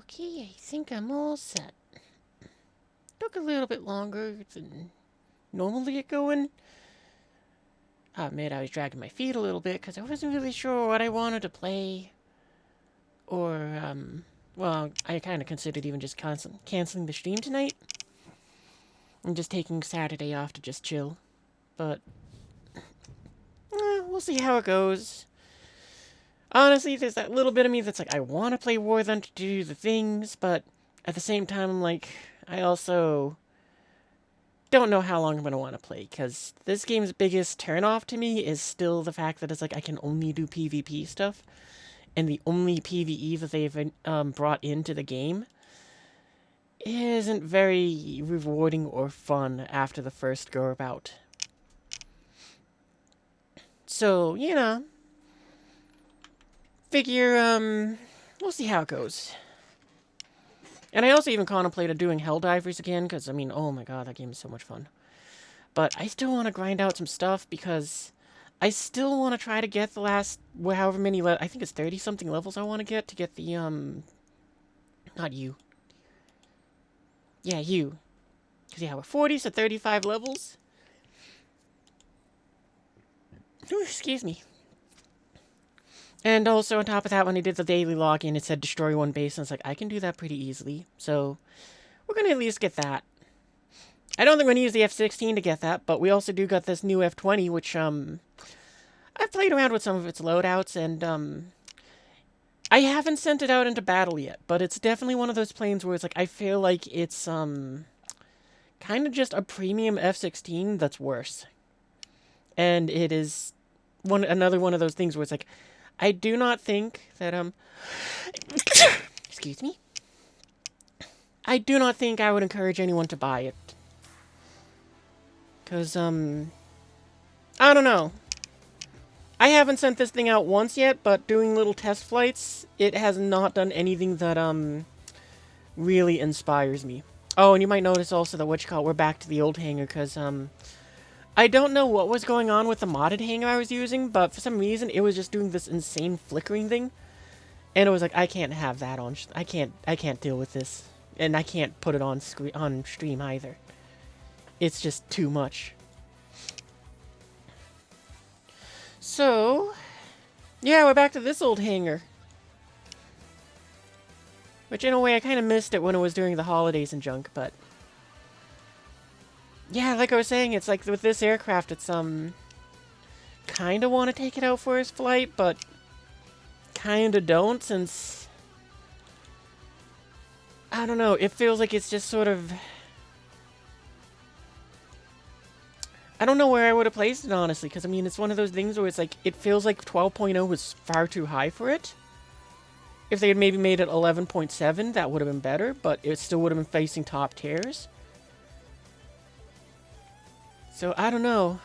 Okay, I think I'm all set. Took a little bit longer than normally get going. I admit I was dragging my feet a little bit because I wasn't really sure what I wanted to play. Or, well, I kind of considered even just canceling the stream tonight. And just taking Saturday off to just chill. But, we'll see how it goes. Honestly, there's that little bit of me that's like, I want to play Warzone to do the things, but at the same time, I'm like, I also don't know how long I'm going to want to play, because this game's biggest turnoff to me is still the fact that it's like I can only do PvP stuff, and the only PvE that they've brought into the game isn't very rewarding or fun after the first go about. So, figure, we'll see how it goes. And I also even contemplated doing Helldivers again, because, I mean, oh my god, that game is so much fun. But I still want to grind out some stuff, because I still want to try to get the last, however many, I think it's 30-something levels I want to get the, not you. Yeah, you. Because, yeah, we're 40, so 35 levels. Ooh, excuse me. And also, on top of that, when I did the daily login, it said destroy one base, and it's like, I can do that pretty easily. So, we're going to at least get that. I don't think we're going to use the F-16 to get that, but we also do got this new F-20, which, I've played around with some of its loadouts, and, I haven't sent it out into battle yet, but it's definitely one of those planes where it's like, I feel like it's, kind of just a premium F-16 that's worse. And it is another one of those things where it's like, I do not think that, excuse me. I do not think I would encourage anyone to buy it. Because, I don't know. I haven't sent this thing out once yet, but doing little test flights, it has not done anything that, really inspires me. Oh, and you might notice also that, we're back to the old hangar, because, I don't know what was going on with the modded hangar I was using, but for some reason, it was just doing this insane flickering thing. And it was like, I can't have that on, I can't deal with this. And I can't put it on stream either. It's just too much. So, yeah, we're back to this old hangar. Which, in a way, I kind of missed it when it was during the holidays and junk, but... yeah, like I was saying, it's like with this aircraft, it's, kind of want to take it out for his flight, but kind of don't, since... I don't know, it feels like it's just sort of... I don't know where I would have placed it, honestly, because, I mean, it's one of those things where it's like, it feels like 12.0 was far too high for it. If they had maybe made it 11.7, that would have been better, but it still would have been facing top tiers. So, I don't know.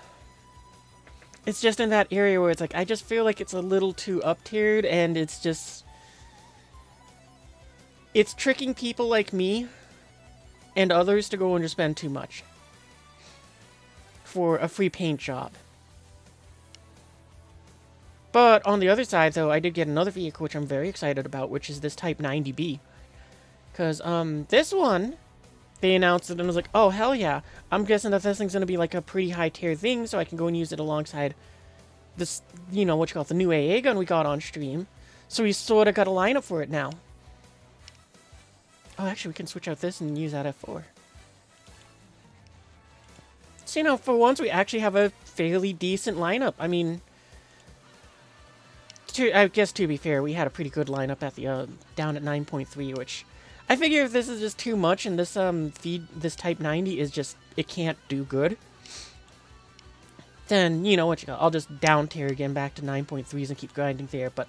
It's just in that area where it's like, I just feel like it's a little too up-tiered, and it's just... it's tricking people like me and others to go and just spend too much for a free paint job. But on the other side, though, I did get another vehicle which I'm very excited about, which is this Type 90B. Because, this one, they announced it and I was like, oh, hell yeah. I'm guessing that this thing's going to be like a pretty high tier thing, so I can go and use it alongside this, the new AA gun we got on stream. So we sort of got a lineup for it now. Oh, actually, we can switch out this and use that F4. So, for once, we actually have a fairly decent lineup. I mean, I guess to be fair, we had a pretty good lineup at the, down at 9.3, which I figure if this is just too much and this, this Type 90 is just, it can't do good, then, I'll just down tier again back to 9.3s and keep grinding there, but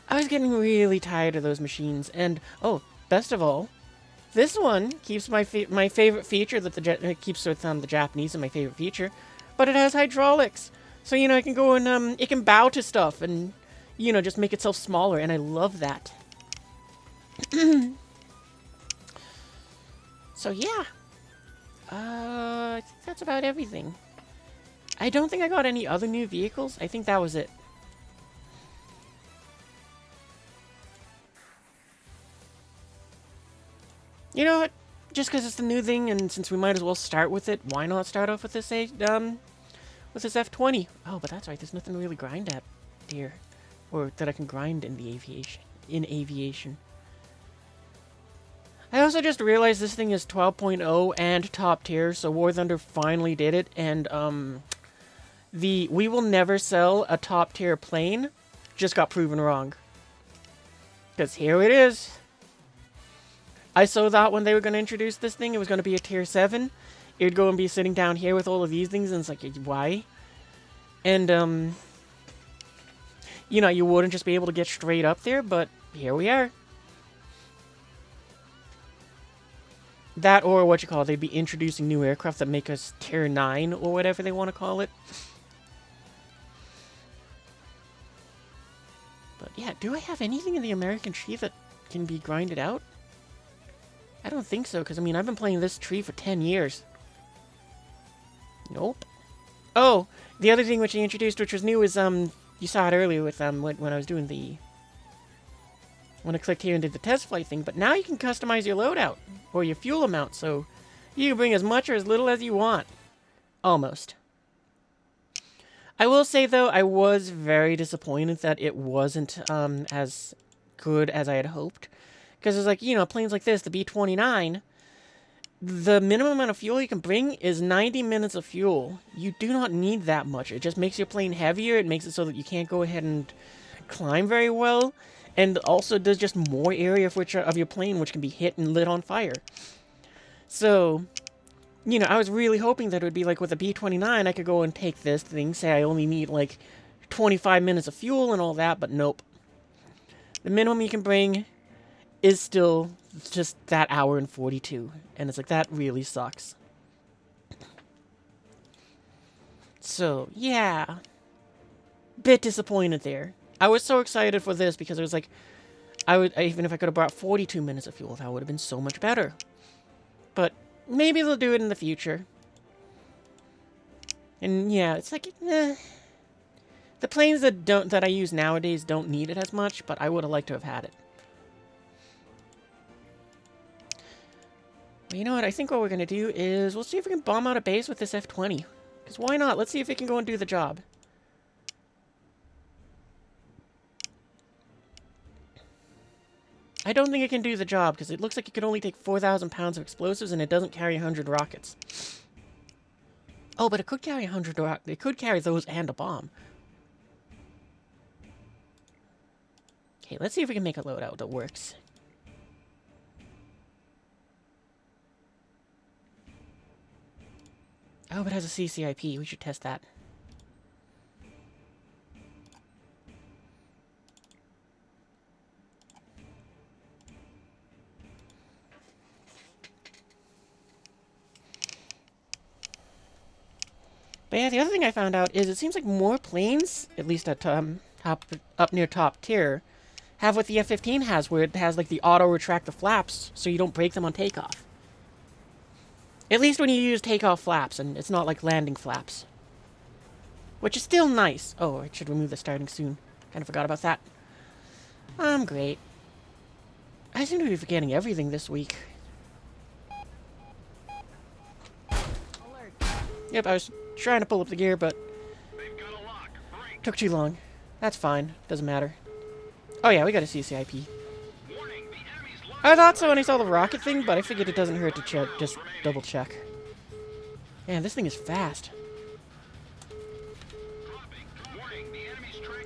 I was getting really tired of those machines, and, oh, best of all, this one keeps my favorite feature that it keeps with the Japanese and my favorite feature, but it has hydraulics. So, I can go and, it can bow to stuff and, just make itself smaller, and I love that. So, yeah. I think that's about everything. I don't think I got any other new vehicles. I think that was it. You know what? Just because it's the new thing, and since we might as well start with it, why not start off with this with this F20? Oh, but that's right. There's nothing to really grind at here, or that I can grind in the aviation. In aviation. I also just realized this thing is 12.0 and top tier, so War Thunder finally did it, and the we will never sell a top tier plane just got proven wrong. Because here it is. I saw that when they were going to introduce this thing, it was going to be a tier 7. It would go and be sitting down here with all of these things, and it's like, why? And, you know, you wouldn't just be able to get straight up there, but here we are. That, or what you call it, they'd be introducing new aircraft that make us tier 9, or whatever they want to call it. But yeah, do I have anything in the American tree that can be grinded out? I don't think so, because I mean, I've been playing this tree for 10 years. Nope. Oh, the other thing which they introduced, which was new, is, you saw it earlier with, when I was doing the... When I clicked here and did the test flight thing, but now you can customize your loadout, or your fuel amount, so you can bring as much or as little as you want. Almost. I will say, though, I was very disappointed that it wasn't, as good as I had hoped. Because it's like, you know, planes like this, the B-29, the minimum amount of fuel you can bring is 90 minutes of fuel. You do not need that much. It just makes your plane heavier. It makes it so that you can't go ahead and climb very well. And also does just more area of your plane which can be hit and lit on fire. So, you know, I was really hoping that it would be like with a B-29, I could go and take this thing, say I only need like 25 minutes of fuel and all that, but nope. The minimum you can bring is still just that hour and 42. And it's like, that really sucks. So, yeah. Bit disappointed there. I was so excited for this because it was like, even if I could have brought 42 minutes of fuel, that would have been so much better. But maybe they'll do it in the future. And yeah, it's like, the planes that I use nowadays don't need it as much, but I would have liked to have had it. But you know what? I think what we're going to do is we'll see if we can bomb out a base with this F-20. Because why not? Let's see if it can go and do the job. I don't think it can do the job, because it looks like it could only take 4,000 pounds of explosives, and it doesn't carry 100 rockets. Oh, but it could carry 100 rockets. It could carry those and a bomb. Okay, let's see if we can make a loadout that works. Oh, but it has a CCIP. We should test that. But yeah, the other thing I found out is it seems like more planes, at least at up near top tier, have what the F-15 has, where it has like the auto retract the flaps, so you don't break them on takeoff. At least when you use takeoff flaps, and it's not like landing flaps. Which is still nice. Oh, I should remove the starting soon. Kind of forgot about that. I'm great. I seem to be forgetting everything this week. Yep, I was trying to pull up the gear, but took too long. That's fine. Doesn't matter. Oh yeah, we got a CCIP. I thought so when I saw the rocket thing, but I figured it doesn't hurt to check, just double check. Man, this thing is fast.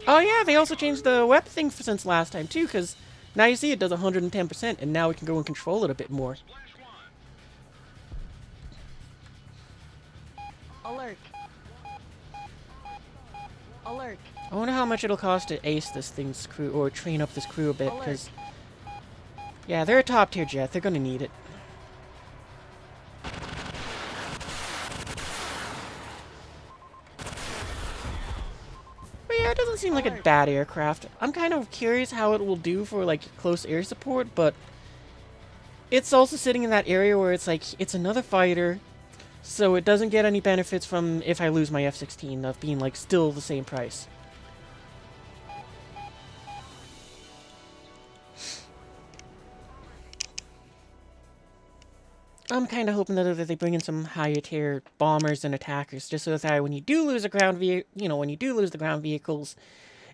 Oh yeah, they also changed the WEP thing since last time too, because now you see it does 110%, and now we can go and control it a bit more. Alert. Alert. I wonder how much it'll cost to ace this thing's crew, or train up this crew a bit, because... Yeah, they're a top tier jet, they're gonna need it. But yeah, it doesn't seem like a bad aircraft. I'm kind of curious how it will do for, like, close air support, but... It's also sitting in that area where it's like, it's another fighter, so it doesn't get any benefits from if I lose my F-16 of being, like, still the same price. I'm kind of hoping that they bring in some higher tier bombers and attackers, just so that when you do lose a ground vehicle, when you do lose the ground vehicles,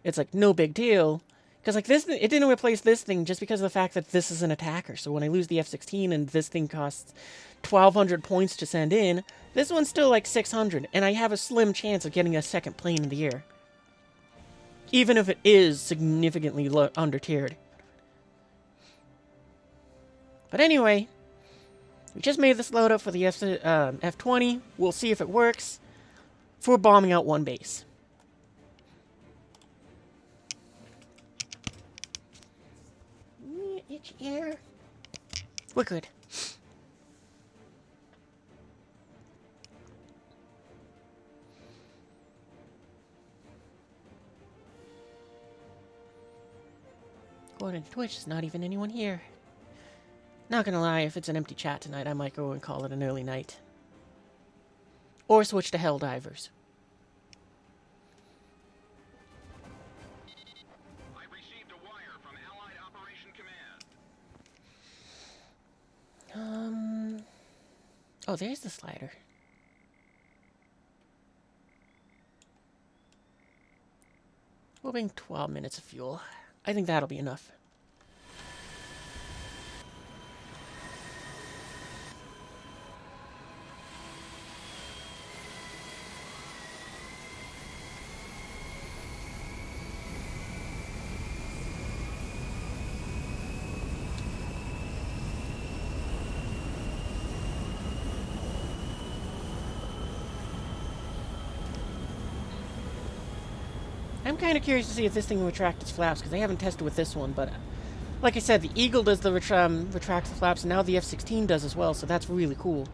it's like no big deal. Because like this, it didn't replace this thing just because of the fact that this is an attacker. So when I lose the F-16 and this thing costs 1,200 points to send in, this one's still like 600, and I have a slim chance of getting a second plane in the air, even if it is significantly under tiered. But anyway, we just made this loadout for the F-20. We'll see if it works for bombing out one base. Itchy ear. We're good. According to Twitch, there's not even anyone here. Not gonna lie, if it's an empty chat tonight, I might go and call it an early night. Or switch to Helldivers. I received a wire from Allied Operation Command. Oh, there's the slider. We'll bring 12 minutes of fuel. I think that'll be enough. I'm kind of curious to see if this thing will retract its flaps, because I haven't tested with this one, but like I said, the Eagle does the retract the flaps, and now the F-16 does as well, so that's really cool.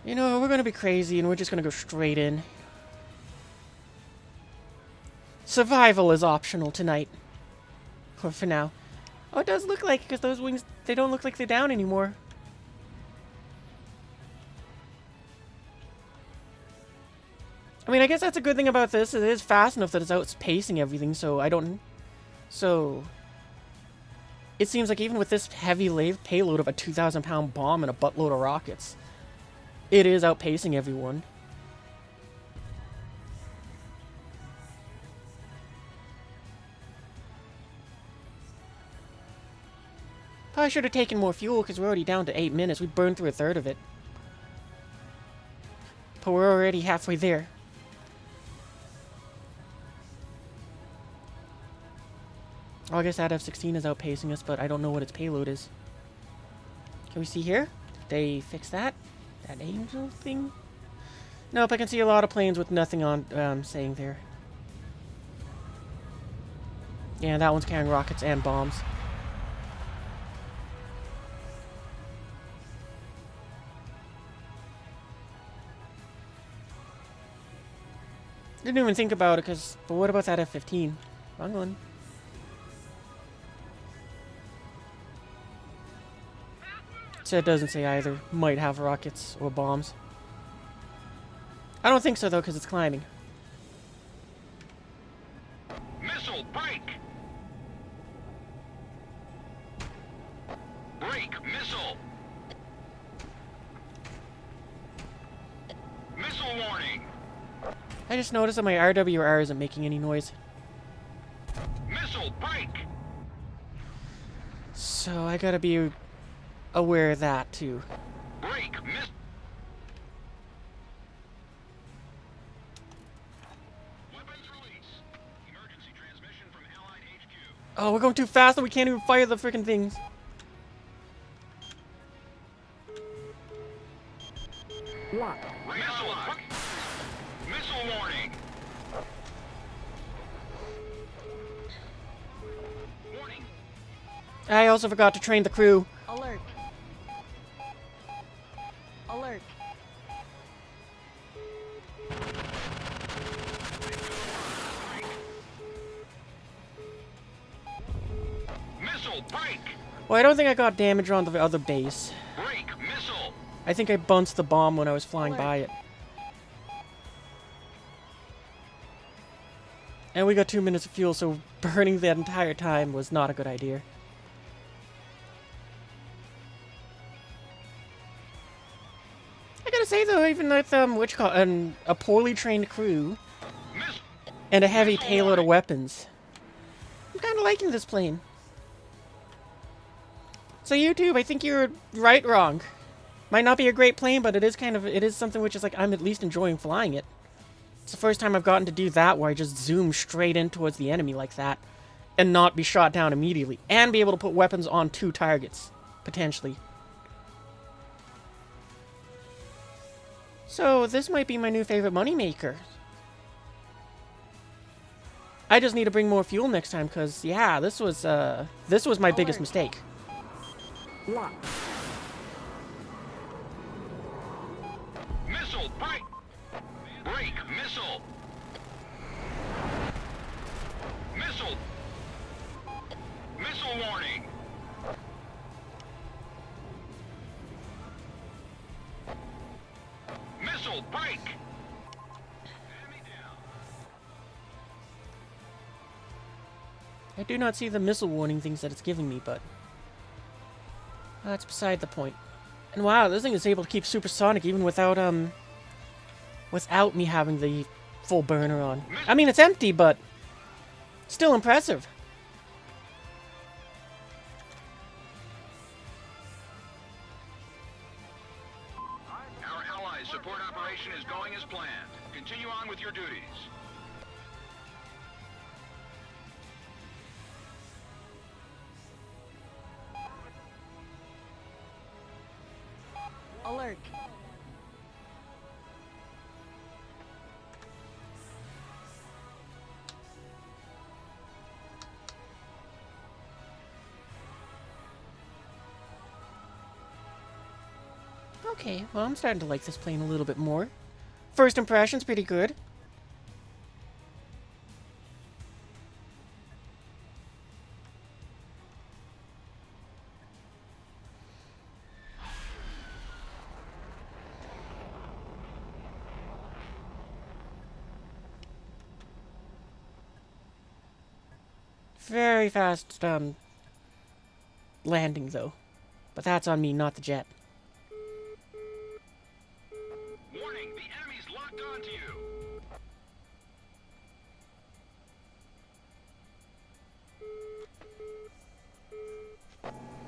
You know, we're going to be crazy, and we're just going to go straight in. Survival is optional tonight. Or for now. Oh, it does look like, because those wings, they don't look like they're down anymore. I mean, I guess that's a good thing about this. It is fast enough that it's outpacing everything, so I don't... So... It seems like even with this heavy payload of a 2,000-pound bomb and a buttload of rockets, it is outpacing everyone. Probably should have taken more fuel because we're already down to 8 minutes. We burned through a third of it. But we're already halfway there. Oh, I guess that F-16 is outpacing us, but I don't know what its payload is. Can we see here? Did they fix that? That angel thing? Nope, I can see a lot of planes with nothing on saying there. Yeah, that one's carrying rockets and bombs. Didn't even think about it, but what about that F-15? Wrong one. So it doesn't say either. Might have rockets or bombs. I don't think so, though, because it's climbing. Missile break! Break missile! Missile warning! I just noticed that my RWR isn't making any noise. Missile break! So I gotta be aware of that, too. Break miss. Weapons release. Emergency transmission from Allied HQ. Oh, we're going too fast and we can't even fire the freaking things. Lock. Missile lock. Missile warning. Warning. I also forgot to train the crew. Alert. Alert. Missile, break! Well, I don't think I got damage on the other base. Break, missile! I think I bounced the bomb when I was flying Alert. by it. And we got 2 minutes of fuel, so burning that entire time was not a good idea. I gotta say though, even with a poorly trained crew Miss and a heavy payload of weapons, I'm kind of liking this plane. So YouTube, I think you're wrong. Might not be a great plane, but it is something which is like I'm at least enjoying flying it. It's the first time I've gotten to do that where I just zoom straight in towards the enemy like that and not be shot down immediately and be able to put weapons on 2 targets potentially. So this might be my new favorite moneymaker. I just need to bring more fuel next time because yeah, this was my biggest mistake. Lock. Missile, break! Break, missile! Missile! Missile warning! Missile, break! Enemy down. I do not see the missile warning things that it's giving me, but that's beside the point. And wow, this thing is able to keep supersonic even without me having the full burner on. I mean, it's empty, but still impressive. Our allies' support operation is going as planned. Continue on with your duties. Alert. Okay, well, I'm starting to like this plane a little bit more. First impression's pretty good. Very fast, landing, though. But that's on me, not the jet. Warning, the enemy's locked onto you.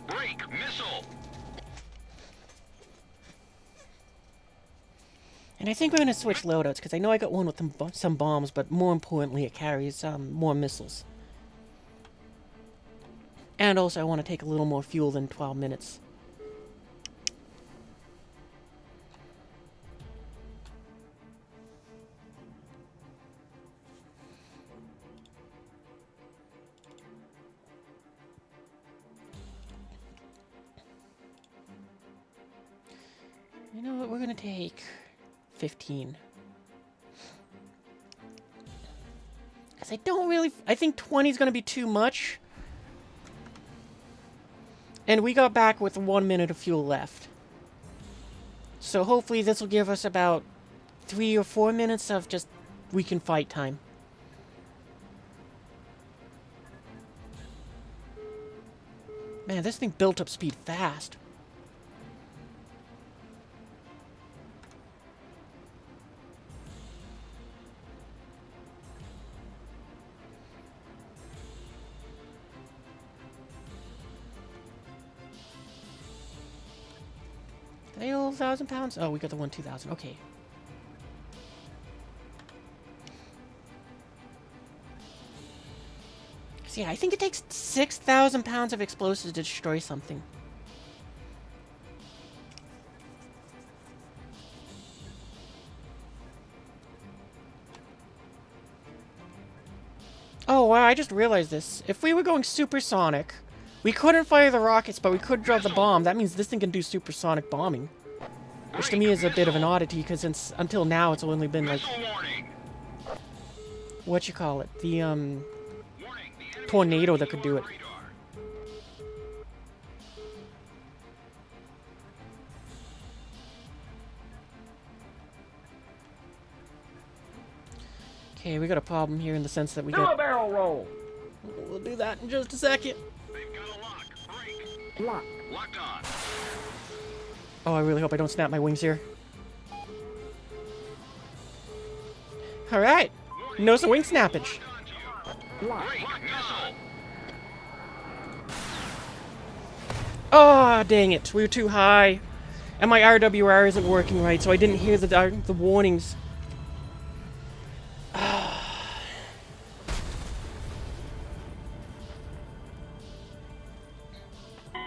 Break, missile! And I think we're going to switch loadouts, because I know I got one with some bombs, but more importantly, it carries more missiles. And also, I want to take a little more fuel than 12 minutes. You know what? We're going to take 15. Because I think 20 is going to be too much. And we got back with 1 minute of fuel left. So hopefully this will give us about 3 or 4 minutes of just we can fight time. Man, this thing built up speed fast. They all 1,000 pounds? Oh, we got the one 2,000. Okay. So yeah, I think it takes 6,000 pounds of explosives to destroy something. Oh wow, I just realized this. If we were going supersonic, we couldn't fire the rockets, but we could drop the bomb. That means this thing can do supersonic bombing. Which to me is a bit of an oddity, because until now it's only been like... what you call it? The, tornado that could do it. Okay, we got a problem here in the sense that we Do a got... barrel roll. We'll do that in just a second. They've got a lock. Break. Lock. Locked on. Oh, I really hope I don't snap my wings here. Alright. No some wing snappage. Locked on to you. Lock. Break. Missile. Oh, dang it. We were too high. And my RWR isn't working right, so I didn't hear the warnings.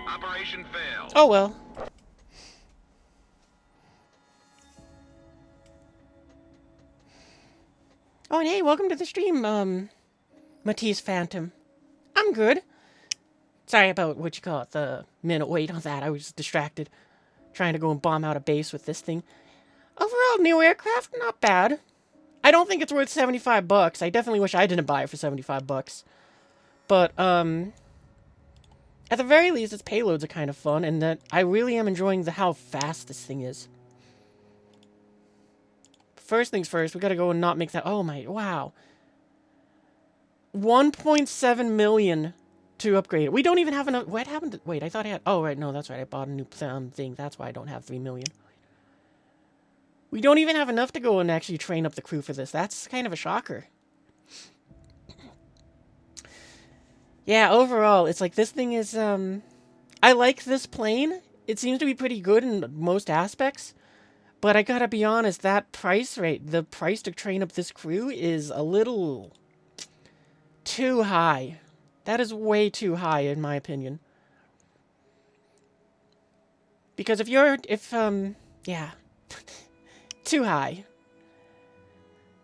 Operation failed. Oh, well. Oh, and hey, welcome to the stream, Matisse Phantom. I'm good. Sorry about what you call it, the minute wait on that. I was distracted trying to go and bomb out a base with this thing. Overall, new aircraft, not bad. I don't think it's worth 75 bucks. I definitely wish I didn't buy it for 75 bucks. But, at the very least, its payloads are kind of fun, and that I really am enjoying how fast this thing is. First things first, we gotta go and not make that... Oh my... Wow. 1.7 million to upgrade it. We don't even have enough... What happened to... Wait, I thought I had... Oh, right, no, that's right. I bought a new thing. That's why I don't have 3 million. We don't even have enough to go and actually train up the crew for this. That's kind of a shocker. Yeah, overall, it's like this thing is... I like this plane. It seems to be pretty good in most aspects. But I gotta be honest, that price rate, the price to train up this crew is a little too high. That is way too high, in my opinion. Because yeah. Too high.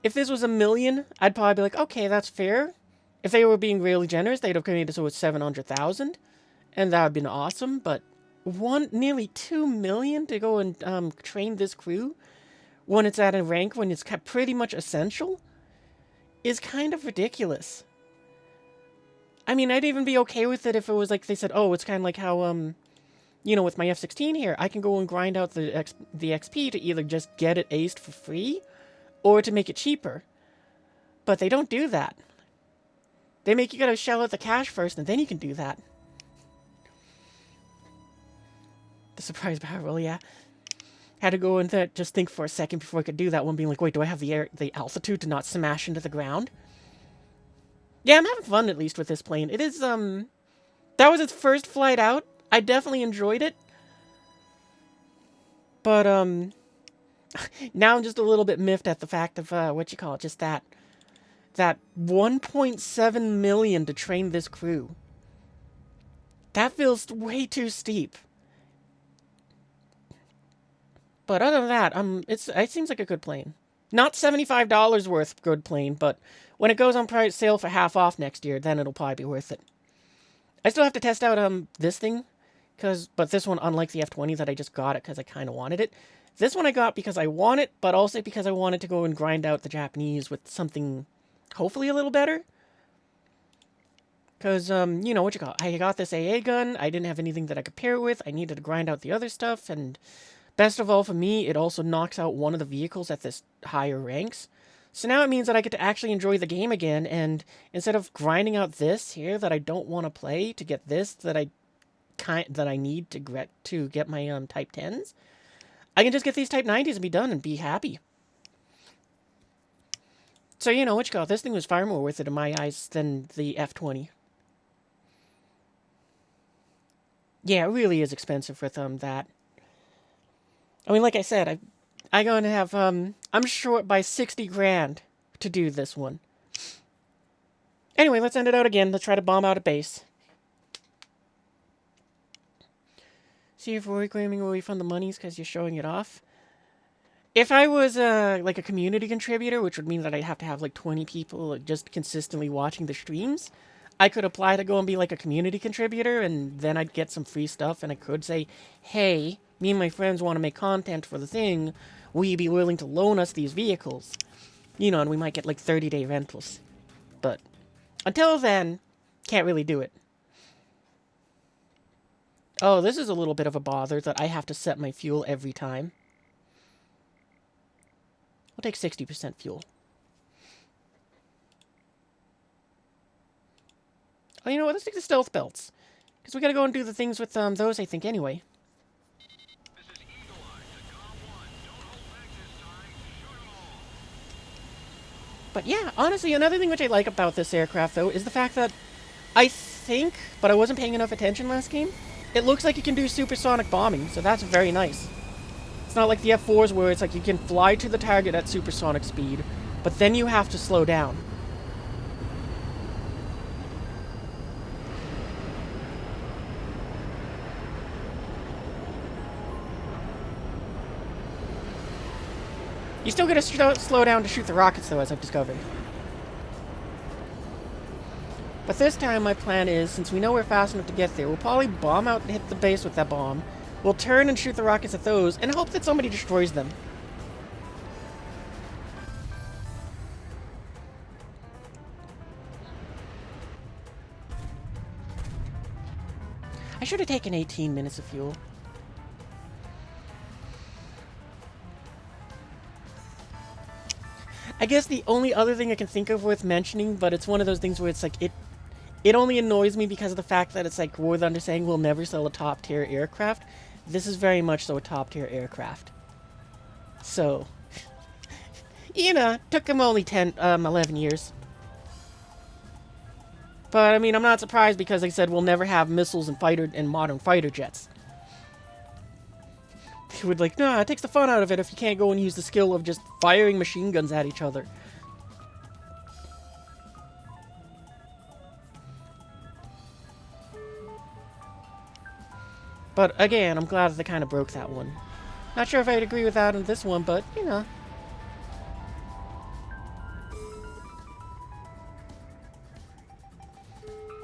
If this was 1 million, I'd probably be like, okay, that's fair. If they were being really generous, they'd have made it so it's 700,000. And that would have been awesome, but... nearly 2 million to go and train this crew when it's at a rank when it's pretty much essential is kind of ridiculous. I mean, I'd even be okay with it if it was like they said, oh, it's kind of like how, you know, with my F-16 here, I can go and grind out the XP to either just get it aced for free or to make it cheaper. But they don't do that. They make you gotta shell out the cash first and then you can do that. The surprise barrel roll, yeah. Had to go and just think for a second before I could do that one, being like, wait, do I have the altitude to not smash into the ground? Yeah, I'm having fun at least with this plane. It is, that was its first flight out. I definitely enjoyed it. But, now I'm just a little bit miffed at the fact of, just that 1.7 million to train this crew. That feels way too steep. But other than that, it seems like a good plane. Not $75 worth good plane, but when it goes on price sale for half off next year, then it'll probably be worth it. I still have to test out this thing, but this one, unlike the F-20 that I just got it because I kind of wanted it, this one I got because I want it, but also because I wanted to go and grind out the Japanese with something hopefully a little better. Because, you know, I got this AA gun, I didn't have anything that I could pair it with, I needed to grind out the other stuff, and... Best of all for me, it also knocks out one of the vehicles at this higher ranks. So now it means that I get to actually enjoy the game again, and instead of grinding out this here that I don't want to play to get this that I need to get my Type 10s, I can just get these Type 90s and be done and be happy. So you know this thing was far more worth it in my eyes than the F-20. Yeah, it really is expensive for that. I mean, like I said, I'm going to have, I'm short by 60 grand to do this one. Anyway, let's end it out again. Let's try to bomb out a base. See if we're claiming a refund the monies because you're showing it off. If I was, like a community contributor, which would mean that I'd have to have, like, 20 people just consistently watching the streams, I could apply to go and be, like, a community contributor, and then I'd get some free stuff, and I could say, hey... Me and my friends want to make content for the thing. Will you be willing to loan us these vehicles? You know, and we might get like 30-day rentals. But until then, can't really do it. Oh, this is a little bit of a bother that I have to set my fuel every time. I'll take 60% fuel. Oh, you know what? Let's take the stealth belts. Because we gotta go and do the things with those, I think, anyway. This is Eagle Eye to Com 1. Don't hold back this time. Shoot 'em all. But yeah, honestly, another thing which I like about this aircraft, though, is the fact that I think, but I wasn't paying enough attention last game, it looks like you can do supersonic bombing, so that's very nice. It's not like the F4s where it's like you can fly to the target at supersonic speed, but then you have to slow down. You still gotta slow down to shoot the rockets, though, as I've discovered. But this time, my plan is, since we know we're fast enough to get there, we'll probably bomb out and hit the base with that bomb. We'll turn and shoot the rockets at those, and hope that somebody destroys them. I should have taken 18 minutes of fuel. I guess the only other thing I can think of worth mentioning, but it's one of those things where it's like, it only annoys me because of the fact that it's like War Thunder saying we'll never sell a top-tier aircraft. This is very much so a top-tier aircraft. So, you know, took him only 11 years. But, I mean, I'm not surprised because they said we'll never have missiles and modern fighter jets. They would like, nah, it takes the fun out of it if you can't go and use the skill of just firing machine guns at each other. But again, I'm glad that they kind of broke that one. Not sure if I'd agree with that on this one, but, you know.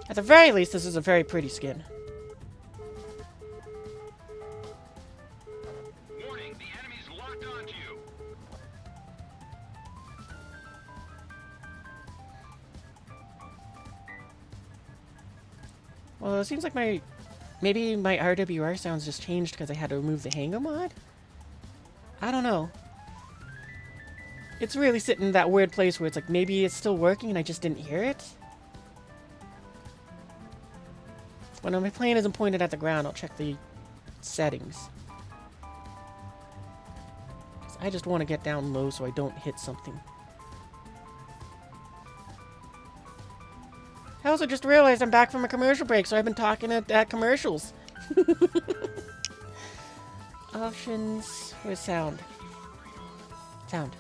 At the very least, this is a very pretty skin. Warning, the enemy's locked onto you. Well, it seems like maybe my RWR sounds just changed because I had to remove the Hango mod? I don't know. It's really sitting in that weird place where it's like maybe it's still working and I just didn't hear it. When my plane isn't pointed at the ground, I'll check the settings. 'Cause I just want to get down low so I don't hit something. I also just realized I'm back from a commercial break, so I've been talking at commercials. Options. Where's sound? Sound.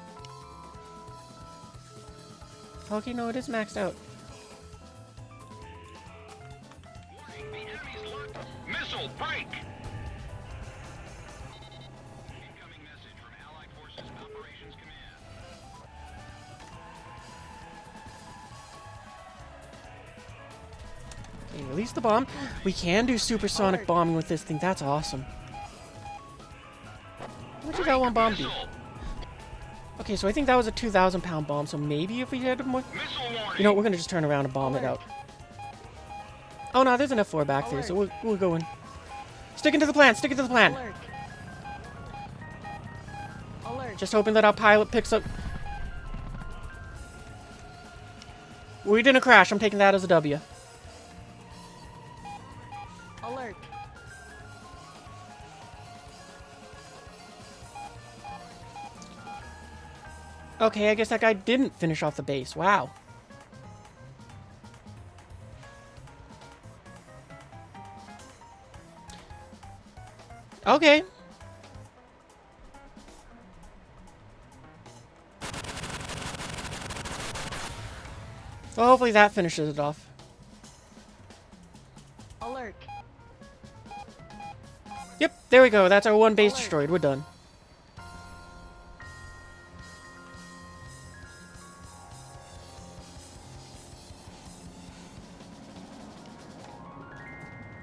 Okay, no, it is maxed out. Warning, the enemy's locked. Missile, break! Incoming message from Allied Forces Operations Command. Okay, release the bomb. We can do supersonic bombing with this thing. That's awesome. What did that one bomb do? Missile! Okay, so I think that was a 2,000-pound bomb, so maybe if we had more... Missile warning! You know what, we're gonna just turn around and bomb it out. Oh no, there's an F4 back there, so we'll go in. Sticking to the plan, sticking to the plan. Alert. Alert. Just hoping that our pilot picks up... We didn't crash, I'm taking that as a W. Alert. Okay, I guess that guy didn't finish off the base. Wow. Okay. Well, hopefully that finishes it off. Alert. Yep, there we go. That's our one base Alert. destroyed. We're done.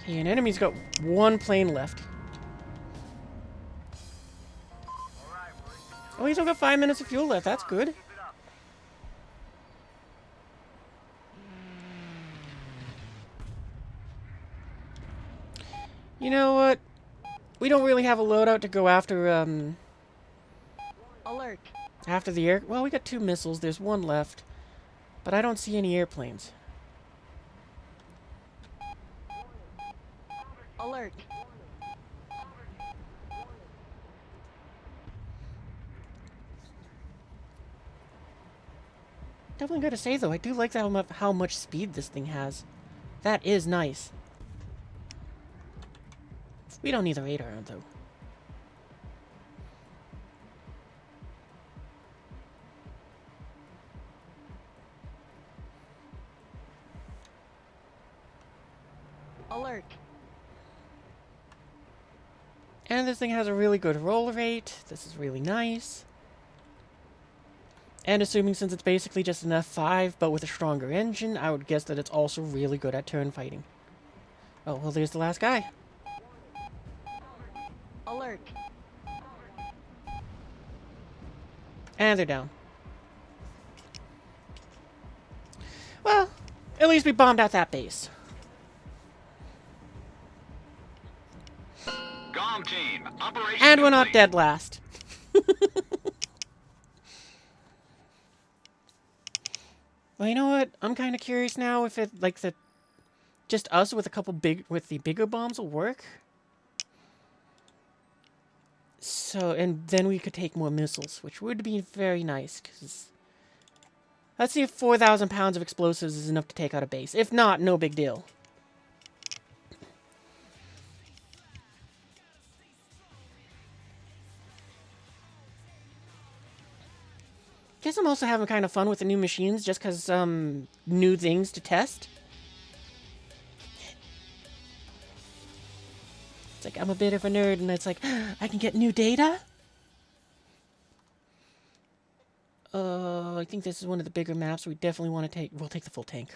Okay, an enemy's got one plane left. Oh, he's only got 5 minutes of fuel left. That's good. You know what? We don't really have a loadout to go after, Alert. after the air... Well, we got 2 missiles. There's one left. But I don't see any airplanes. Alert. Definitely gotta say, though, I do like how much speed this thing has. That is nice. We don't need the radar, though. Alert. And this thing has a really good roll rate. This is really nice. And assuming since it's basically just an F5, but with a stronger engine, I would guess that it's also really good at turn fighting. Oh, well, there's the last guy. Alert. And they're down. Well, at least we bombed out that base. GOM team, operation And we're not complete. dead last. Well, you know what? I'm kind of curious now if it, like, just us with with the bigger bombs will work. So, and then we could take more missiles, which would be very nice, because let's see if 4,000 pounds of explosives is enough to take out a base. If not, no big deal. Guess I'm also having kind of fun with the new machines, just because, new things to test. It's like, I'm a bit of a nerd, and it's like, I can get new data? I think this is one of the bigger maps we definitely want to take. We'll take the full tank.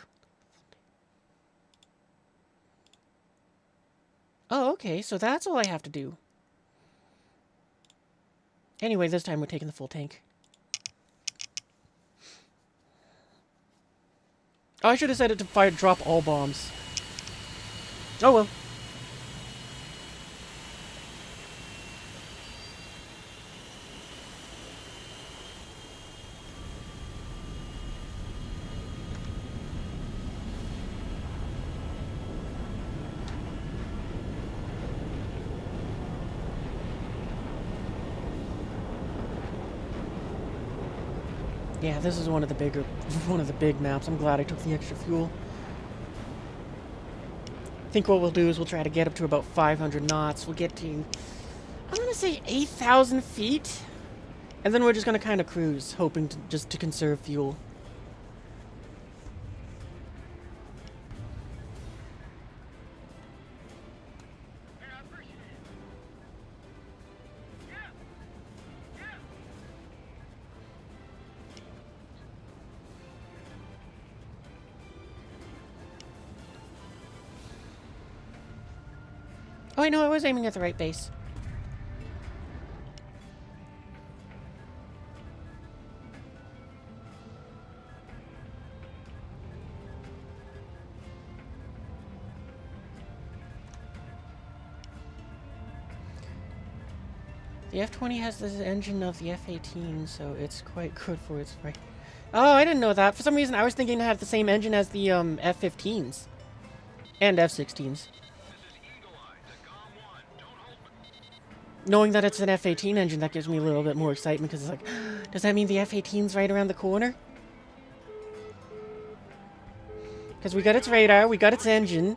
Oh, okay, so that's all I have to do. Anyway, this time we're taking the full tank. Oh, I should have said it to drop all bombs. Oh well. Yeah, this is one of the big maps. I'm glad I took the extra fuel. I think what we'll do is we'll try to get up to about 500 knots. We'll get to, I'm gonna say 8,000 feet. And then we're just gonna kind of cruise, hoping to conserve fuel. Oh, I know, I was aiming at the right base. The F-20 has the engine of the F-18, so it's quite good for its right. Oh, I didn't know that. For some reason, I was thinking it had the same engine as the F-15s and F-16s. Knowing that it's an F-18 engine, that gives me a little bit more excitement, because it's like, does that mean the F-18's right around the corner? Because we got its radar, we got its engine.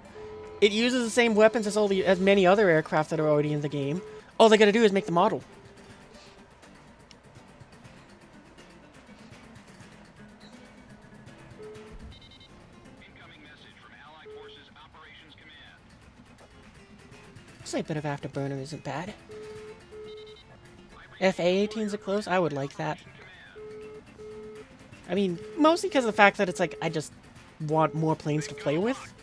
It uses the same weapons as many other aircraft that are already in the game. All they gotta do is make the model. Incoming message from Allied Forces Operations Command. Slight bit of afterburner isn't bad. F-A-18s are close? I would like that. I mean, mostly because of the fact that it's like, I just want more planes to play with.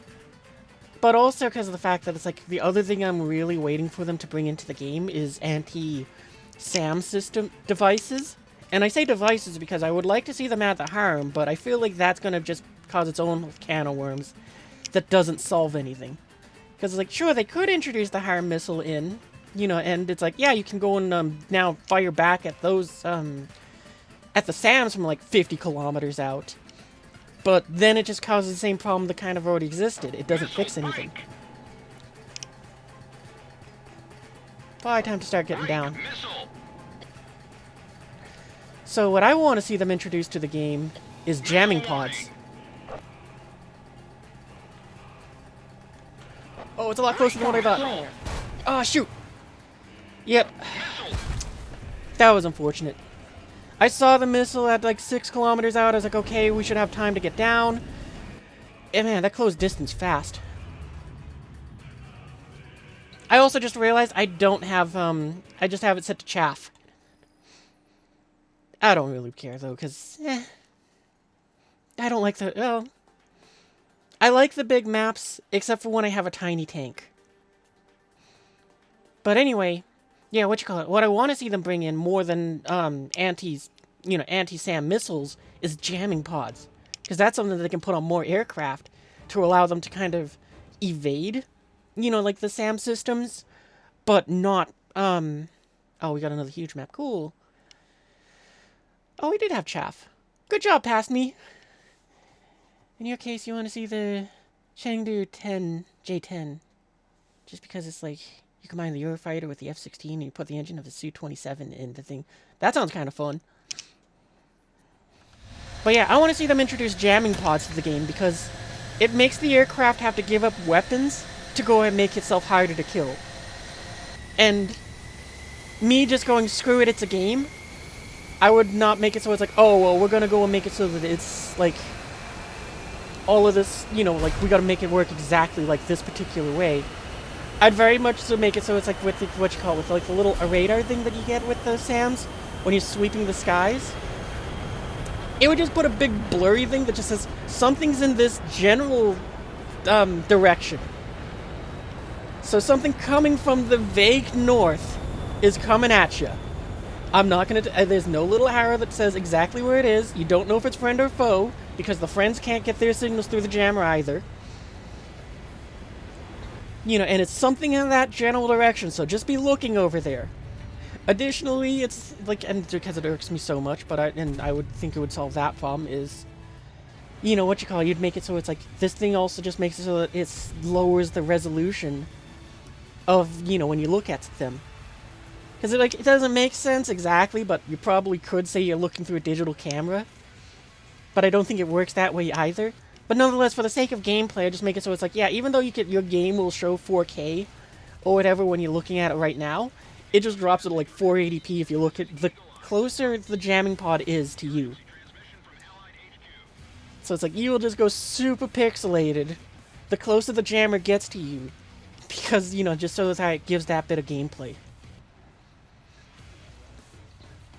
But also because of the fact that it's like, the other thing I'm really waiting for them to bring into the game is anti-SAM system devices. And I say devices because I would like to see them add the harm, but I feel like that's going to just cause its own can of worms that doesn't solve anything. Because it's like, sure, they could introduce the harm missile in, you know, and it's like, yeah, you can go and now fire back at those, at the SAMs from like 50 kilometers out. But then it just causes the same problem that kind of already existed. It doesn't fix anything. Probably time to start getting down. Missile. So what I want to see them introduce to the game is jamming pods. Oh, it's a lot closer than what I thought. Oh, shoot. Yep. That was unfortunate. I saw the missile at like 6 kilometers out. I was like, okay, we should have time to get down. And man, that closed distance fast. I also just realized I don't have, I just have it set to chaff. I don't really care though, because, I don't like the, well, I like the big maps, except for when I have a tiny tank. But anyway, yeah, what I want to see them bring in more than, anti-SAM missiles is jamming pods. Because that's something that they can put on more aircraft to allow them to kind of evade, like the SAM systems, but not, oh, we got another huge map. Cool. Oh, we did have chaff. Good job, past me. In your case, you want to see the Chengdu 10 J10. Just because it's like, you combine the Eurofighter with the F-16 and you put the engine of the Su-27 in the thing. That sounds kind of fun. But yeah, I want to see them introduce jamming pods to the game because it makes the aircraft have to give up weapons to go and make itself harder to kill. And me just going, screw it, it's a game, I would not make it so it's like, oh, well, we're gonna go and make it so that it's like all of this, like we gotta make it work exactly like this particular way. I'd very much so make it so it's like with the, what you call it, with like the little radar thing that you get with the SAMs when you're sweeping the skies. It would just put a big blurry thing that just says something's in this general direction. So something coming from the vague north is coming at you. I'm not gonna. There's no little arrow that says exactly where it is. You don't know if it's friend or foe because the friends can't get their signals through the jammer either. And it's something in that general direction. So just be looking over there. Additionally, it's like, and because it irks me so much, but I would think it would solve that problem is, you'd make it so it's like this thing also just makes it so that it lowers the resolution of when you look at them. Because it doesn't make sense exactly, but you probably could say you're looking through a digital camera. But I don't think it works that way either. But nonetheless, for the sake of gameplay, I just make it so it's like, yeah, even though your game will show 4K or whatever when you're looking at it right now, it just drops it to like 480p if you look at the closer the jamming pod is to you. So it's like you will just go super pixelated the closer the jammer gets to you. Because, just so that it gives that bit of gameplay.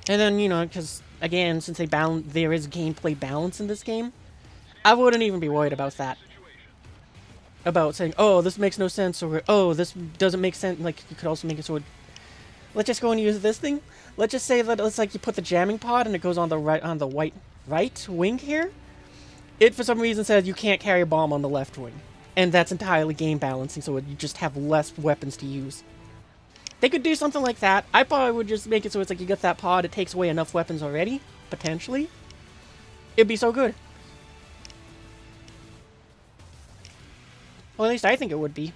And then, because, again, since there is gameplay balance in this game, I wouldn't even be worried about that. About saying, oh, this makes no sense, or, oh, this doesn't make sense. Like, you could also make it so let's just go and use this thing. Let's just say that it's like you put the jamming pod and it goes on the right wing here. It, for some reason, says you can't carry a bomb on the left wing. And that's entirely game balancing, so you just have less weapons to use. They could do something like that. I probably would just make it so it's like you get that pod, it takes away enough weapons already, potentially. It'd be so good. Well, at least I think it would be.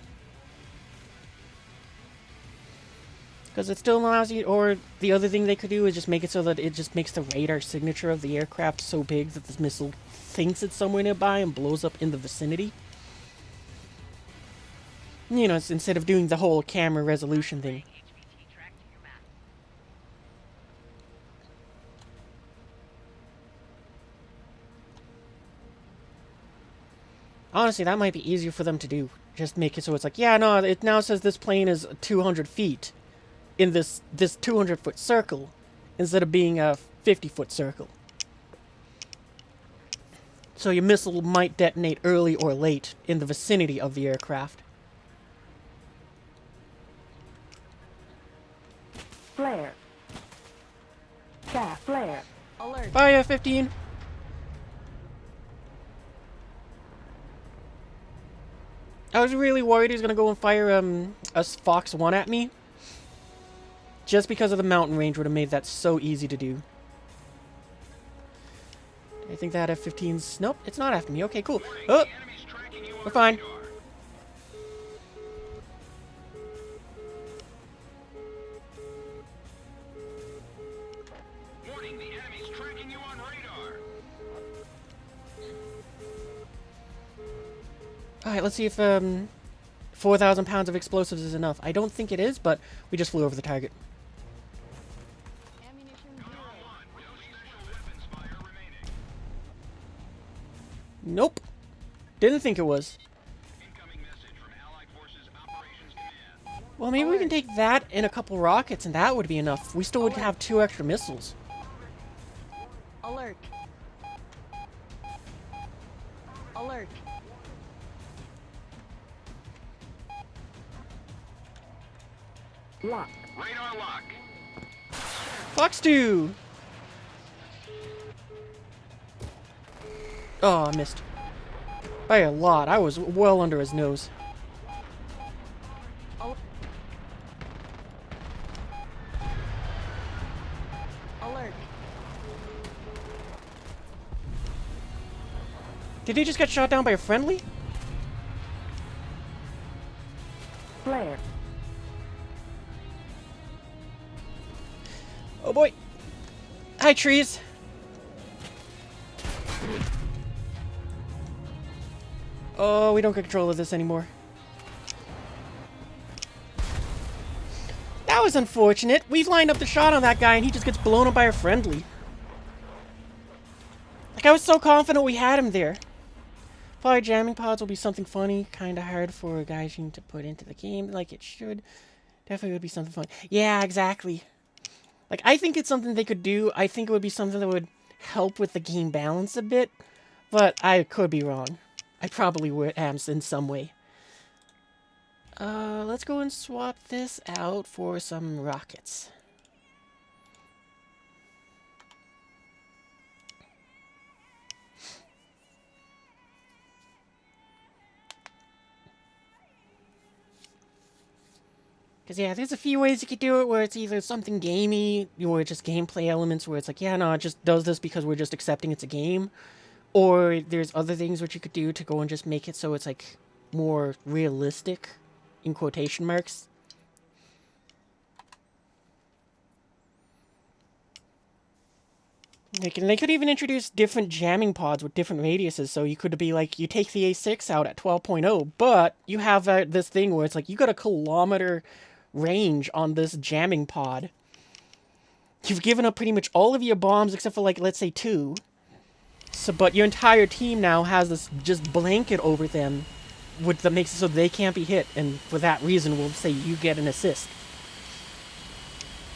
Because it still allows you, or the other thing they could do is just make it so that it just makes the radar signature of the aircraft so big that this missile thinks it's somewhere nearby and blows up in the vicinity. Instead of doing the whole camera resolution thing. Honestly, that might be easier for them to do. Just make it so it's like, yeah, no, it now says this plane is 200 feet in this 200-foot circle instead of being a 50-foot circle. So your missile might detonate early or late in the vicinity of the aircraft. Flare. Chaff. Flare. Alert. Fire 15. I was really worried he was going to go and fire a Fox 1 at me. Just because of the mountain range would have made that so easy to do. I think that F-15's... Nope, it's not after me. Okay, cool. Oh! We're fine. Alright, let's see if 4,000 pounds of explosives is enough. I don't think it is, but we just flew over the target. Ammunition Number zero. 1, no special weapons fire remaining. Nope. Didn't think it was. Incoming message from Allied Forces Operations Command. Well, maybe we can take that and a couple rockets, and that would be enough. We still would have 2 extra missiles. Alert. Alert. Lock. Radar lock. Fox 2! Oh, I missed. By a lot. I was well under his nose. Alert. Did he just get shot down by a friendly? Flare. Oh boy. Hi, trees. Oh, we don't get control of this anymore. That was unfortunate. We've lined up the shot on that guy and he just gets blown up by a friendly. Like, I was so confident we had him there. Fire jamming pods will be something funny. Kinda hard for a Gaijin to put into the game like it should. Definitely would be something fun. Yeah, exactly. Like, I think it's something they could do. I think it would be something that would help with the game balance a bit. But I could be wrong. I probably would am in some way. Let's go and swap this out for some rockets. Because, yeah, there's a few ways you could do it where it's either something gamey, or just gameplay elements where it's like, yeah, no, it just does this because we're just accepting it's a game. Or there's other things which you could do to go and just make it so it's, like, more realistic, in quotation marks. They could even introduce different jamming pods with different radiuses, so you could be like, you take the A6 out at 12.0, but you have this thing where it's like, you got a kilometer range on this jamming pod. You've given up pretty much all of your bombs except for, like, let's say 2. So, but your entire team now has this just blanket over them that makes it so they can't be hit, and for that reason, we'll say you get an assist.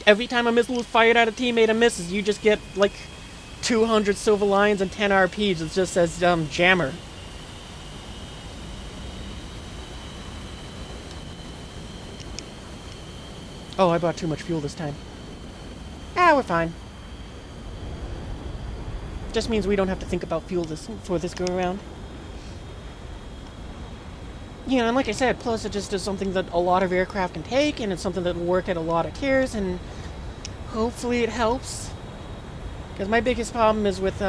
Every time a missile is fired at a teammate and misses, you just get, like, 200 silver lions and 10 RPs. It just says, jammer. Oh, I bought too much fuel this time. Ah, we're fine. Just means we don't have to think about fuel for this go around. Yeah, and like I said, plus it just is something that a lot of aircraft can take, and it's something that will work at a lot of tiers, and hopefully it helps. Because my biggest problem is with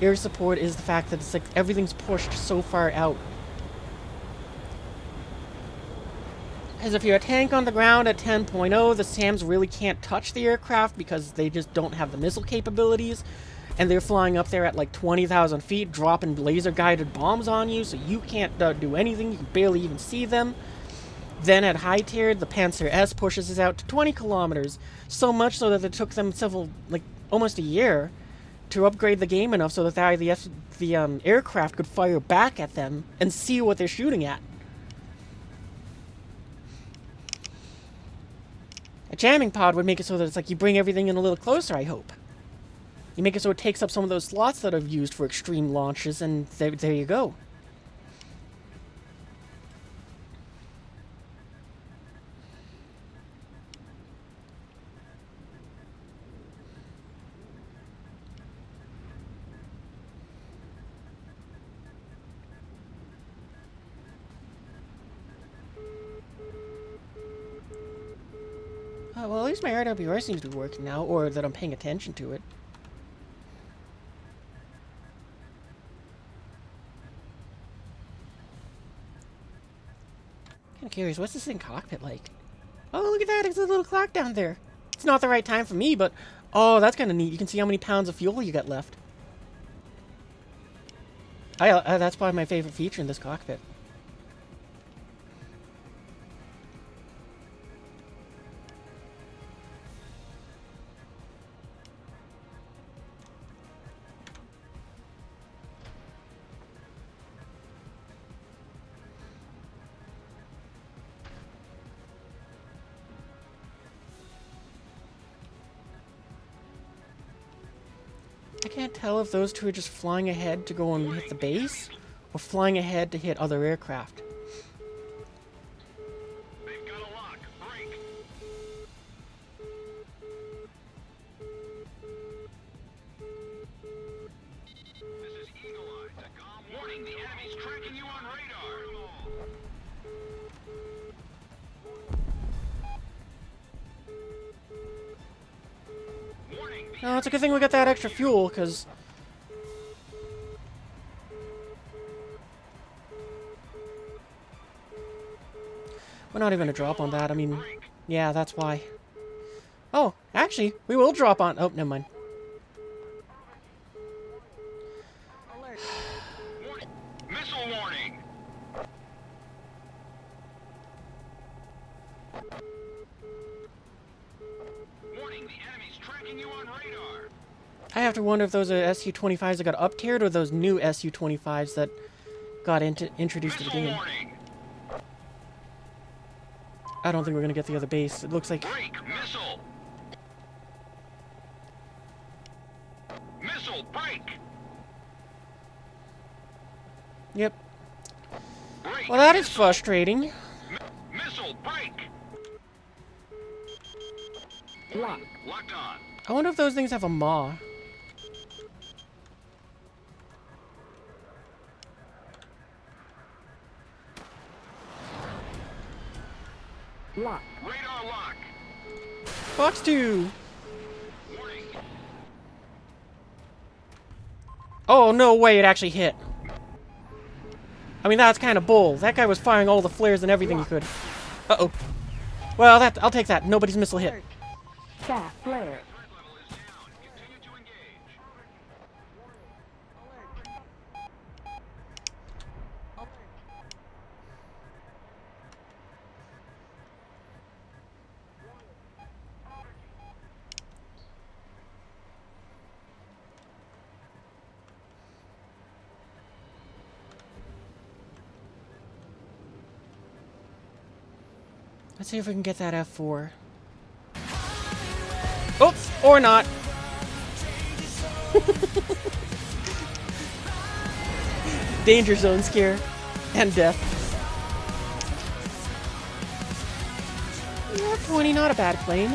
air support is the fact that it's like everything's pushed so far out. Because if you're a tank on the ground at 10.0, the SAMs really can't touch the aircraft because they just don't have the missile capabilities. And they're flying up there at like 20,000 feet, dropping laser-guided bombs on you, so you can't do anything. You can barely even see them. Then at high tier, the Panzer S pushes us out to 20 kilometers. So much so that it took them almost a year to upgrade the game enough so that the aircraft could fire back at them and see what they're shooting at. A jamming pod would make it so that it's like you bring everything in a little closer, I hope. You make it so it takes up some of those slots that are used for extreme launches, and there you go. Well, at least my RWR seems to be working now, or that I'm paying attention to it. Kinda curious, what's this thing cockpit like? Oh, look at that, there's a little clock down there. It's not the right time for me, but... Oh, that's kinda neat. You can see how many pounds of fuel you got left. That's probably my favorite feature in this cockpit. I can't tell if those two are just flying ahead to go and hit the base, or flying ahead to hit other aircraft. They've got a lock. Break. This is Eagle Eye to Com. Warning, the enemy's tracking you on radar. Warning, the No, it's a good thing we got that extra fuel, because... We're not even gonna drop on that, I mean... Yeah, that's why. Oh, actually, we will drop on... Oh, never mind. Alert. warning. Missile warning. Warning, the enemy's tracking you on radar. I have to wonder if those are Su-25s that got up-tiered, or those new Su-25s that got introduced to the Missile game. warning. I don't think we're gonna get the other base. It looks like... Break. Missile. Missile. Break. Yep. Break. Well, that is frustrating. Missile. Break. Lock. Locked on. I wonder if those things have a maw. Lock. Radar lock. Fox 2! Warning. Oh, no way, it actually hit. I mean, that's kind of bull. That guy was firing all the flares and everything he could. Uh-oh. Well, I'll take that. Nobody's missile hit. Alert. Chaff flare. Threat level is down. Continue to engage. Alert. Alert. Let's see if we can get that F4. Oops! Or not. Danger zone scare. And death. Yeah, 20, not a bad plane.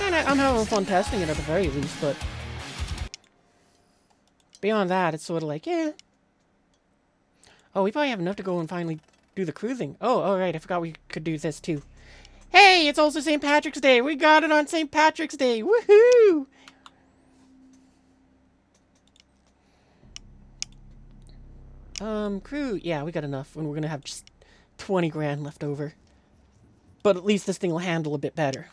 And I'm having fun testing it at the very least, but... Beyond that, it's sort of like, yeah. Oh, we probably have enough to go and finally do the cruising. Oh, alright, I forgot we could do this too. Hey, it's also St. Patrick's Day! We got it on St. Patrick's Day! Woohoo! Crew, yeah, we got enough, and we're gonna have just 20 grand left over. But at least this thing will handle a bit better.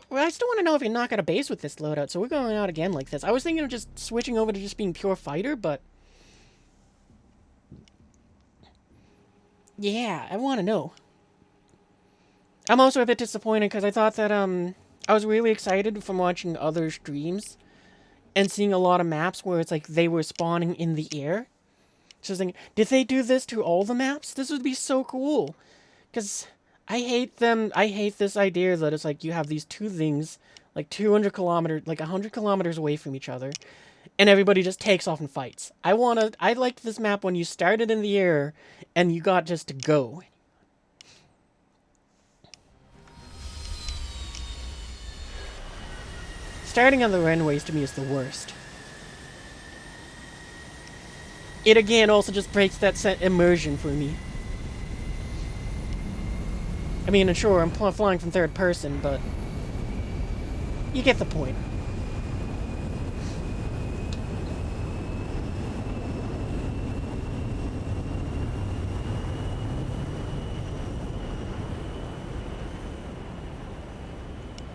Well, I still want to know if you're not got a base with this loadout, so we're going out again like this. I was thinking of just switching over to just being pure fighter, but... Yeah, I want to know. I'm also a bit disappointed because I thought that, I was really excited from watching other streams and seeing a lot of maps where it's like they were spawning in the air. So I was thinking, did they do this to all the maps? This would be so cool. Because I hate this idea that it's like you have these two things, like 200 kilometers, like 100 kilometers away from each other, and everybody just takes off and fights. I liked this map when you started in the air and you got just to go. Starting on the runways to me is the worst. It again also just breaks that immersion for me. I mean, sure, I'm flying from third person, but you get the point.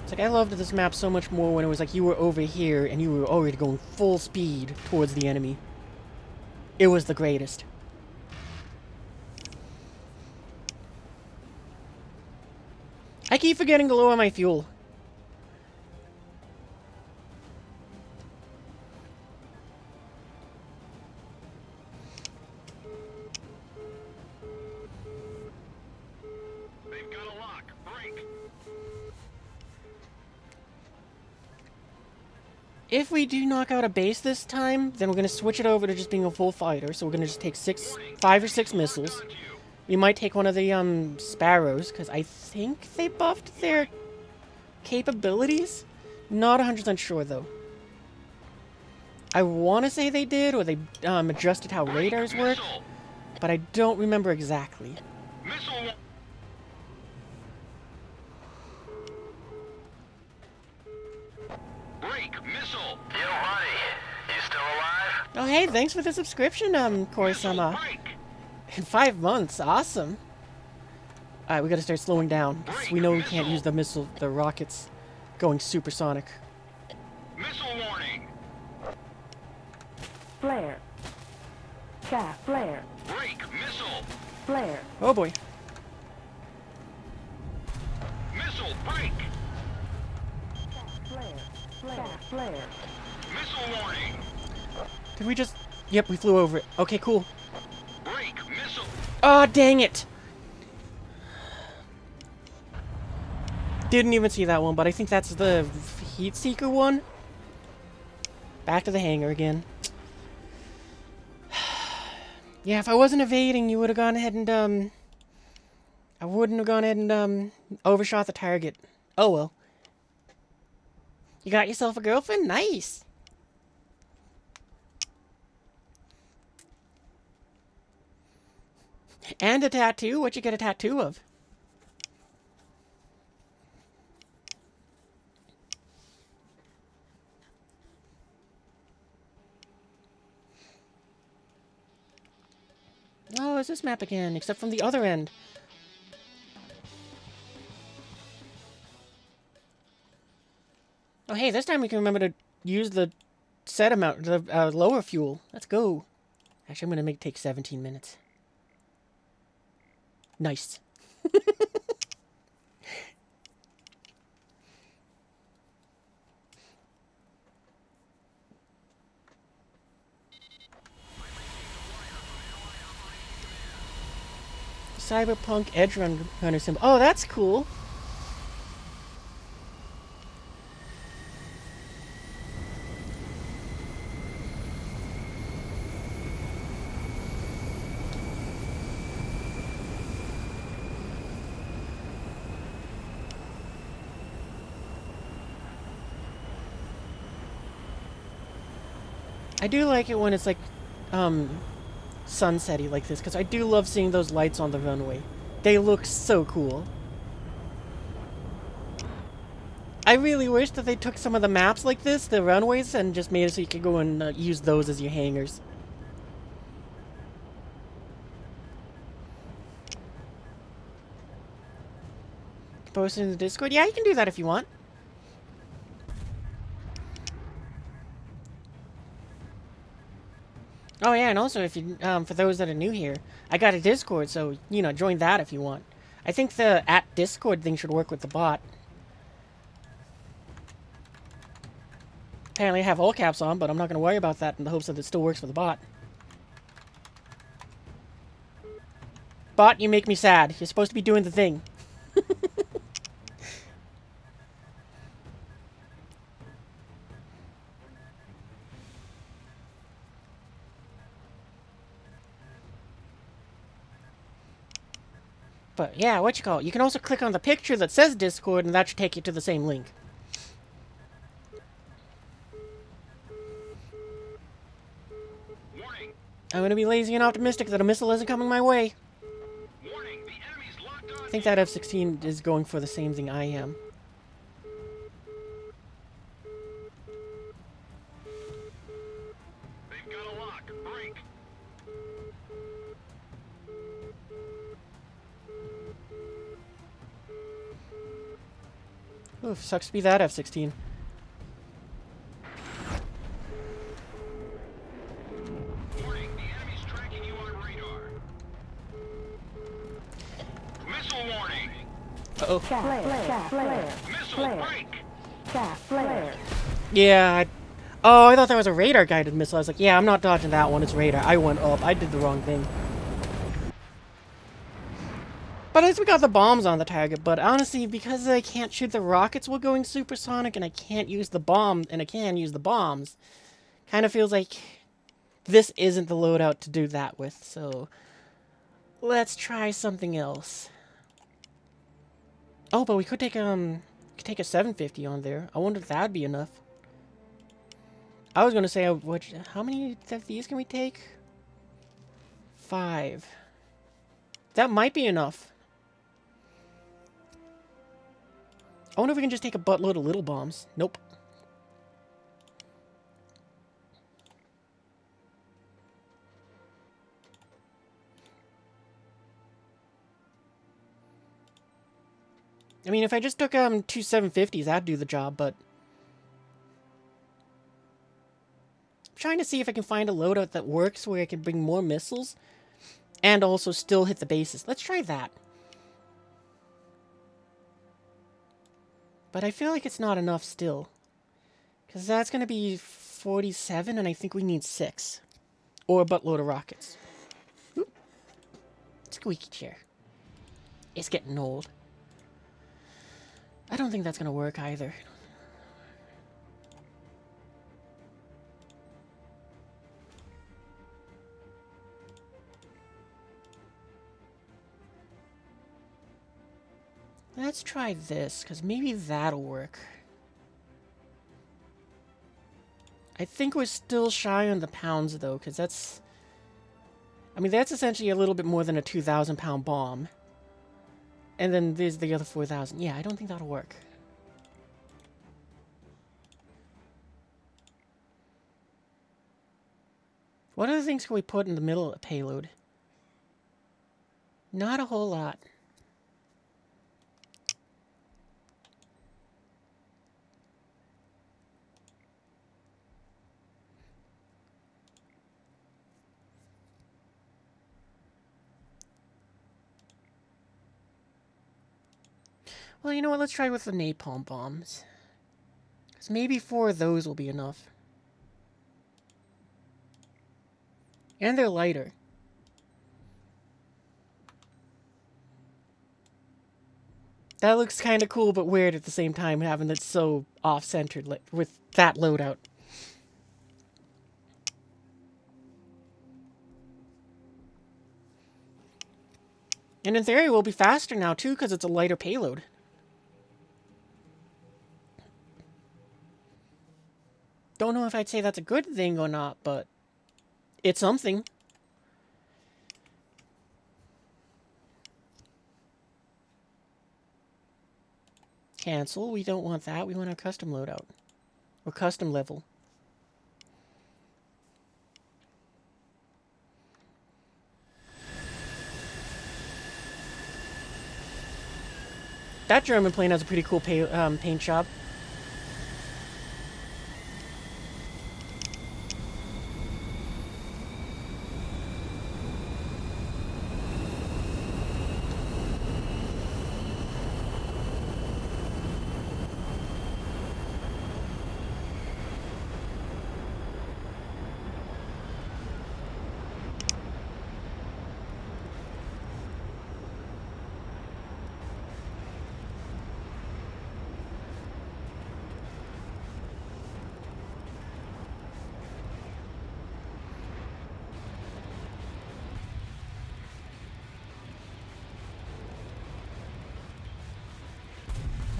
It's like, I loved this map so much more when it was like you were over here and you were already going full speed towards the enemy. It was the greatest. I keep forgetting to lower my fuel. If we do knock out a base this time, then we're going to switch it over to just being a full fighter. So we're going to just take 5 or 6 missiles. We might take one of the sparrows, because I think they buffed their capabilities. Not 100% sure, though. I want to say they did, or they adjusted how radars work, but I don't remember exactly. Missile. Break missile. Yo, buddy. You still alive? Oh, hey, thanks for the subscription, Corey-sama. Break. In 5 months, awesome. Alright, we gotta start slowing down. 'Cause we know we can't use the rockets going supersonic. Missile warning. Flare. Shaft flare. Break missile. Flare. Oh boy. Missile break. Flare. Shaft flare. Missile warning. Did we just... Yep, we flew over it. Okay, cool. Break missile. Oh, dang it! Didn't even see that one, but I think that's the heat seeker one. Back to the hangar again. Yeah, if I wasn't evading, you would have gone ahead and, I wouldn't have gone ahead and, overshot the target. Oh well. You got yourself a girlfriend? Nice! And a tattoo? What you get a tattoo of? Oh, it's this map again, except from the other end. Oh, hey, this time we can remember to use the set amount, the lower fuel. Let's go. Actually, I'm going to take 17 minutes. Nice. Cyberpunk Edge Runner symbol. Oh, that's cool. I do like it when it's like, sunsetty like this, because I do love seeing those lights on the runway. They look so cool. I really wish that they took some of the maps like this, the runways, and just made it so you could go and use those as your hangars. Post it in the Discord? Yeah, you can do that if you want. Oh yeah, and also if you, for those that are new here, I got a Discord, so, you know, join that if you want. I think the @Discord thing should work with the bot. Apparently I have all caps on, but I'm not going to worry about that in the hopes that it still works for the bot. Bot, you make me sad. You're supposed to be doing the thing. But yeah, what you call it? You can also click on the picture that says Discord, and that should take you to the same link. Warning. I'm gonna be lazy and optimistic that a missile isn't coming my way. Warning. The enemy's locked on. I think that F-16 is going for the same thing I am. They've got a lock. Break. Oof, sucks to be that F-16. Warning. The enemy's tracking you on radar. Missile warning. Uh-oh. Shaft flare. Shaft flare. Missile Flare. break. Shaft flare. Yeah, oh, I thought that was a radar-guided missile. I was like, yeah, I'm not dodging that one. It's radar. I went up. I did the wrong thing. But at least we got the bombs on the target. But honestly, because I can't shoot the rockets while going supersonic, and I can't use the bomb, and I can use the bombs, kind of feels like this isn't the loadout to do that with. So let's try something else. Oh, but we could take a 750 on there. I wonder if that'd be enough. I was gonna say, how many of these can we take? 5. That might be enough. I wonder if we can just take a buttload of little bombs. Nope. I mean, if I just took 2 750s, that'd do the job, but I'm trying to see if I can find a loadout that works where I can bring more missiles and also still hit the bases. Let's try that. But I feel like it's not enough still. Because that's going to be 47, and I think we need 6. Or a buttload of rockets. Oop. Squeaky chair. It's getting old. I don't think that's going to work either. Let's try this, because maybe that'll work. I think we're still shy on the pounds, though, because that's... I mean, that's essentially a little bit more than a 2,000-pound bomb. And then there's the other 4,000. Yeah, I don't think that'll work. What other things can we put in the middle of a payload? Not a whole lot. Well, you know what? Let's try with the napalm bombs. Because maybe 4 of those will be enough. And they're lighter. That looks kind of cool but weird at the same time, having it so off-centered with that loadout. And in theory, we'll be faster now, too, because it's a lighter payload. Don't know if I'd say that's a good thing or not, but it's something. Cancel. We don't want that. We want our custom loadout. Or custom level. That German plane has a pretty cool paint job.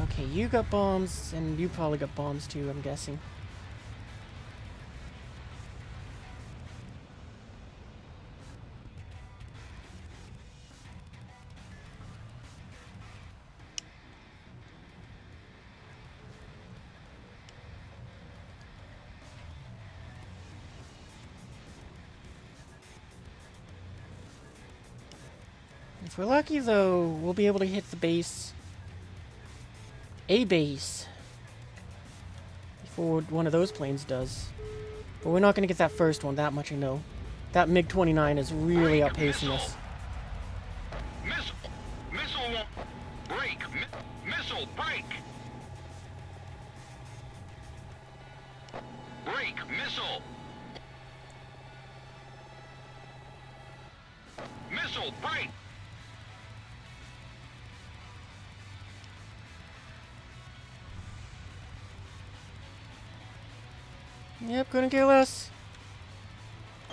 Okay, you got bombs, and you probably got bombs too, I'm guessing. If we're lucky, though, we'll be able to hit the base. A base. Before one of those planes does. But we're not going to get that first one, that much I know. That MiG-29 is really outpacing us. Missile! Missile! Break! Missile! Break! Break! Missile! Missile! Break! Yep, couldn't kill us.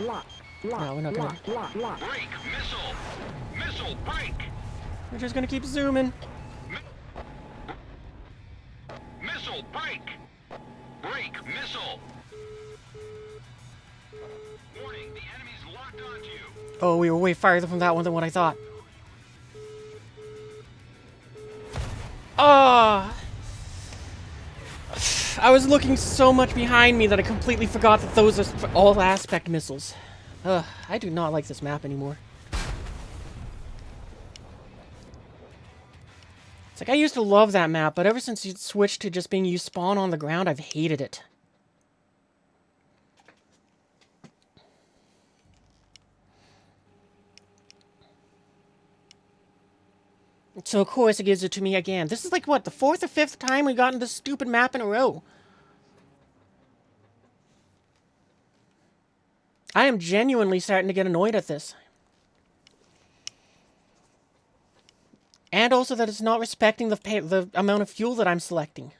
Lock. Lock. No, we're not gonna. Lock. Break! Missile! Missile! Break! We're just gonna keep zooming. Missile! Break! Break! Missile! Warning, the enemy's locked onto you. Oh, we were way farther from that one than what I thought. Oh! I was looking so much behind me that I completely forgot that those are all aspect missiles. Ugh, I do not like this map anymore. It's like I used to love that map, but ever since you switched to just being you spawn on the ground, I've hated it. So of course it gives it to me again. This is like what, the 4th or 5th time we gotten this stupid map in a row. I am genuinely starting to get annoyed at this. And also that it's not respecting the amount of fuel that I'm selecting.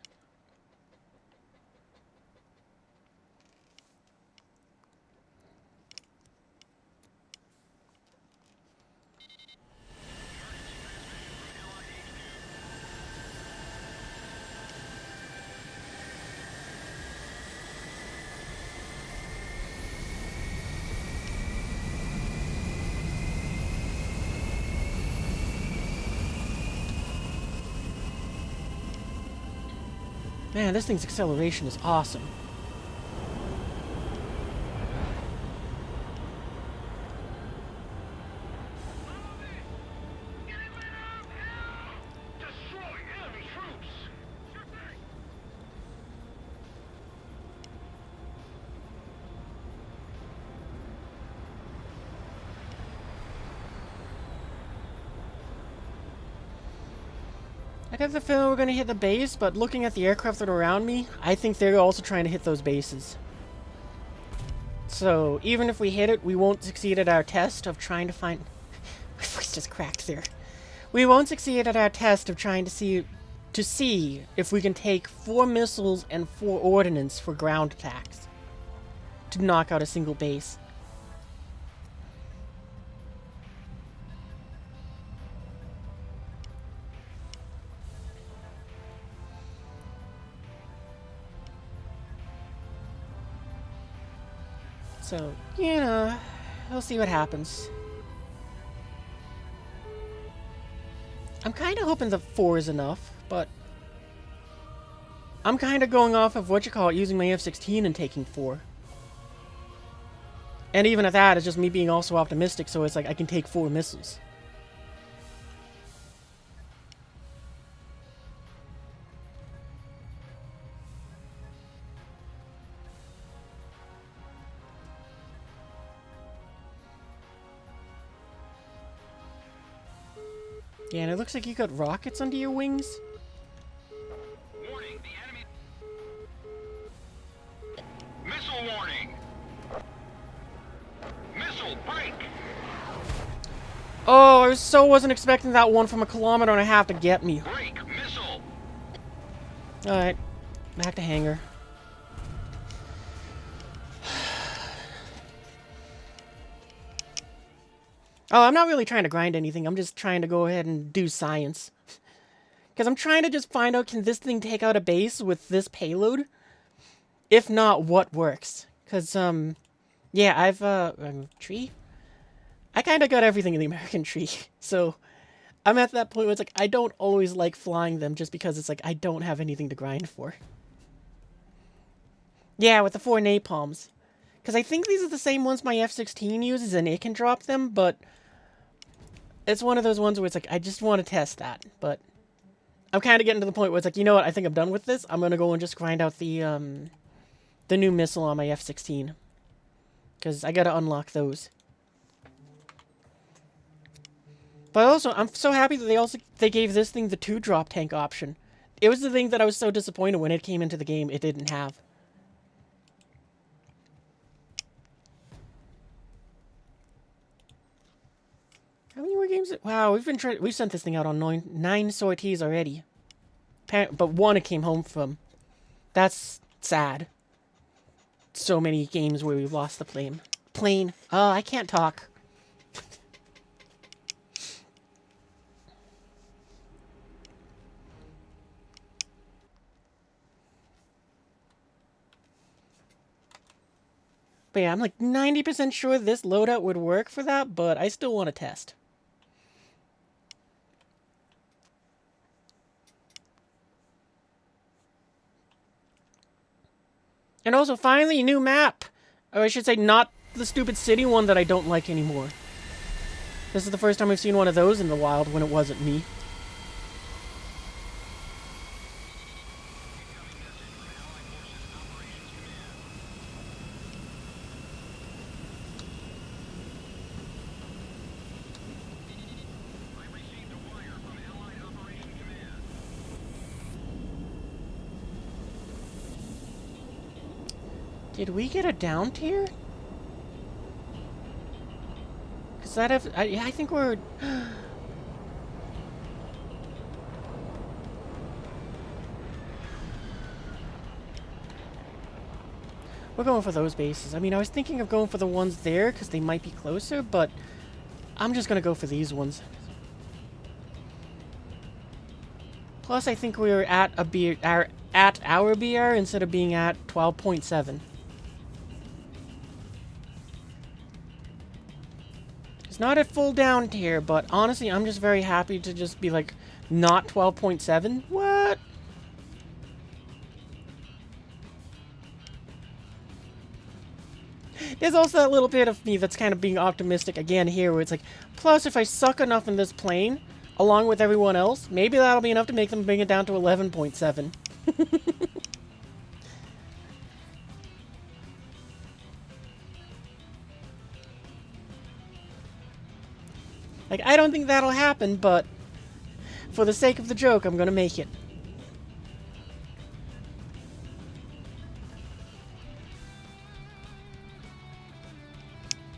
Man, this thing's acceleration is awesome. Destroy enemy troops! Sure thing! I got the feeling we're going to hit the base, but looking at the aircraft that are around me, I think they're also trying to hit those bases. So, even if we hit it, we won't succeed at our test of trying to find... My voice just cracked there. We won't succeed at our test of trying to see if we can take 4 missiles and 4 ordnance for ground attacks to knock out a single base. So, you know, we'll see what happens. I'm kind of hoping the 4 is enough, but I'm kind of going off of using my F-16 and taking 4. And even at that, it's just me being also optimistic, so it's like I can take 4 missiles. Yeah, and it looks like you got rockets under your wings. Warning, the enemy... Missile warning! Missile break! Oh, I so wasn't expecting that one from 1.5 kilometers to get me. Break! Missile! Alright, back to hangar. Oh, I'm not really trying to grind anything. I'm just trying to go ahead and do science. Because I'm trying to just find out, can this thing take out a base with this payload? If not, what works? Because, yeah, I've, tree? I kind of got everything in the American tree. So, I'm at that point where it's like, I don't always like flying them just because it's like, I don't have anything to grind for. Yeah, with the 4 napalms. Because I think these are the same ones my F-16 uses and it can drop them, but... It's one of those ones where it's like, I just want to test that, but... I'm kind of getting to the point where it's like, you know what, I think I'm done with this. I'm going to go and just grind out the new missile on my F-16. Because I got to unlock those. But also, I'm so happy that they gave this thing the 2-drop tank option. It was the thing that I was so disappointed when it came into the game it didn't have. How many more games? Wow, we've sent this thing out on 9 sorties already. But 1 it came home from. That's sad. so many games where we've lost the plane. Plane. Oh, I can't talk. But yeah, I'm like 90% sure this loadout would work for that, but I still want to test. And also, finally, a new map! Or I should say, not the stupid city one that I don't like anymore. This is the first time I've seen one of those in the wild when it wasn't me. Did we get a down tier? Cause that have yeah, I think we're we're going for those bases. I mean, I was thinking of going for the ones there because they might be closer, but I'm just gonna go for these ones. Plus, I think we were at our BR instead of being at 12.7. It's not at full down tier, but honestly, I'm just very happy to just be like, not 12.7. What? There's also that little bit of me that's kind of being optimistic again here, where it's like, plus if I suck enough in this plane, along with everyone else, maybe that'll be enough to make them bring it down to 11.7. Like, I don't think that'll happen, but for the sake of the joke, I'm gonna make it.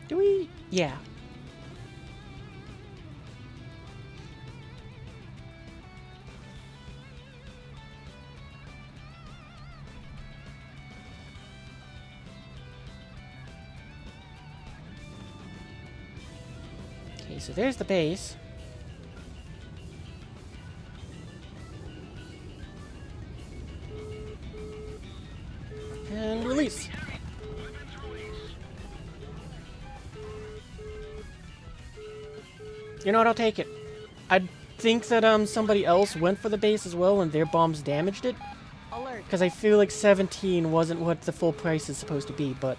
Do we? Yeah. Okay, so there's the base. And release. You know what, I'll take it. I think that somebody else went for the base as well and their bombs damaged it. Because I feel like 17 wasn't what the full price is supposed to be, but...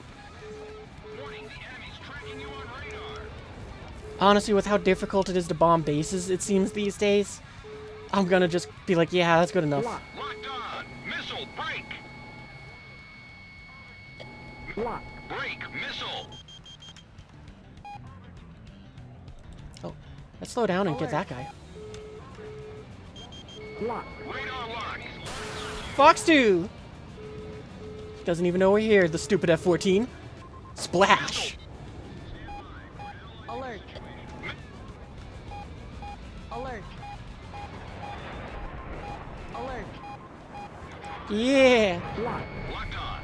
honestly, with how difficult it is to bomb bases, it seems these days, I'm gonna just be like, yeah, that's good enough. Locked on. Missile, break. Lock. Break, missile. Oh, let's slow down and get that guy. Lock. Radar lock. Fox 2! Doesn't even know we're here, the stupid F-14. Splash! Alert. Alert. Alert. Yeah! Lock. Locked on.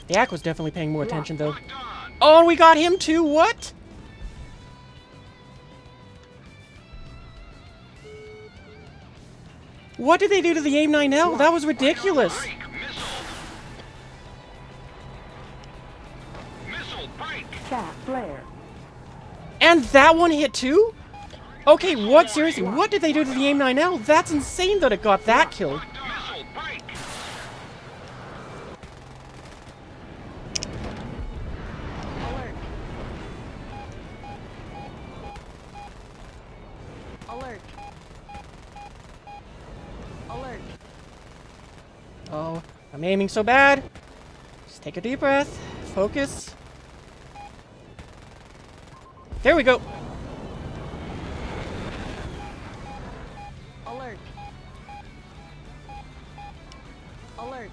The Ak was definitely paying more attention, though. Locked on. Oh, and we got him too? What? What did they do to the AIM-9L? That was ridiculous. Break, missile. Missile, break. Chat. Flare. And that one hit too? Okay, what? Seriously, what did they do to the AIM-9L? That's insane that it got that kill. Missile, break. Alert. Alert. Alert. Oh, I'm aiming so bad. Just take a deep breath. Focus. There we go. Alert. Alert.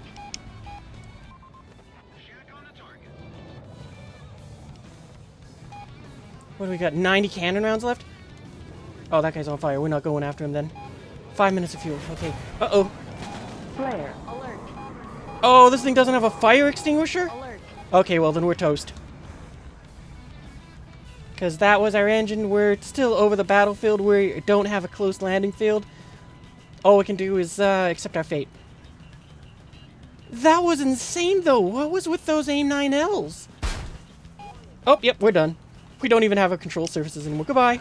Shack on the target. What do we got? 90 cannon rounds left? Oh, that guy's on fire. We're not going after him then. 5 minutes of fuel. Okay. Uh-oh. Flare. Alert. Oh, this thing doesn't have a fire extinguisher? Alert. Okay, well then we're toast. Because that was our engine. We're still over the battlefield. We don't have a close landing field. All we can do is accept our fate. That was insane, though. What was with those AIM-9Ls? Oh, yep, we're done. We don't even have our control surfaces anymore. Goodbye.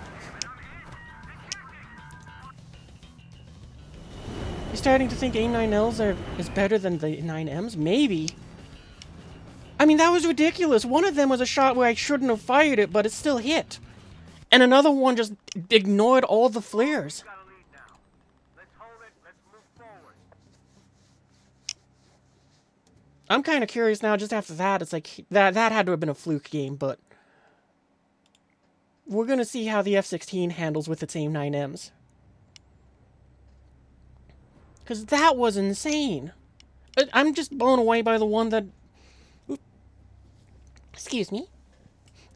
You starting to think AIM-9Ls is better than the 9Ms? Maybe. I mean, that was ridiculous. One of them was a shot where I shouldn't have fired it, but it still hit. And another one just ignored all the flares. Got a lead now. Let's hold it. Let's move forward. I'm kind of curious now, just after that, it's like, that had to have been a fluke game, but we're going to see how the F-16 handles with its AIM-9Ms. Because that was insane. I'm just blown away by the one that... Excuse me.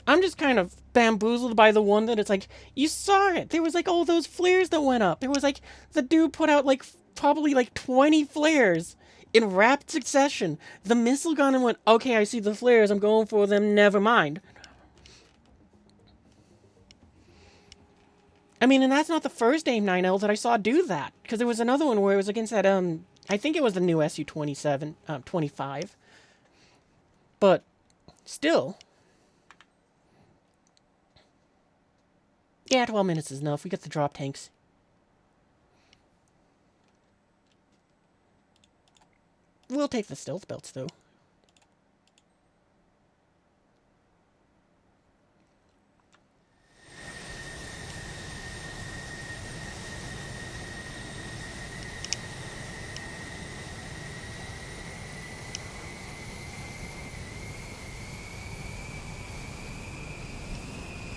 I'm just kind of bamboozled by the one that it's like, you saw it. There was like all those flares that went up. There was like, the dude put out like, probably like 20 flares in rapid succession. The missile gun and went, okay, I see the flares. I'm going for them. Never mind. I mean, and that's not the first AIM-9L that I saw do that. Because there was another one where it was against that, I think it was the new Su-27, 25. But, still. Yeah, 12 minutes is enough. We got the drop tanks. We'll take the stealth belts, though.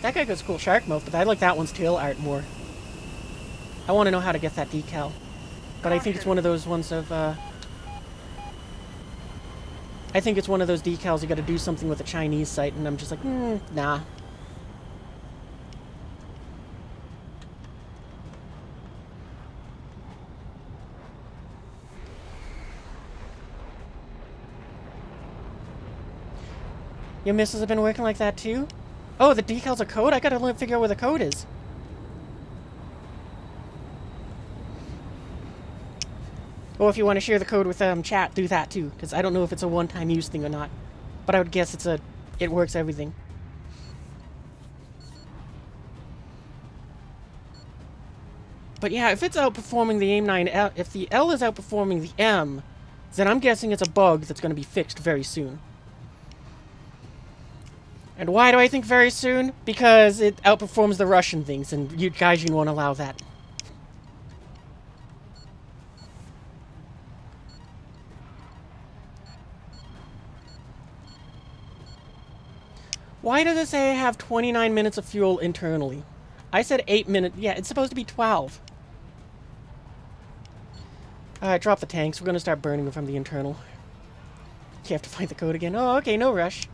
That guy goes cool shark mouth, but I like that one's tail art more. I want to know how to get that decal. But I think it's one of those ones of, I think it's one of those decals you gotta do something with a Chinese site, and I'm just like, nah. Your missiles have been working like that too? Oh, the decal's a code? I gotta figure out where the code is. Or if you want to share the code with chat, do that too. Because I don't know if it's a one-time use thing or not. But I would guess it works everything. But yeah, if it's outperforming the AIM-9L, if the L is outperforming the M, then I'm guessing it's a bug that's going to be fixed very soon. And why do I think very soon? Because it outperforms the Russian things, and you guys won't allow that. Why does it say I have 29 minutes of fuel internally? I said 8 minutes. Yeah, it's supposed to be 12. Alright, drop the tanks. We're going to start burning them from the internal. You have to find the code again. Oh, okay, no rush.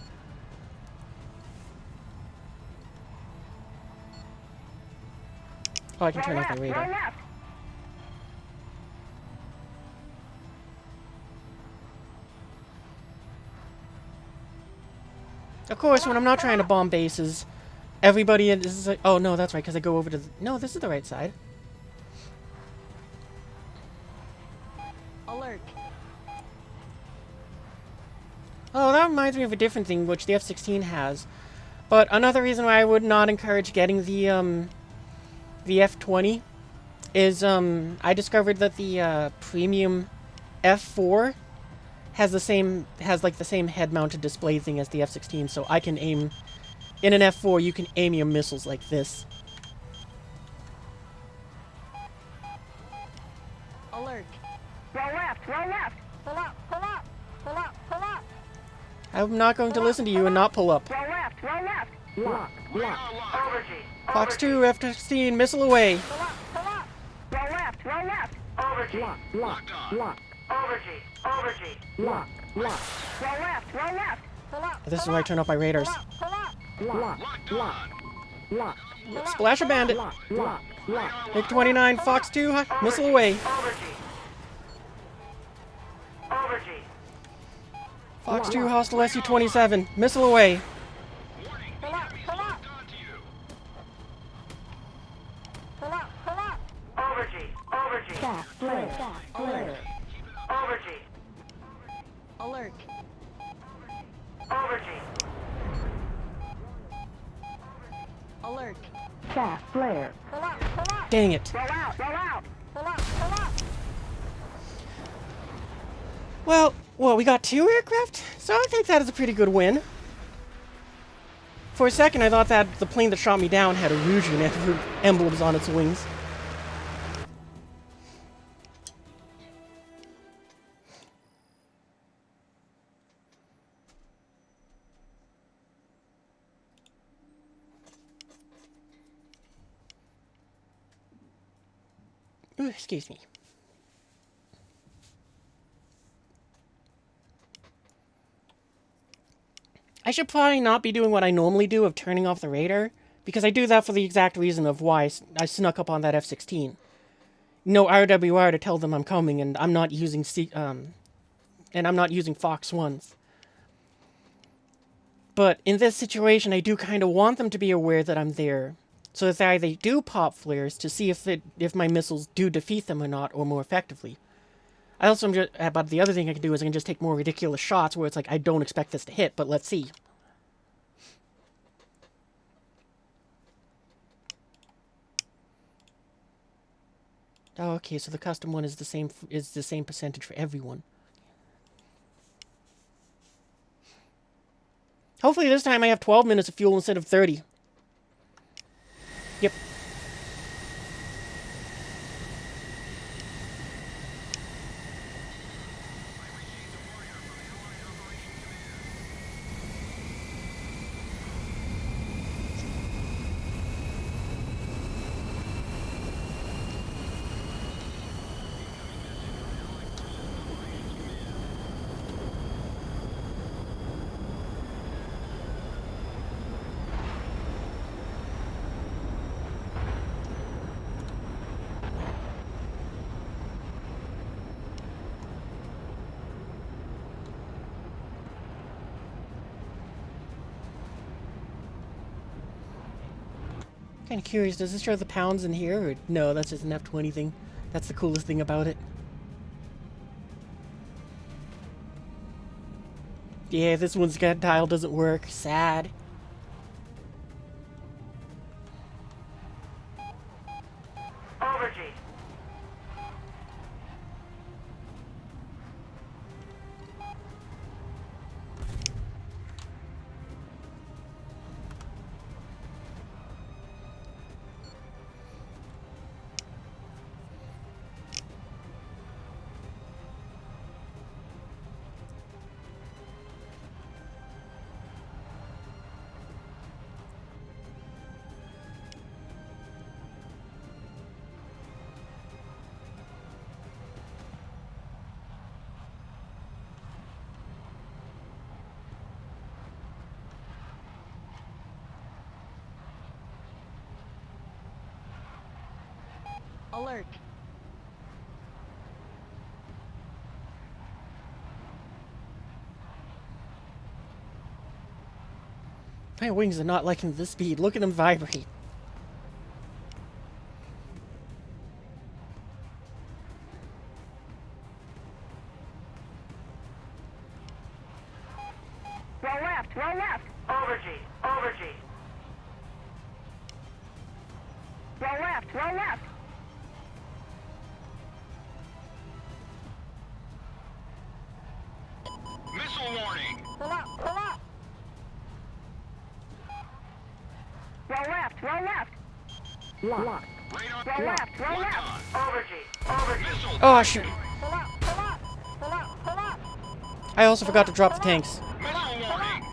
Oh, I can turn off my radar. Of course, when I'm not trying to bomb bases, everybody is like, oh no, that's right, because I go over to the, no, this is the right side. Alert. Oh, that reminds me of a different thing, which the F-16 has. But another reason why I would not encourage getting the F-20 is, I discovered that the, premium F-4 has the same head-mounted display thing as the F-16, so I can aim, in an F-4, you can aim your missiles like this. Alert. Roll left, roll left. Pull up, pull up, pull up, pull up. I'm not going to listen to you and not pull up. Roll left, roll left. Lock, lock. Overgy. Fox 2, F-16, missile away. Pull up, pull up. Roll left, roll left. Overgy. Lock, lock, lock. Overgy. Overgy. Lock, lock. Roll left, roll left. Pull up. This is where I turn off my radars. Pull up, pull up. Lock, Locked lock, on. lock. Splash a bandit. Lock. Lock. Lock. MiG-29, Fox 2, missile away. Overgy. Overgy. Fox 2, hostile SU-27, missile away. Warning, Pull up, enemies pull up. locked onto you. Pull up, pull up. Overgy. Overgy. Cat flare. Cat flare. Overgy. Alert. Overgy. Alert. Cat flare. Pull up, pull up. Dang it. Roll out. Roll out. Pull up, pull up. Well, we got 2 aircraft, so I think that is a pretty good win. For a second, I thought that the plane that shot me down had Erusian emblems on its wings. Ooh, excuse me. I should probably not be doing what I normally do of turning off the radar, because I do that for the exact reason of why I snuck up on that F-16. No RWR to tell them I'm coming, and I'm not using Fox 1s. But in this situation, I do kind of want them to be aware that I'm there, so that they either do pop flares to see if my missiles do defeat them or not, or more effectively. I also am just, but the other thing I can do is I can just take more ridiculous shots where it's like, I don't expect this to hit, but let's see. Oh, okay, so the custom one is the same percentage for everyone. Hopefully this time I have 12 minutes of fuel instead of 30. Yep. Kind of curious, does this show the pounds in here? Or no, that's just an F-20 thing. That's the coolest thing about it. Yeah, this one's got dial doesn't work. Sad. Overgy. Alert. My wings are not liking this speed. Look at them vibrate. Roll left. Roll left. Overgy. Overgy. Roll left. Roll left. Missile warning. Pull up, pull up. Roll left. Roll left. Lock. Radar Roll left. Roll locked left. on. Overgy. Overgy. Missile. Oh, shoot. Pull up, pull up. Pull up, pull up. I also forgot to drop the tanks. Missile warning.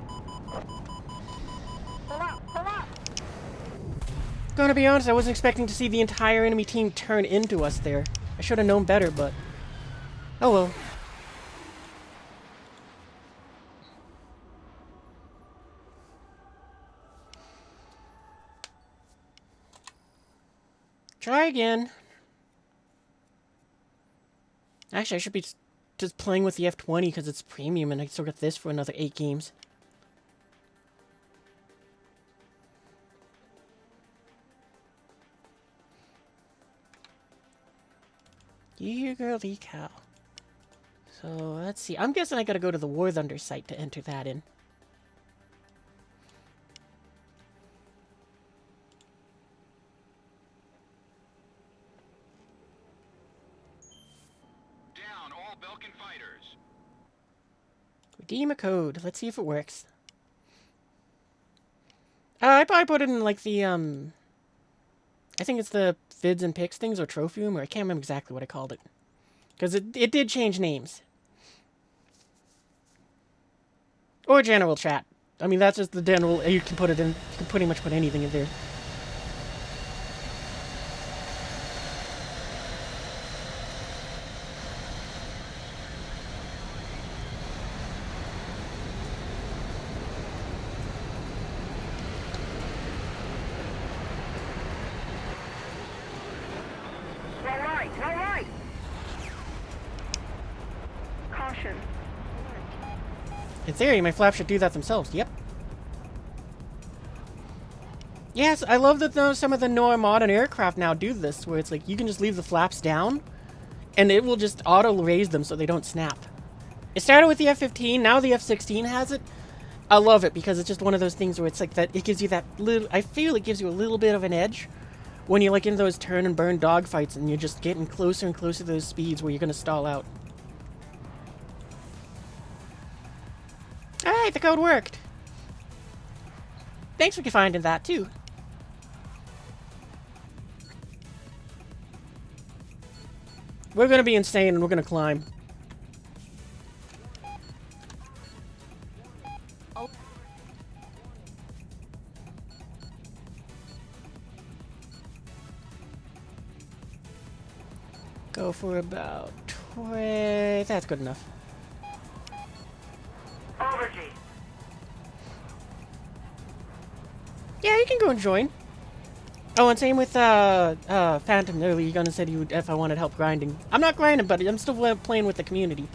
Pull up, pull up. Gonna be honest, I wasn't expecting to see the entire enemy team turn into us there. I should have known better, but... oh well. Try again. Actually, I should be just playing with the F20 because it's premium and I still get this for another 8 games. You girly cow. So, let's see. I'm guessing I gotta go to the War Thunder site to enter that in. Down all Belkin fighters. Redeem a code. Let's see if it works. I probably put it in, like, the, I think it's the Vids and Pics things, or Trophy Room, or I can't remember exactly what I called it. Because it did change names. Or general chat. I mean, that's just the general, you can put it in, you can pretty much put anything in there. Roll right, roll right. Caution. In theory, my flaps should do that themselves. Yep. Yes, I love that some of the newer modern aircraft now do this, where it's like you can just leave the flaps down, and it will just auto-raise them so they don't snap. It started with the F-15, now the F-16 has it. I love it because it's just one of those things where it's like that, it gives you that little, I feel it gives you a little bit of an edge when you're like in those turn and burn dogfights and you're just getting closer and closer to those speeds where you're going to stall out. Alright, the code worked. Thanks for finding that too. We're going to be insane and we're going to climb. Go for about 20. That's good enough. Over G. Yeah, you can go and join. Oh, and same with Phantom earlier. You gonna said you would if I wanted help grinding. I'm not grinding, but I'm still playing with the community.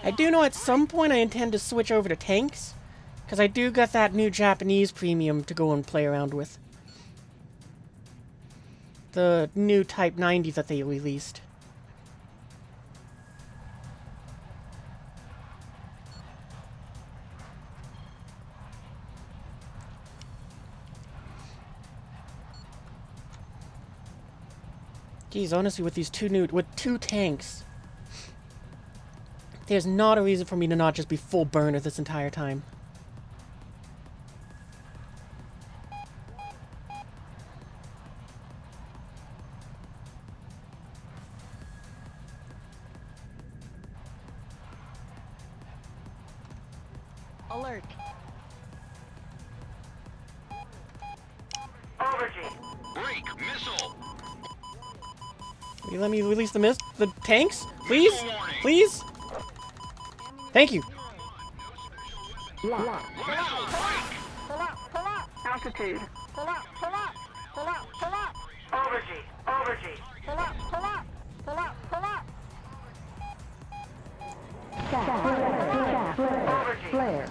I do know at some point I intend to switch over to tanks, because I do got that new Japanese premium to go and play around with. The new Type 90 that they released. Geez, honestly, with these two tanks, there's not a reason for me to not just be full burner this entire time. Alert. Over G. Break missile. Will you let me release the tanks? Please? Please? Thank you. Lock. Pull up, pull up, Altitude. pull up, pull up, pull up, pull up, Over G. Over G. pull up, pull up, pull up, pull up. Over G. Flare.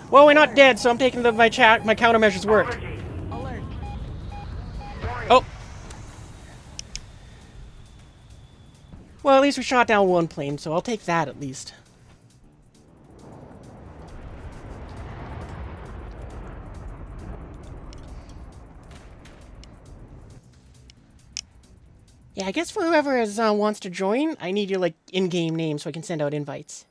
Well, we're not dead, so I'm taking my countermeasures Over worked. G. Alert. Oh. Well, at least we shot down one plane, so I'll take that at least. Yeah, I guess for whoever wants to join, I need your, like, in-game name so I can send out invites.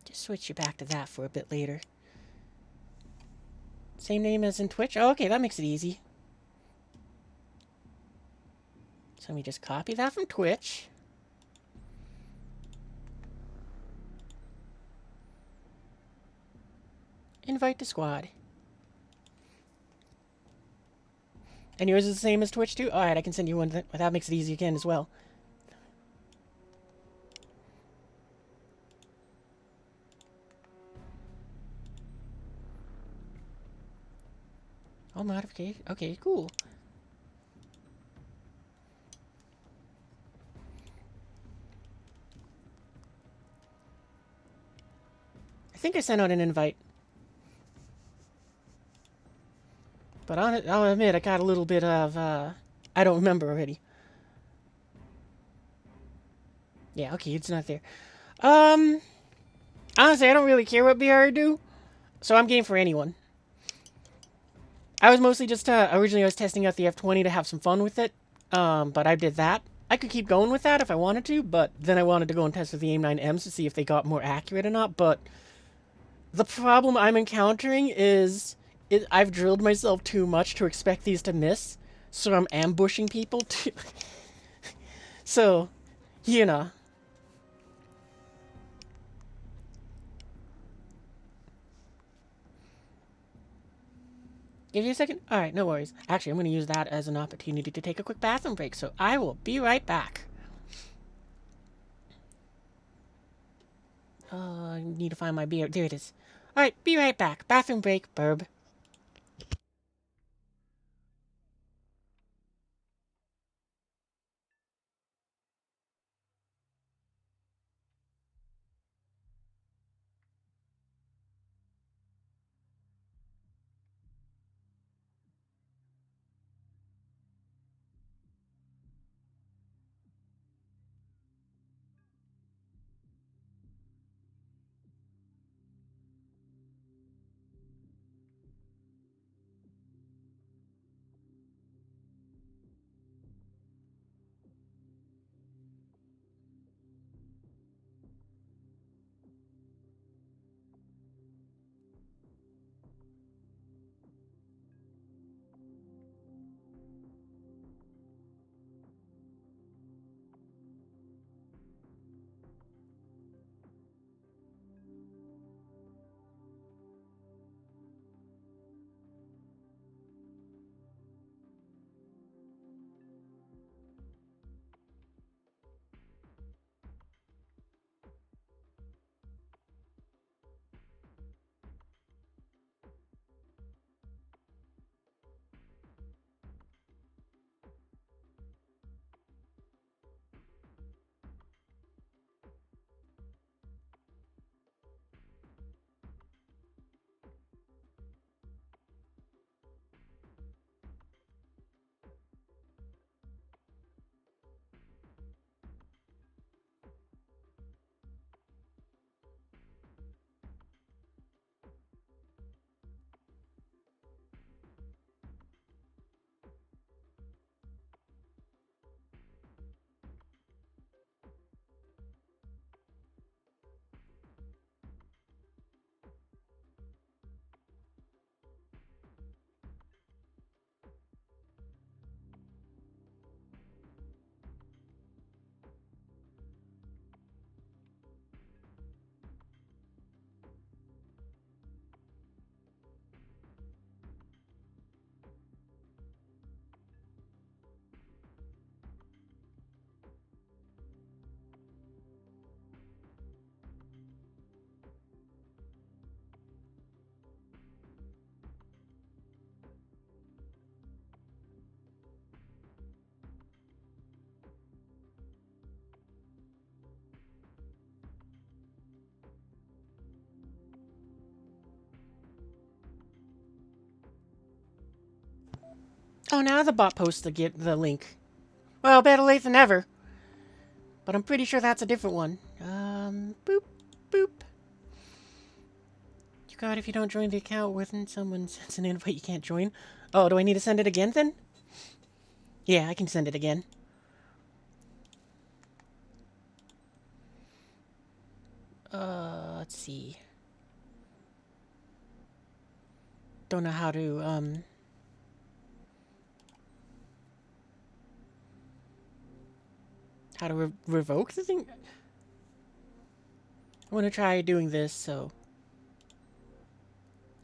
Just switch you back to that for a bit later. Same name as in Twitch? Oh, okay, that makes it easy. So let me just copy that from Twitch. Invite to squad. And yours is the same as Twitch too? Alright, I can send you one. That makes it easy again as well. Oh, modification. Okay, cool. I think I sent out an invite. But I'll admit, I got a little bit of, I don't remember already. Yeah, okay, it's not there. Honestly, I don't really care what BR do, so I'm game for anyone. I was mostly just, originally I was testing out the F20 to have some fun with it, but I did that. I could keep going with that if I wanted to, but then I wanted to go and test with the AIM-9Ms to see if they got more accurate or not, but the problem I'm encountering is I've drilled myself too much to expect these to miss, so I'm ambushing people to... So, you know. Give you a second? Alright, no worries. Actually, I'm going to use that as an opportunity to take a quick bathroom break, so I will be right back. I need to find my beer. There it is. Alright, be right back. Bathroom break, burb. Oh, now the bot posts the link. Well, better late than never. But I'm pretty sure that's a different one. Boop, boop. You got if you don't join the account when someone sends an invite you can't join. Oh, do I need to send it again then? Yeah, I can send it again. Let's see. don't know how to, revoke the thing. I want to try doing this, so.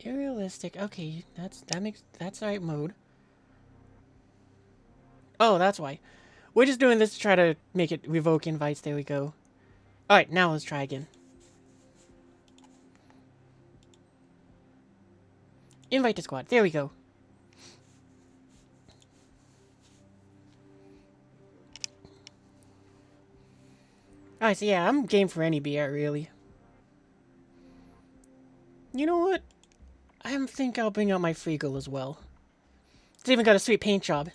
Irrealistic. Okay, that's the right mode. Oh, that's why. We're just doing this to try to make it revoke invites. There we go. Alright, now let's try again. Invite to squad. There we go. Alright, so yeah, I'm game for any BR, really. You know what? I think I'll bring out my Freagle as well. It's even got a sweet paint job.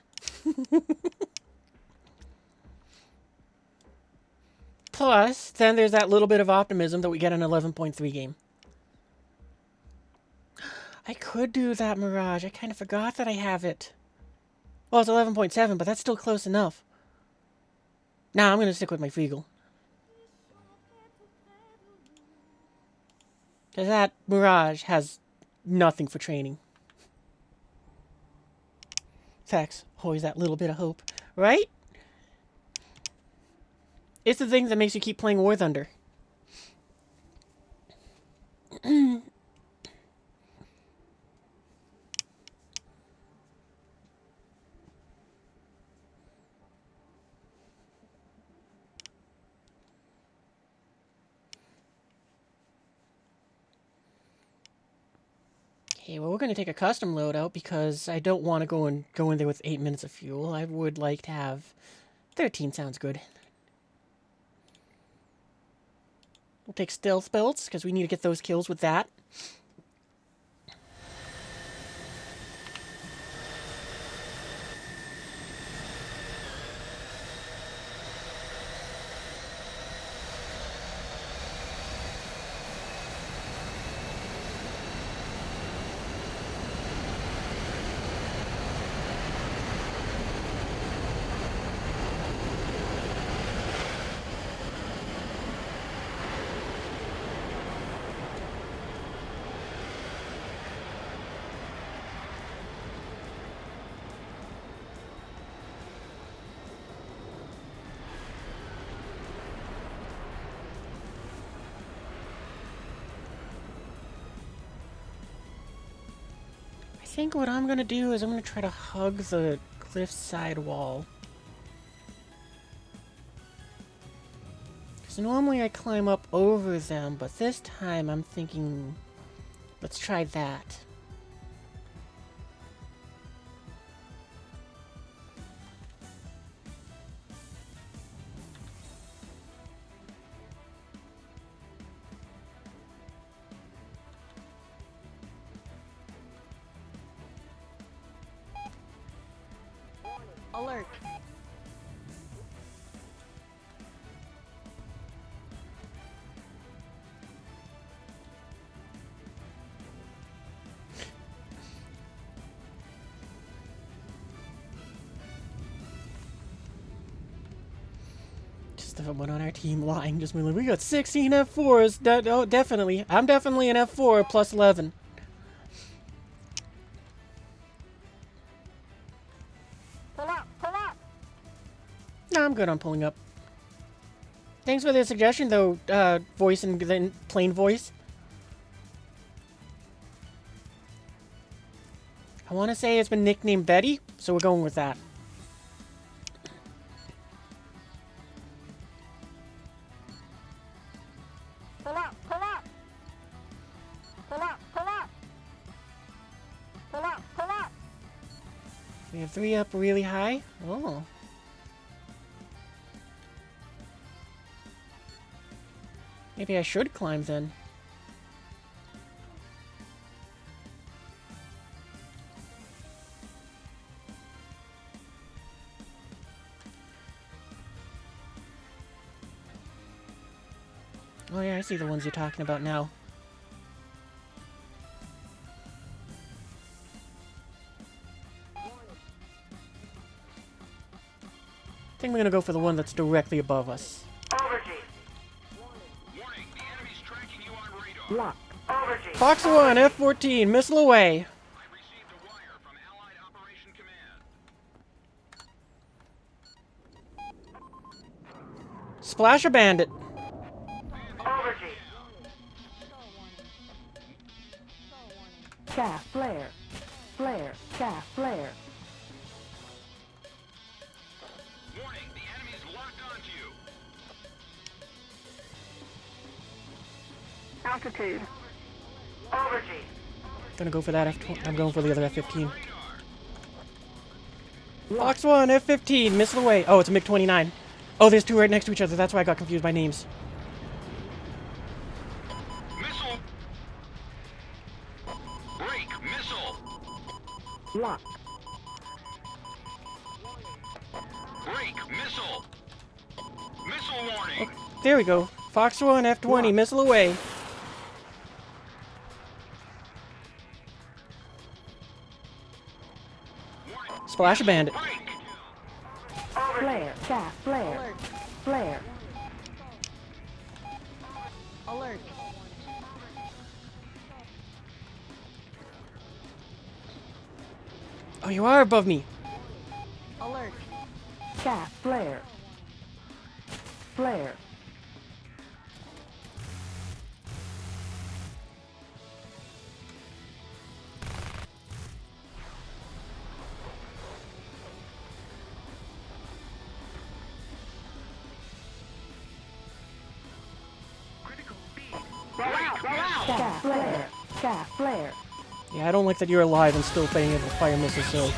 Plus, then there's that little bit of optimism that we get in an 11.3 game. I could do that Mirage. I kind of forgot that I have it. Well, it's 11.7, but that's still close enough. Nah, I'm going to stick with my Freagle. Because that Mirage has nothing for training. Facts. Always that little bit of hope. Right? It's the thing that makes you keep playing War Thunder. Okay, well, we're going to take a custom loadout because I don't want to go in there with 8 minutes of fuel. I would like to have 13 sounds good. We'll take stealth belts because we need to get those kills with that. I think what I'm going to do is I'm going to try to hug the cliffside wall. Because normally I climb up over them, but this time I'm thinking, let's try that. Alert. Just everyone on our team lying, just like, we got 16 F4s. Oh, definitely. I'm definitely an F4 plus 11. Pull up. Pull up. No, I'm good on pulling up. Thanks for the suggestion, though, voice and then plain voice. I want to say it's been nicknamed Betty, so we're going with that. Pull up. Pull up. Pull up. Pull up. Pull up. Pull up. We have 3 up really high. Oh. Maybe I should climb then. Oh yeah, I see the ones you're talking about now. I think we're gonna go for the one that's directly above us. Overgy. Warning, the enemy's tracking you on radar. Overgy. Fox 1, F-14, missile away. I Splash a bandit. Overgy. Chaff flare. Flare. Chaff flare. Warning, the enemy's locked onto you. Altitude. Overgy. Gonna go for that F20. I'm going for the other F-15. Fox 1, F-15, missile away. Oh, it's a MiG-29. Oh, there's two right next to each other. That's why I got confused by names. Missile. Break. Missile. Lock. Break. Missile. Missile warning. There we go. Fox 1, F-20, missile away. Warning. Splash a bandit. Break. Flare. Chaff flare. Alert. Flare. Alert. Oh, you are above me. Alert. Chaff flare. Flare. Chaff flare. Chaff flare. Yeah, I don't like that you're alive and still being able to fire missiles, so... Missile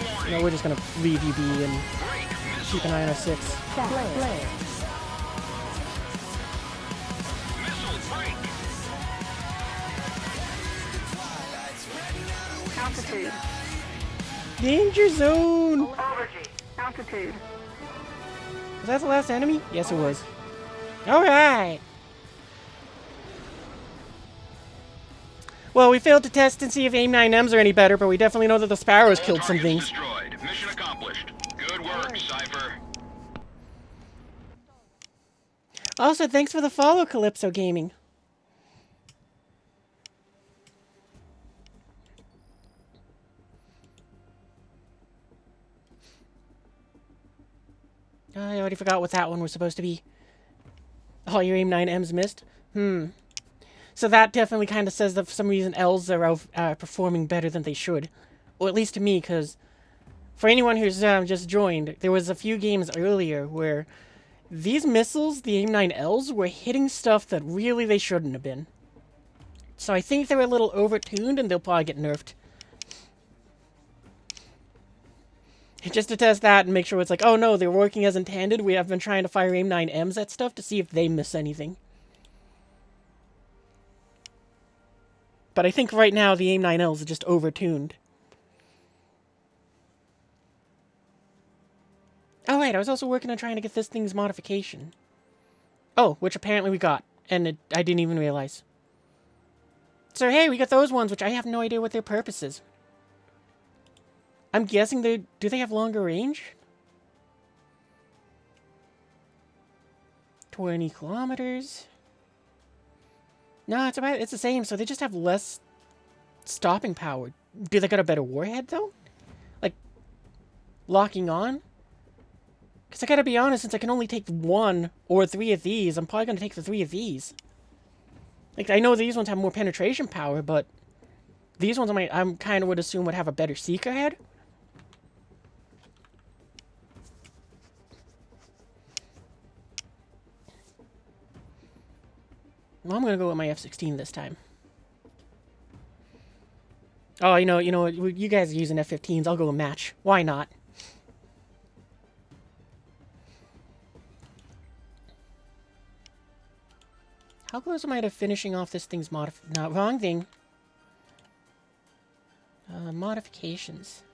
warning. No, we're just gonna leave you be and Break. keep an Missile. eye on our 6. Chaff flare. Missile. Break. Altitude. Danger zone! Overgy. Altitude. Was that the last enemy? Yes, it was. Alright! Well, we failed to test and see if AIM-9Ms are any better, but we definitely know that the Sparrows killed some Targets things. destroyed. Mission accomplished. Good work, Cypher. Also, thanks for the follow, Calypso Gaming. I already forgot what that one was supposed to be. Oh, your AIM-9Ms missed? So that definitely kind of says that for some reason Ls are performing better than they should. Or at least to me, because for anyone who's just joined, there was a few games earlier where these missiles, the AIM-9Ls, were hitting stuff that really they shouldn't have been. So I think they're a little overtuned and they'll probably get nerfed. Just to test that and make sure it's like, oh no, they're working as intended. We have been trying to fire AIM-9Ms at stuff to see if they miss anything. But I think right now the AIM-9Ls are just overtuned. Oh wait, I was also working on trying to get this thing's modification. Oh, which apparently we got, and I didn't even realize. So hey, we got those ones, which I have no idea what their purpose is. I'm guessing do they have longer range? 20 kilometers. No, it's the same, so they just have less stopping power. Do they got a better warhead, though? Like, locking on? Because I gotta be honest, since I can only take 1 or 3 of these, I'm probably gonna take the 3 of these. Like, I know these ones have more penetration power, but these ones I'm kind of would assume would have a better seeker head. Well, I'm gonna go with my F-16 this time. Oh, you know, you guys are using F-15s. I'll go with match. Why not? How close am I to finishing off this thing's no, wrong thing. Modifications.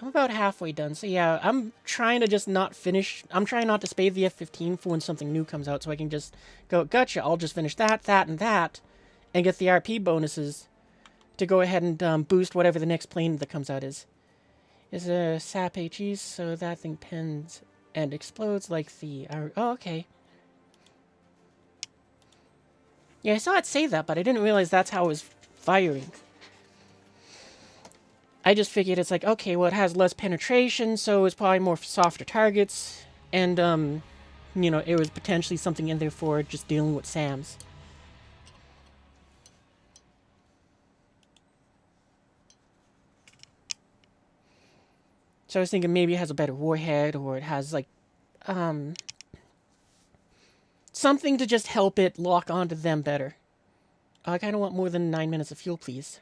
I'm about halfway done, so yeah, I'm trying to just not finish. I'm trying not to spade the F-15 for when something new comes out, so I can just go, gotcha, I'll just finish that, and that, and get the RP bonuses to go ahead and boost whatever the next plane that comes out is. Is a SAP HE, so that thing pins and explodes like the... oh, okay. Yeah, I saw it say that, but I didn't realize that's how it was firing. I just figured it's like, okay, well, it has less penetration, so it's probably more for softer targets. And, you know, it was potentially something in there for just dealing with SAMs. So I was thinking maybe it has a better warhead, or it has, like, something to just help it lock onto them better. I kind of want more than 9 minutes of fuel, please.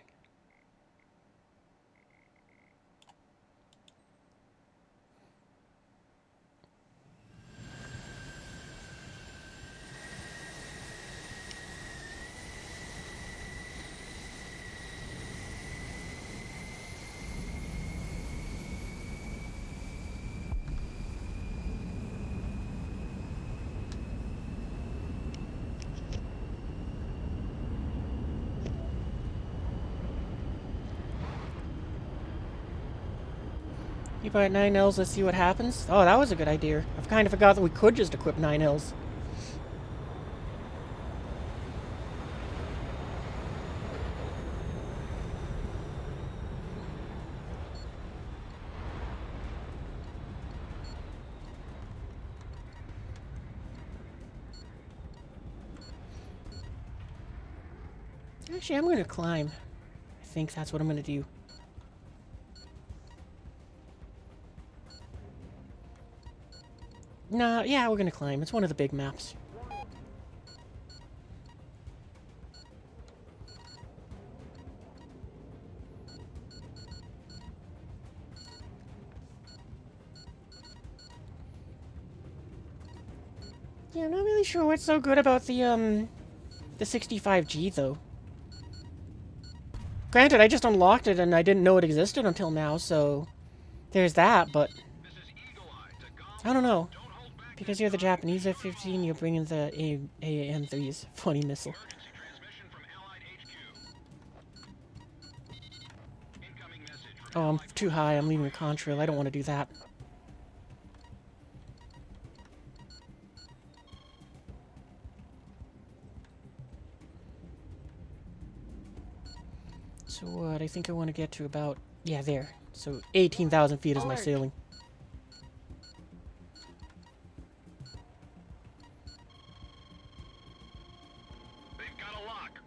You buy 9 Ls, let's see what happens. Oh, that was a good idea. I've kind of forgot that we could just equip 9 Ls. Actually, I'm going to climb. I think that's what I'm going to do. Nah, yeah, we're going to climb. It's one of the big maps. Yeah, I'm not really sure what's so good about the 65G, though. Granted, I just unlocked it and I didn't know it existed until now, so there's that, but I don't know. Because you're the Japanese F-15, you're bringing the AAM-3's funny missile. Oh, I'm too high. I'm leaving a contrail. I don't want to do that. So what? I think I want to get to about... Yeah, there. So 18,000 feet is my ceiling. They've got a lock.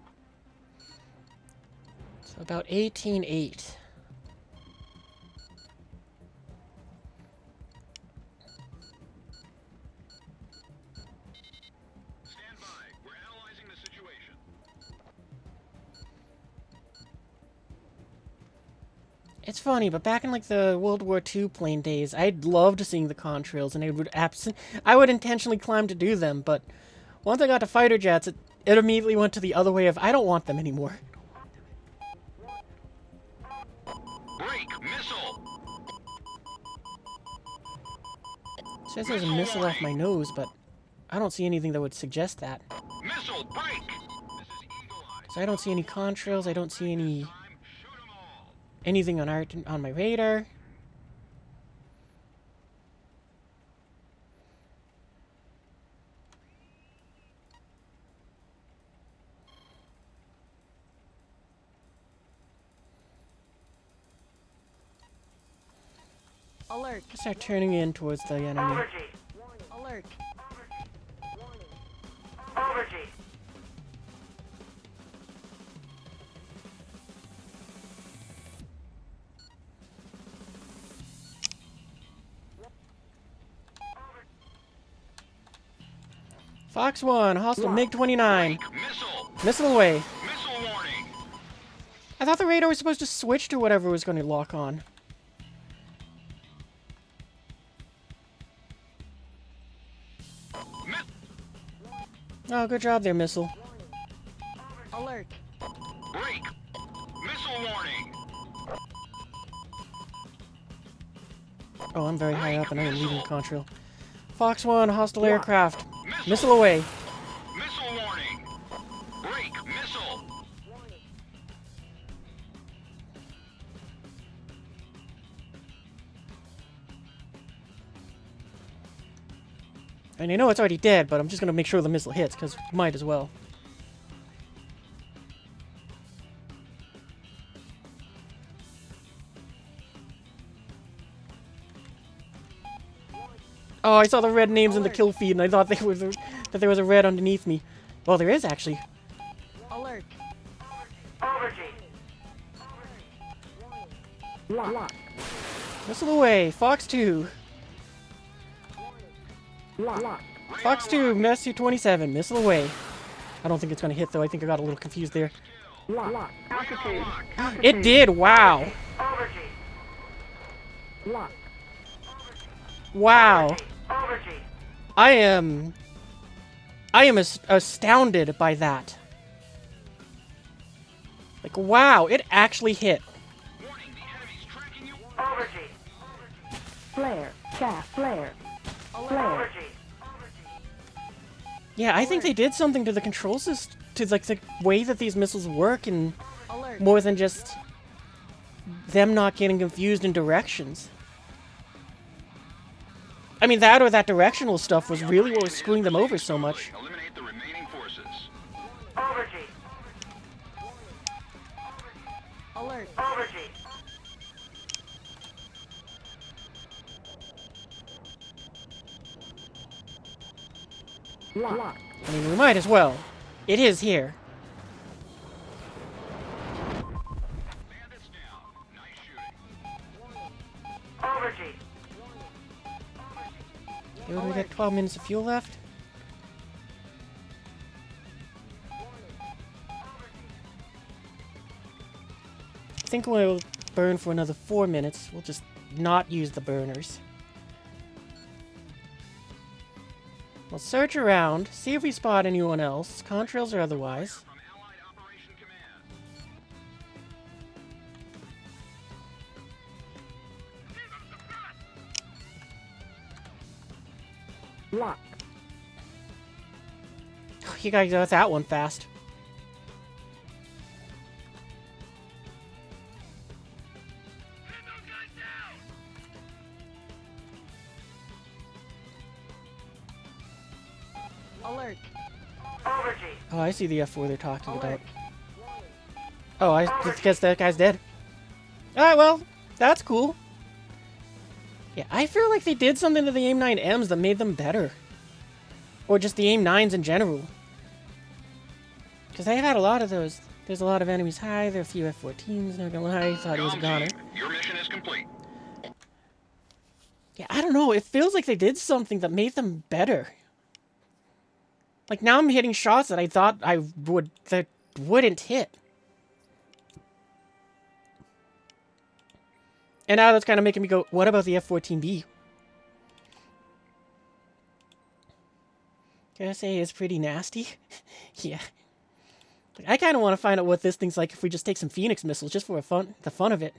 So about 18.8. Stand by. We're analyzing the situation. It's funny, but back in like the World War II plane days, I loved seeing the contrails, and I would intentionally climb to do them, but once I got to fighter jets, it immediately went to the other way of, I don't want them anymore. Break! Missile! It says there's a missile off my nose, but I don't see anything that would suggest that. Missile break! This is Eagle Eye. So I don't see any contrails, I don't see any... Time, shoot 'em all. anything on my radar. Alert. Start turning in towards the enemy. Overgy. Alert. Overgy. Fox 1, hostile MiG-29. Missile! Missile away. Missile warning! I thought the radar was supposed to switch to whatever was going to lock on. Oh, good job there, missile. Alert. Break! Missile warning! Oh, I'm very high up and I am leaving the contrail. Fox 1, hostile aircraft. Missile away. Missile warning! Break! Missile! And I know it's already dead, but I'm just going to make sure the missile hits, because might as well. Oh, I saw the red names in the kill feed, and I thought that there was a red underneath me. Well, there is actually. Alert. Overgy. Lock. Missile away, Fox 2. Lock. Fox 2, Messi 27, missile away. I don't think it's gonna hit though. I think I got a little confused there. Lock. Altitude. It did. Wow. Overgy. Lock. Wow. Overgy. I am astounded by that. Like, wow, it actually hit. Warning, the enemy's tracking you. Overgy. Flare. Chaff. Flare. Flare. Overgy. Yeah, I think they did something to the control system, to like the way that these missiles work, and Alert. more than just them not getting confused in directions. I mean, that or that directional stuff was really what was screwing them over so much. Eliminate the remaining forces. Overgy. Alert. Overgy. Lock. I mean, we might as well. It is here. Bandits down. Nice shooting. Overgy. Okay, what do we got? 12 minutes of fuel left. I think we'll burn for another 4 minutes. We'll just not use the burners. We'll search around, see if we spot anyone else, contrails or otherwise. From Allied Operation Command. Lock. You guys got that one fast. Alert. Overgy. Oh, I see the F4 they're talking about. Alert. Oh, I just guess that guy's dead. Alright, well, that's cool. Yeah, I feel like they did something to the AIM-9Ms that made them better. Or just the AIM-9s in general. Because they've had a lot of those. There's a lot of enemies high, there are a few F-14s, not gonna lie, I thought he was a goner. Team, your mission is complete. Yeah, I don't know, it feels like they did something that made them better. Like, now I'm hitting shots that I thought that wouldn't hit. And now that's kind of making me go, what about the F-14B? Can I say it's pretty nasty? Yeah. Like, I kind of want to find out what this thing's like if we just take some Phoenix missiles just for the fun of it.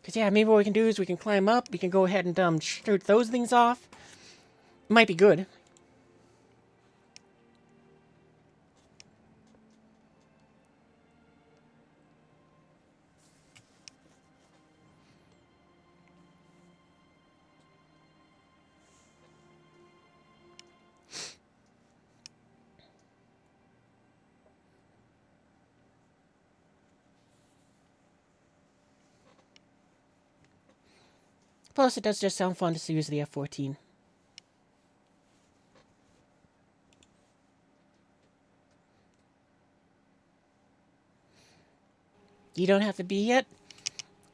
Because, yeah, maybe what we can do is we can climb up, we can go ahead and shoot those things off. Might be good. Plus, it does just sound fun to use the F-14. You don't have to be yet?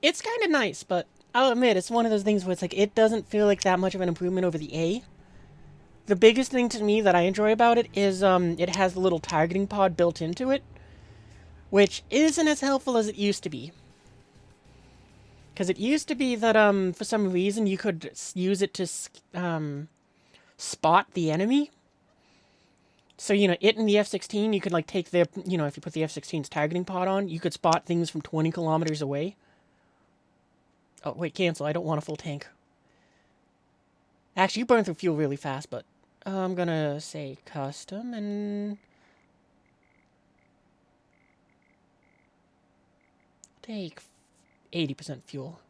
It's kind of nice, but I'll admit, it's one of those things where it's like, it doesn't feel like that much of an improvement over the A. The biggest thing to me that I enjoy about it is, it has the little targeting pod built into it, which isn't as helpful as it used to be. Because it used to be that, for some reason, you could use it to, spot the enemy. So, you know, it and the F-16, you could, like, take their, you know, if you put the F-16's targeting pod on, you could spot things from 20 kilometers away. Oh, wait, cancel. I don't want a full tank. Actually, you burn through fuel really fast, but I'm gonna say custom and take 80% fuel.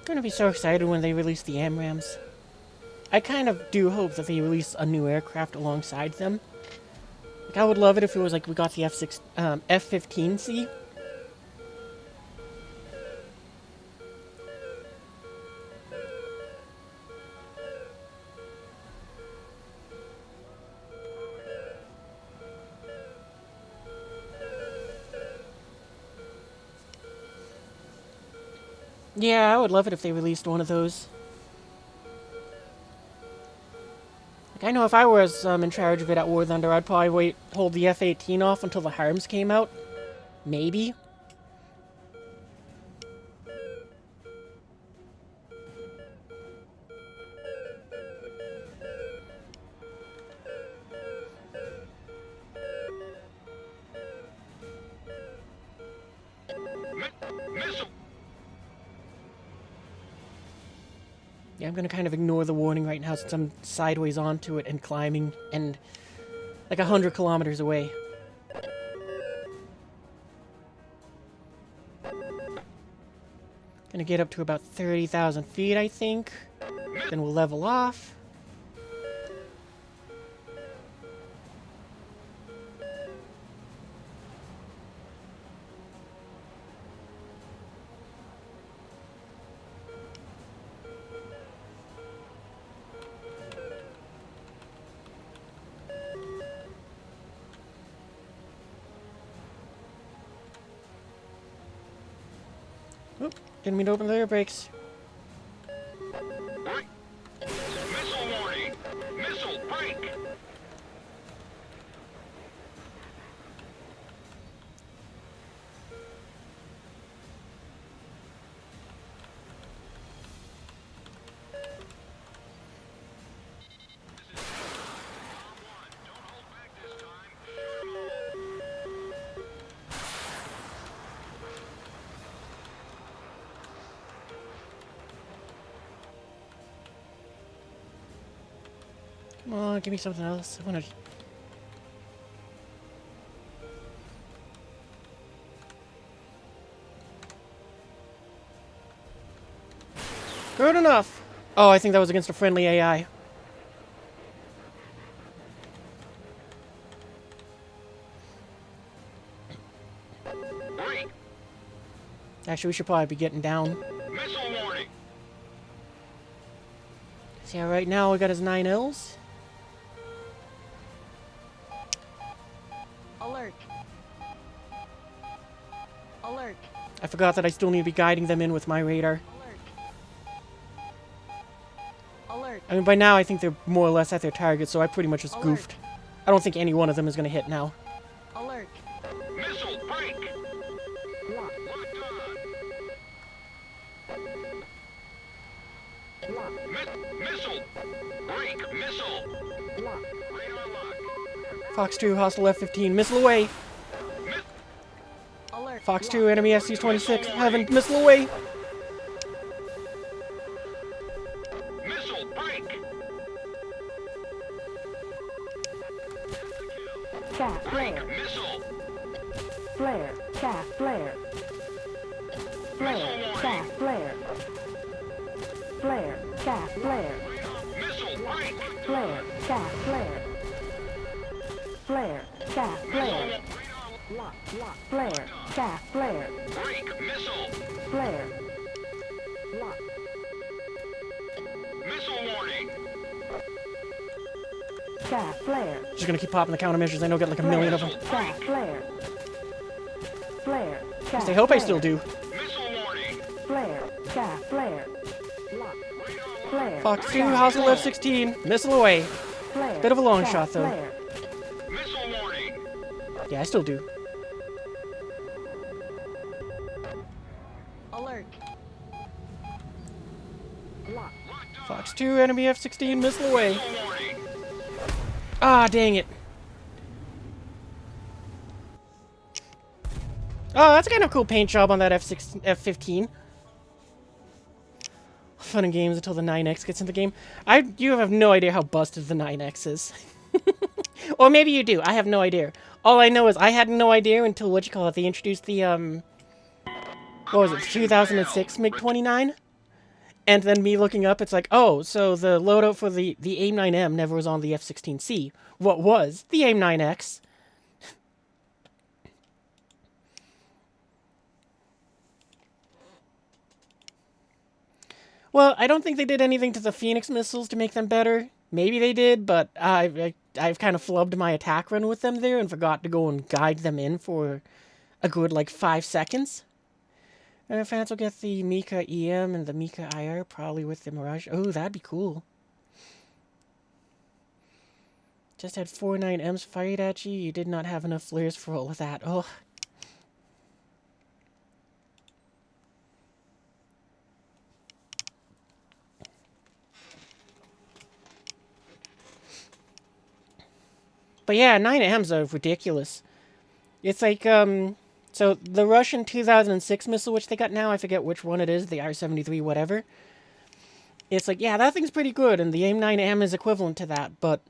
Gonna be so excited when they release the AMRAAMs. I kind of do hope that they release a new aircraft alongside them. Like, I would love it if it was like we got the F-15C. Yeah, I would love it if they released one of those. Like, I know if I was in charge of it at War Thunder, I'd probably hold the F-18 off until the HARMs came out. Maybe. Missile! Yeah, I'm gonna kind of ignore the warning right now since I'm sideways onto it and climbing and like 100 kilometers away. Gonna get up to about 30,000 feet, I think. Then we'll level off. Oop, didn't mean to open the air brakes. Break! Missile warning! Missile break! Don't hold back this time. Come on, give me something else. I wanna... Good enough! Oh, I think that was against a friendly AI. Break! Actually, we should probably be getting down. Missile warning! See how right now we got his 9 Ls? Alert. Alert. I forgot that I still need to be guiding them in with my radar. Alert. I mean, by now I think they're more or less at their target, so I pretty much just Alert. goofed. I don't think any one of them is going to hit now. Alert. Missile break! Lock. Locked on! Lock. Missile! Break! Missile! Lock. Radar lock! Fox 2, hostile F-15, missile away! Alert. Fox 2, enemy SC-26, heaven, missile away! Missile break! Chaff. Break! Flare. Missile! Flare. Chaff. Flare. Flare. Chaff. Flare. Flare. Chaff. Flare. Missile break! Flare. Chaff. Flare. Flare. Chaff. Flare. Lock. Lock. Flare. Chaff. Flare. Break! Missile! Flare. Lock. Missile warning! Chaff. Flare. Just gonna keep popping the countermeasures, I know get like a million of them. Chaff. Flare. Flare. Chaff. I hope I Flare. still do. Missile warning! Flare. Chaff. Flare. Lock. Flare. Fox 2, Chaff. hostile F-16, missile away. Flare. Bit of a long Chaff. shot, though. Flare. Missile warning! Yeah, I still do. Alert. Lock. Locked on! Fox 2, enemy F-16, missile away. Missile warning! Ah, dang it. Oh, that's kind of a cool paint job on that F-15. Fun and games until the 9X gets in the game. You have no idea how busted the 9X is. Or maybe you do. I have no idea. All I know is I had no idea until, they introduced the, what was it, 2006 MiG-29? And then me looking up, it's like, oh, so the loadout for the AIM-9M never was on the F-16C. What was? The AIM-9X. Well, I don't think they did anything to the Phoenix missiles to make them better. Maybe they did, but I've kind of flubbed my attack run with them there and forgot to go and guide them in for a good, like, 5 seconds. And fans will get the Mika EM and the Mika IR, probably with the Mirage. Oh, that'd be cool. Just had 4 9Ms fired at you. You did not have enough flares for all of that. Oh. But yeah, 9Ms are ridiculous. It's like, so the Russian 2006 missile, which they got now, I forget which one it is, the R-73, whatever. It's like, yeah, that thing's pretty good, and the AIM-9M is equivalent to that, but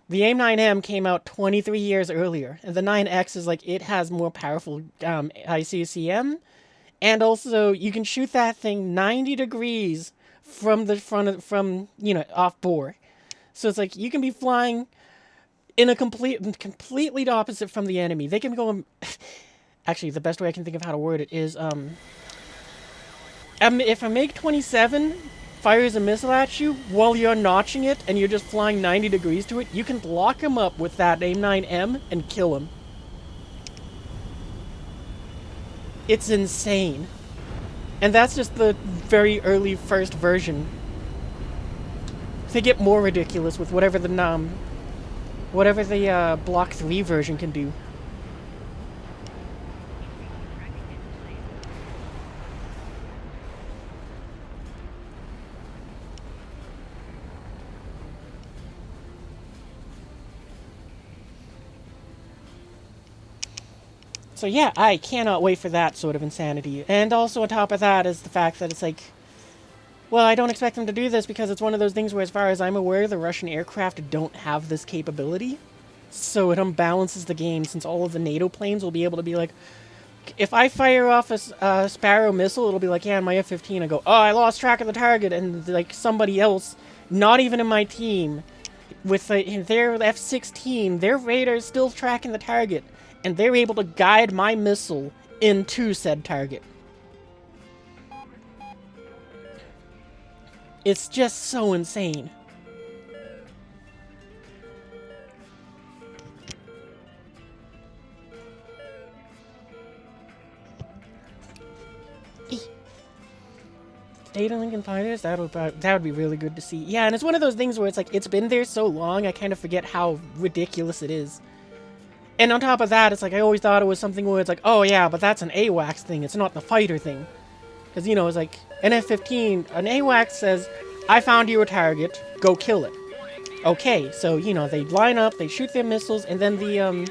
the AIM-9M came out 23 years earlier, and the 9X is like, it has more powerful ICCM, and also you can shoot that thing 90 degrees from the front of, from, you know, off bore. So it's like, you can be flying in a completely opposite from the enemy. They can go. Actually, the best way I can think of how to word it is, if a MiG-27 fires a missile at you while you're notching it and you're just flying 90 degrees to it, you can lock him up with that AIM-9M and kill him. It's insane. And that's just the very early first version. They get more ridiculous with whatever the Block 3 version can do. So yeah, I cannot wait for that sort of insanity. And also on top of that is the fact that it's like, well, I don't expect them to do this because it's one of those things where, as far as I'm aware, the Russian aircraft don't have this capability. So it unbalances the game, since all of the NATO planes will be able to be like, if I fire off a Sparrow missile, it'll be like, yeah, in my F-15, I go, oh, I lost track of the target, and like somebody else, not even in my team, with their F-16, their radar's still tracking the target, and they're able to guide my missile into said target. It's just so insane. Data Lincoln Fighters, that would be really good to see. Yeah, and it's one of those things where it's like, it's been there so long, I kind of forget how ridiculous it is. And on top of that, it's like, I always thought it was something where it's like, oh yeah, but that's an AWACS thing, it's not the fighter thing. Because, you know, it's like, an F-15, an AWACS says, I found you a target, go kill it. Okay, so, you know, they line up, they shoot their missiles, and then the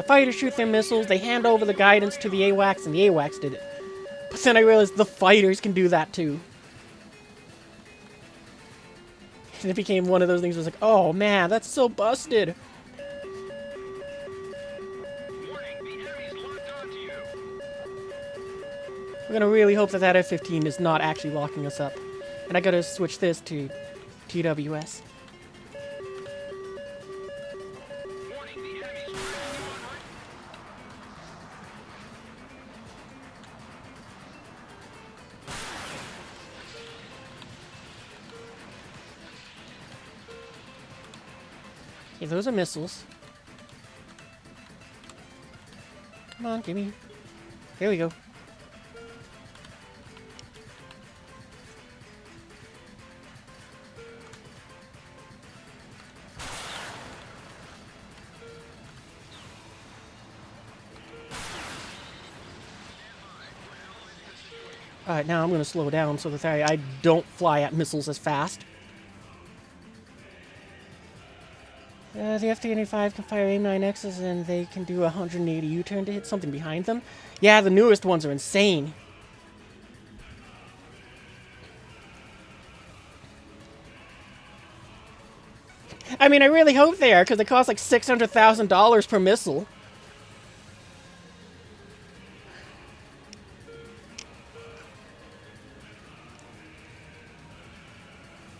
fighters shoot their missiles, they hand over the guidance to the AWACS, and the AWACS did it. But then I realized the fighters can do that too. And it became one of those things where it's like, oh man, that's so busted. We're gonna really hope that that F-15 is not actually locking us up. And I gotta switch this to TWS. Okay, those are missiles. Come on, gimme. There we go. Alright, now I'm going to slow down so that I don't fly at missiles as fast. The F-35 can fire AIM-9Xs and they can do a 180 U-turn to hit something behind them. Yeah, the newest ones are insane. I mean, I really hope they are, because they cost like $600,000 per missile.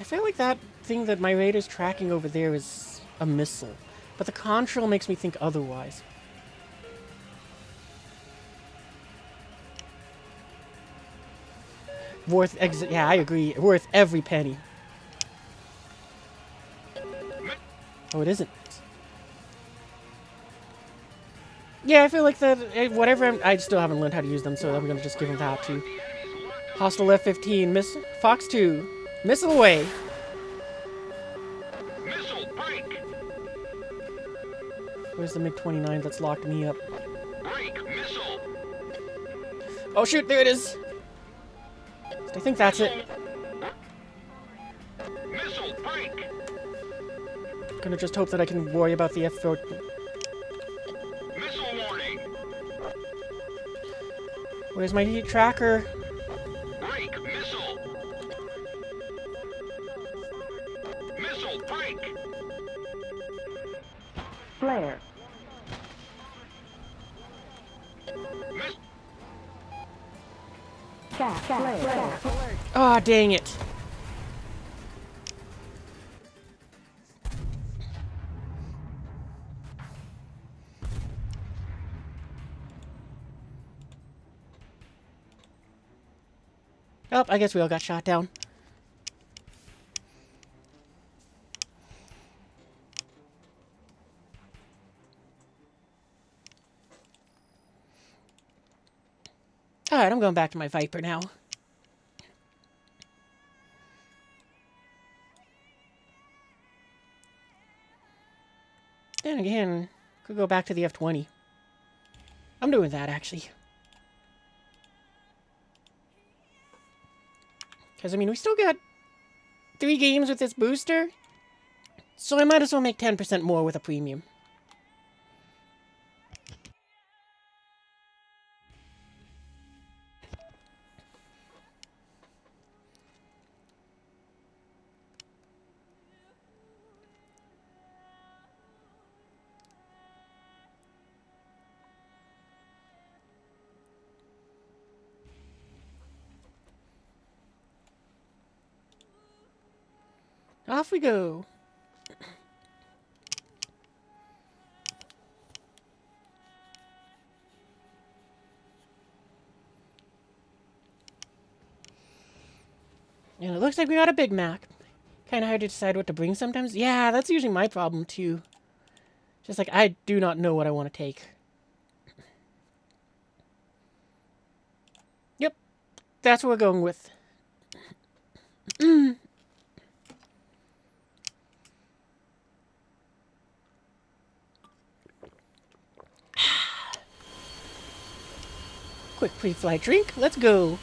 I feel like that thing that my radar's tracking over there is a missile. But the contrail makes me think otherwise. Yeah, I agree. Worth every penny. Oh, it isn't. Yeah, I feel like that. Whatever. I still haven't learned how to use them, so I'm gonna just give him that too. Hostile F-15, Miss Fox 2, missile away. Missile break! Where's the MiG-29 that's locked me up? Break! Missile! Oh shoot, there it is. I think that's it. Missile break! Gonna just hope that I can worry about the F-14. Missile warning! Where's my heat tracker? Break! Missile! Missile break! Flare. Miss Gas. Flare. Ah, dang it. Oh, I guess we all got shot down. Alright, I'm going back to my Viper now. Then again, could go back to the F-20. I'm doing that, actually. Because, I mean, we still got 3 games with this booster. So I might as well make 10% more with a premium. Off we go. And it looks like we got a Big Mac. Kind of hard to decide what to bring sometimes. Yeah, that's usually my problem too. Just like, I do not know what I want to take. Yep, that's what we're going with. Quick pre-flight drink. Let's go.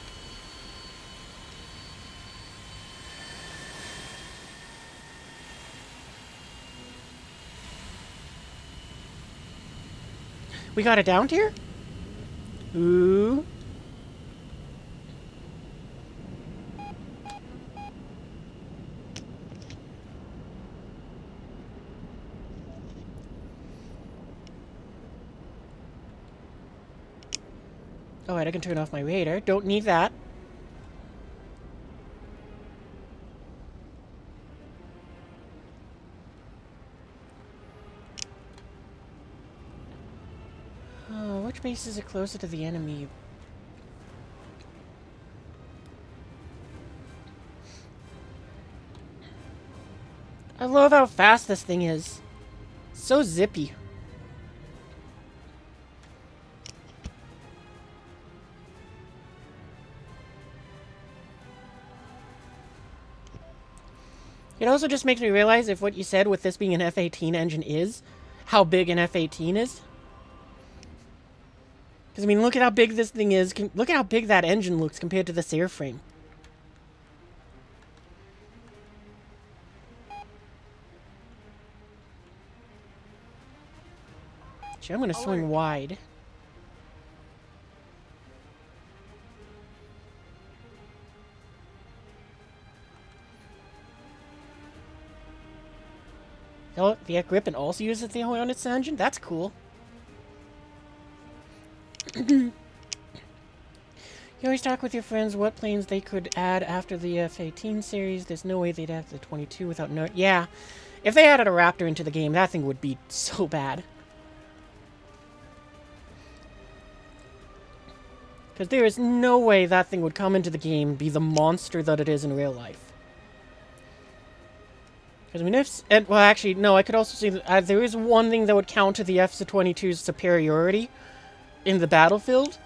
We got a down tier? Ooh. Alright, I can turn off my radar. Don't need that. Oh, which bases are closer to the enemy? I love how fast this thing is. So zippy. It also just makes me realize if what you said with this being an F-18 engine is, how big an F-18 is. Because, I mean, look at how big this thing is. Look at how big that engine looks compared to this airframe. Actually, I'm going to swing wide. Oh, the Gripen also uses the Hornet's engine? That's cool. Yo, always talk with your friends what planes they could add after the F-18 series. There's no way they'd have the 22 without no... Yeah, if they added a Raptor into the game, that thing would be so bad. Because there is no way that thing would come into the game and be the monster that it is in real life. Because, I mean, if... well, actually, no, I could also see that there is one thing that would counter the F-22's superiority in the battlefield,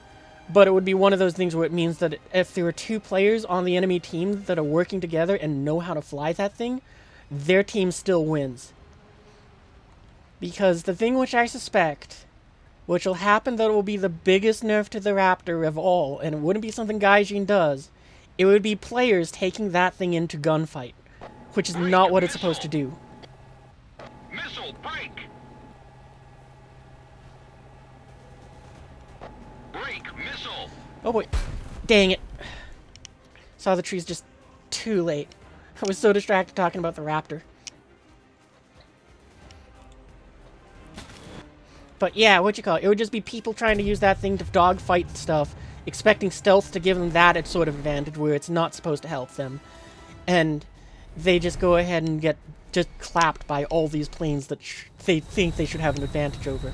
but it would be one of those things where it means that if there are two players on the enemy team that are working together and know how to fly that thing, their team still wins. Because the thing which I suspect, which will happen, that it will be the biggest nerf to the Raptor of all, and it wouldn't be something Gaijin does, it would be players taking that thing into gunfight, which is not what it's supposed to do. Missile, break! Break, missile! Oh boy. Dang it. Saw the trees just too late. I was so distracted talking about the Raptor. But yeah, what you call it? It would just be people trying to use that thing to dogfight stuff, expecting stealth to give them that sort of advantage where it's not supposed to help them. And they just go ahead and get just clapped by all these planes that they think they should have an advantage over.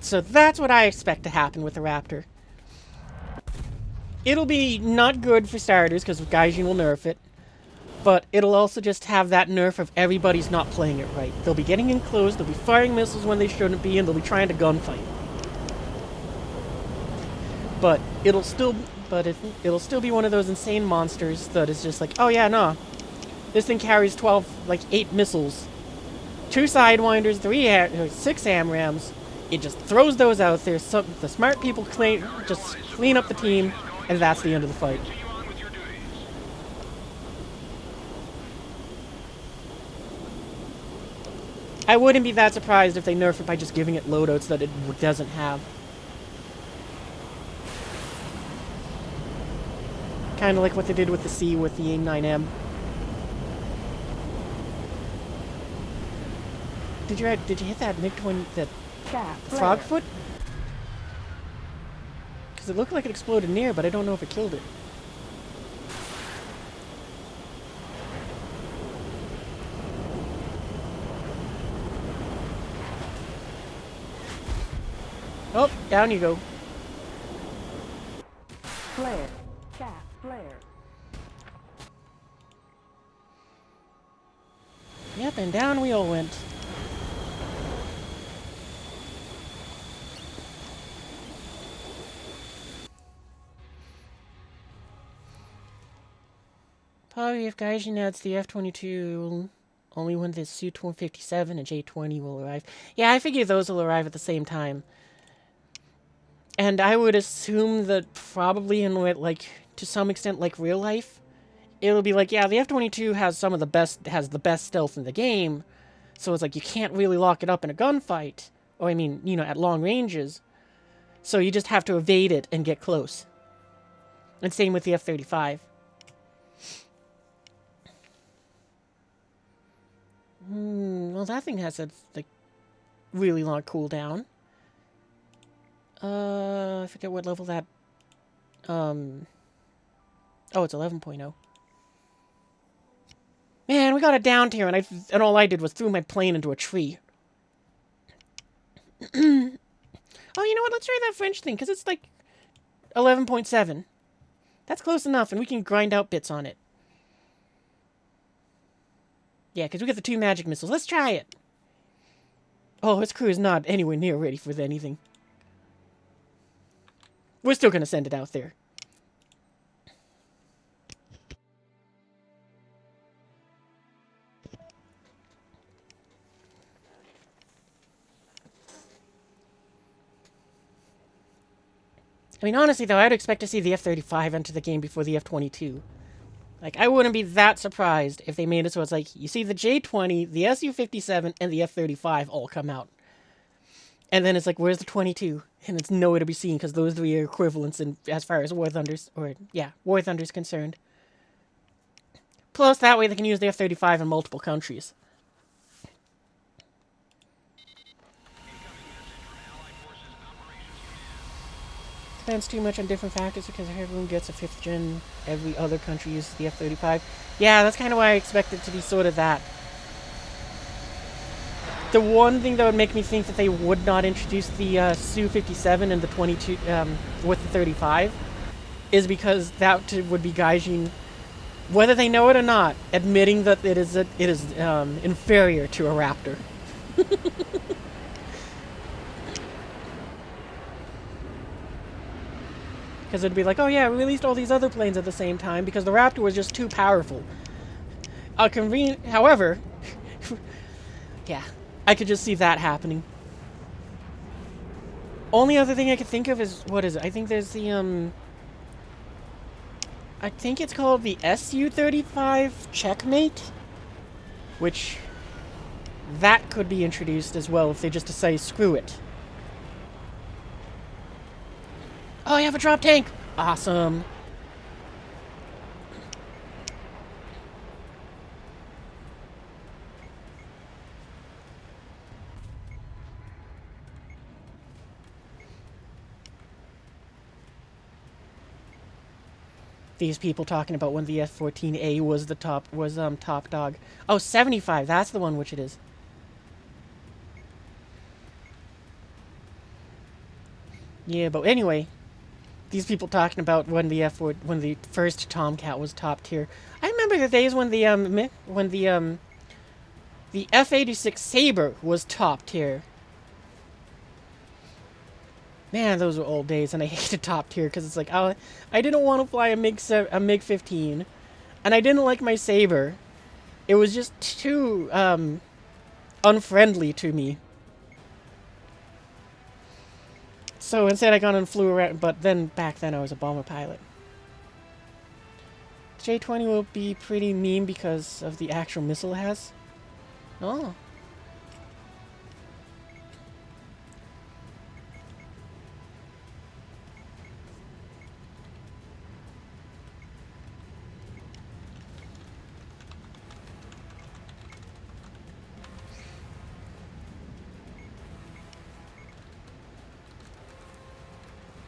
So that's what I expect to happen with the Raptor. It'll be not good for starters, because Gaijin will nerf it. But it'll also just have that nerf of everybody's not playing it right. They'll be getting in close, they'll be firing missiles when they shouldn't be, and they'll be trying to gunfight. But it'll still be one of those insane monsters that is just like, oh yeah, no. This thing carries 8 missiles. 2 Sidewinders, 6 AMRAAMs. It just throws those out there, so the smart people just clean up the team, and that's the end of the fight. Continue on with your duties. I wouldn't be that surprised if they nerf it by just giving it loadouts that it doesn't have. Kind of like what they did with the C with the A9M. Did you hit that MiG-20, the frog foot? Because it looked like it exploded near, but I don't know if it killed it. Oh, down you go. Flare. Chaff. Flare. Yep, and down we all went. Probably if Gaijin adds the F-22, only when the Su-257 and J-20 will arrive. Yeah, I figure those will arrive at the same time. And I would assume that probably in to some extent like real life, it'll be like, yeah, the F-22 has the best stealth in the game, so it's like you can't really lock it up in a gunfight, or I mean, at long ranges. So you just have to evade it and get close. And same with the F-35. Well, that thing has a really long cooldown. I forget what level that. Oh, it's 11.0. Man, we got a down tier, and all I did was threw my plane into a tree. Oh, you know what? Let's try that French thing, because it's 11.7. That's close enough, and we can grind out bits on it. Yeah, because we got the 2 magic missiles. Let's try it. Oh, his crew is not anywhere near ready for anything. We're still going to send it out there. I mean, honestly, though, I'd expect to see the F-35 enter the game before the F-22. I wouldn't be that surprised if they made it so it's you see the J-20, the Su-57, and the F-35 all come out. And then it's where's the 22? And it's nowhere to be seen, because those 3 are equivalents as far as War Thunder's concerned. Plus, that way they can use the F-35 in multiple countries. depends too much on different factors because everyone gets a 5th gen, every other country uses the F-35. Yeah, that's kind of why I expect it to be sort of that. The one thing that would make me think that they would not introduce the Su-57 and the 22 with the 35 is because that would be Gaijin, whether they know it or not, admitting that it is inferior to a Raptor. Because it'd be like, oh yeah, we released all these other planes at the same time because the Raptor was just too powerful. However, yeah, I could just see that happening. Only other thing I could think of is, what is it? I think there's the, I think it's called the Su-35 Checkmate, which that could be introduced as well if they just decide screw it. Oh, I have a drop tank! Awesome. These people talking about when the F-14A was the top dog. Oh, 75, that's the one which it is. Yeah, but anyway, these people talking about when the when the first Tomcat was top tier. I remember the days when the F-86 Sabre was top tier. Man, those were old days, and I hated top tier because it's like, oh, I didn't want to fly a MiG-15, and I didn't like my Sabre. It was just too unfriendly to me. So instead I got and flew around, but then back then I was a bomber pilot. The J-20 will be pretty mean because of the actual missile it has. Oh.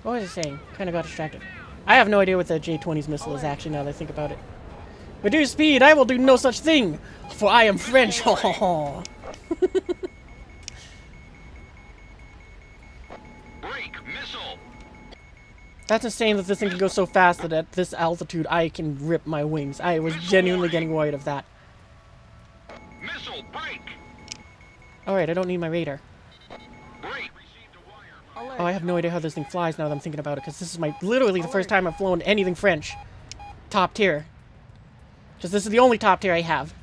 What was I saying? Kind of got distracted. I have no idea what the J-20's missile is actually now that I think about it. Reduce speed! I will do no such thing! For I am French! Ho ho ho! Break missile. That's insane that this thing can go so fast that at this altitude I can rip my wings. I was genuinely getting worried of that. Missile break. Alright, I don't need my radar. Break. Oh, I have no idea how this thing flies now that I'm thinking about it, because this is literally the first time I've flown anything French. Top tier. Because this is the only top tier I have.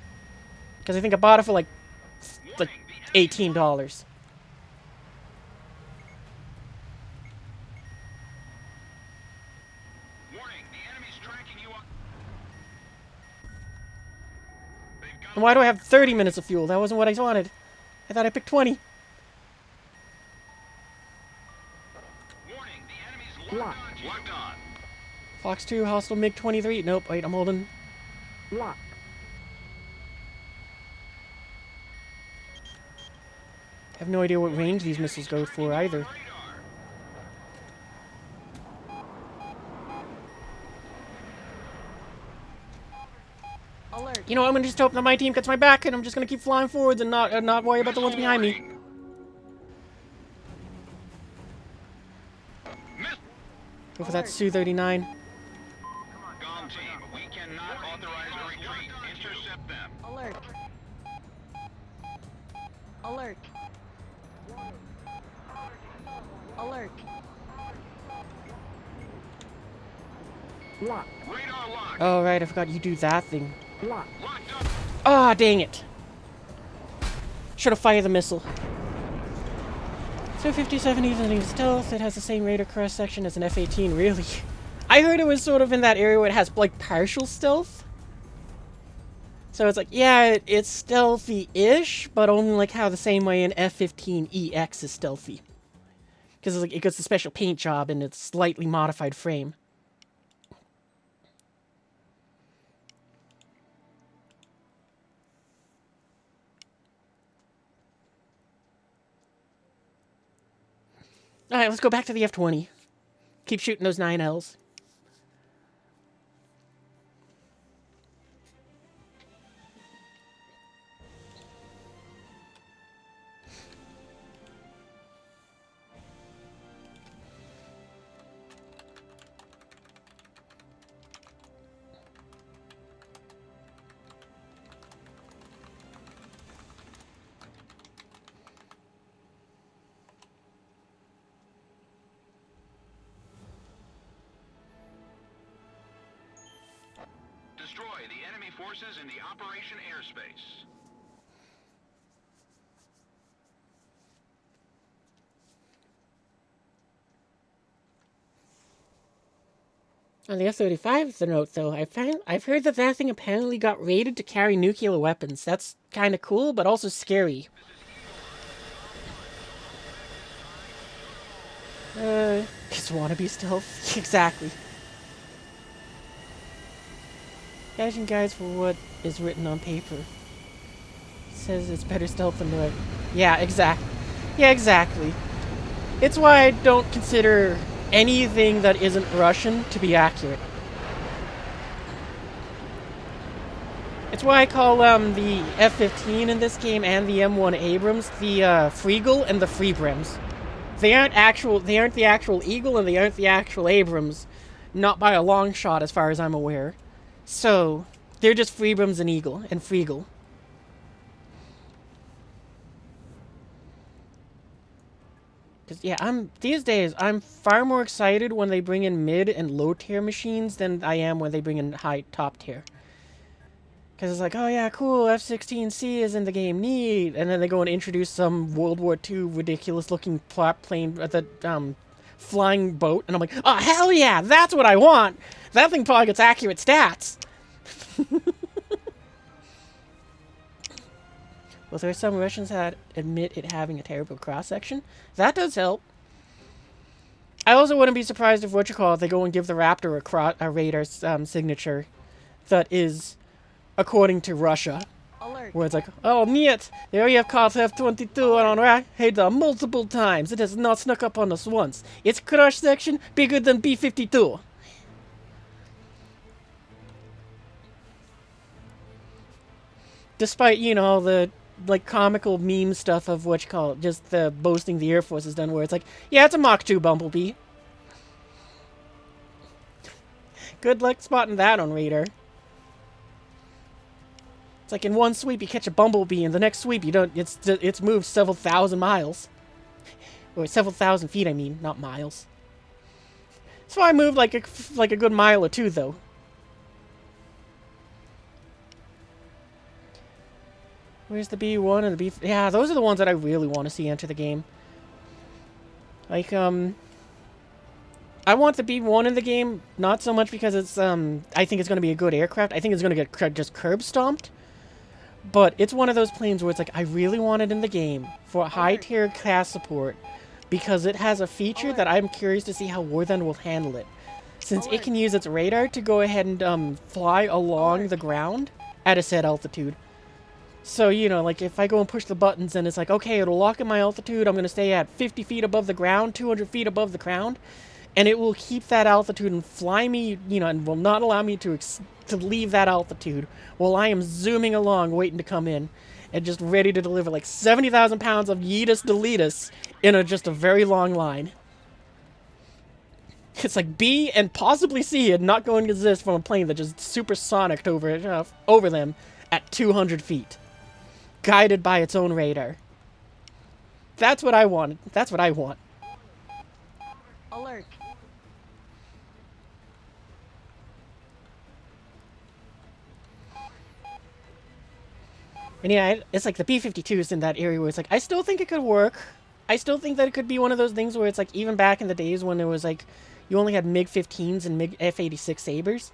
Because I think I bought it for like $18. Warning, the enemy's tracking you up. And why do I have 30 minutes of fuel? That wasn't what I wanted. I thought I picked 20. Warning, the enemy's locked on. Fox 2, hostile MiG-23. Nope, wait, I'm holding. Lock. I have no idea what range these missiles go for either. Alert. You know, I'm gonna just hope that my team gets my back, and I'm just gonna keep flying forwards and not worry about the ones behind me. Go for that Su-39. Gom team, we cannot authorize a retreat. Intercept them. Alert. Alert. Alert. Lock. Radar lock. Oh, right, I forgot you do that thing. Lock. Locked up. Ah, dang it. Should have fired the missile. Su-57 even in stealth, it has the same radar cross-section as an F-18, really? I heard it was sort of in that area where it has, like, partial stealth. So it's like, yeah, it's stealthy-ish, but only, like, how the same way an F-15EX is stealthy. Because, like, it gets a special paint job and its slightly modified frame. Alright, let's go back to the F-20. Keep shooting those 9Ls. Destroy the enemy forces in the Operation airspace. On the F-35's the note, though, I've heard that that thing apparently got rated to carry nuclear weapons. That's kind of cool, but also scary. Just wannabe stealth. Exactly. Fashion guides for what is written on paper. Says it's better stealth than the... Yeah, exactly. Yeah, exactly. It's why I don't consider anything that isn't Russian to be accurate. It's why I call the F-15 in this game and the M1 Abrams the Freagle and the Freebrems. They aren't the actual Eagle and they aren't the actual Abrams. Not by a long shot as far as I'm aware. So, they're just Freebrems and Eagle and Freagle. Cause yeah, these days I'm far more excited when they bring in mid and low tier machines than I am when they bring in high top tier. Cause it's like, oh yeah, cool, F-16C is in the game, neat, and then they go and introduce some World War II ridiculous looking plane, the flying boat, and I'm like, oh hell yeah, that's what I want. That thing probably gets accurate stats. Well, there are some Russians that admit it having a terrible cross-section. That does help. I also wouldn't be surprised if, they go and give the Raptor a radar signature that is according to Russia. Alert. Where it's like, oh, niet, there you have caught F-22 on radar multiple times. It has not snuck up on us once. Its cross-section bigger than B-52. Despite, you know, the like comical meme stuff of just the boasting the Air Force has done, where it's like, yeah, it's a Mach 2 Bumblebee. Good luck spotting that on radar. It's like in one sweep you catch a Bumblebee, and the next sweep you don't. It's moved several thousand miles, or several thousand feet. I mean, not miles. So I moved like a good mile or two, though. Where's the B1 and the B... Yeah, those are the ones that I really want to see enter the game. Like, I want the B1 in the game, not so much because it's, I think it's going to be a good aircraft. I think it's going to get just curb-stomped. But it's one of those planes where it's like, I really want it in the game for high-tier class support because it has a feature that I'm curious to see how War Thunder will handle it. Since it can use its radar to go ahead and, fly along the ground at a set altitude. So, you know, like, if I go and push the buttons and it's like, okay, it'll lock in my altitude, I'm going to stay at 50 feet above the ground, 200 feet above the ground, and it will keep that altitude and fly me, you know, and will not allow me to leave that altitude while I am zooming along, waiting to come in, and just ready to deliver, like, 70,000 pounds of yeetus deletus in just a very long line. It's like B and possibly C and not going to exist from a plane that just supersonicked over them at 200 feet. Guided by its own radar. That's what I want. That's what I want. Alert. And yeah, it's like the B-52 is in that area where it's like, I still think it could work. I still think that it could be one of those things where it's like, even back in the days when it was like, you only had MiG-15s and MiG F-86 Sabres.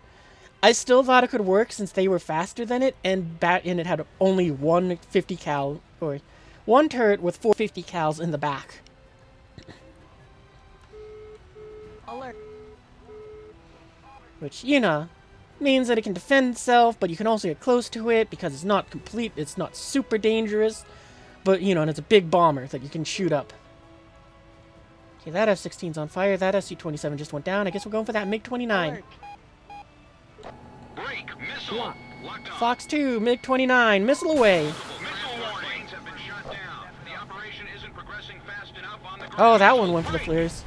I still thought it could work since they were faster than it, and it had only one 50 cal, or one turret with 4 50 cals in the back. Alert. Which, you know, means that it can defend itself, but you can also get close to it because it's not it's not super dangerous. But, you know, and it's a big bomber that you can shoot up. Okay, that F-16's on fire. That SU-27 just went down. I guess we're going for that MiG-29. Alert. Break. Missile. Locked on. Fox 2, MiG-29, missile away. Missile warnings have been shut down. The operation isn't progressing fast enough on the ground. Oh, that one went for the flares.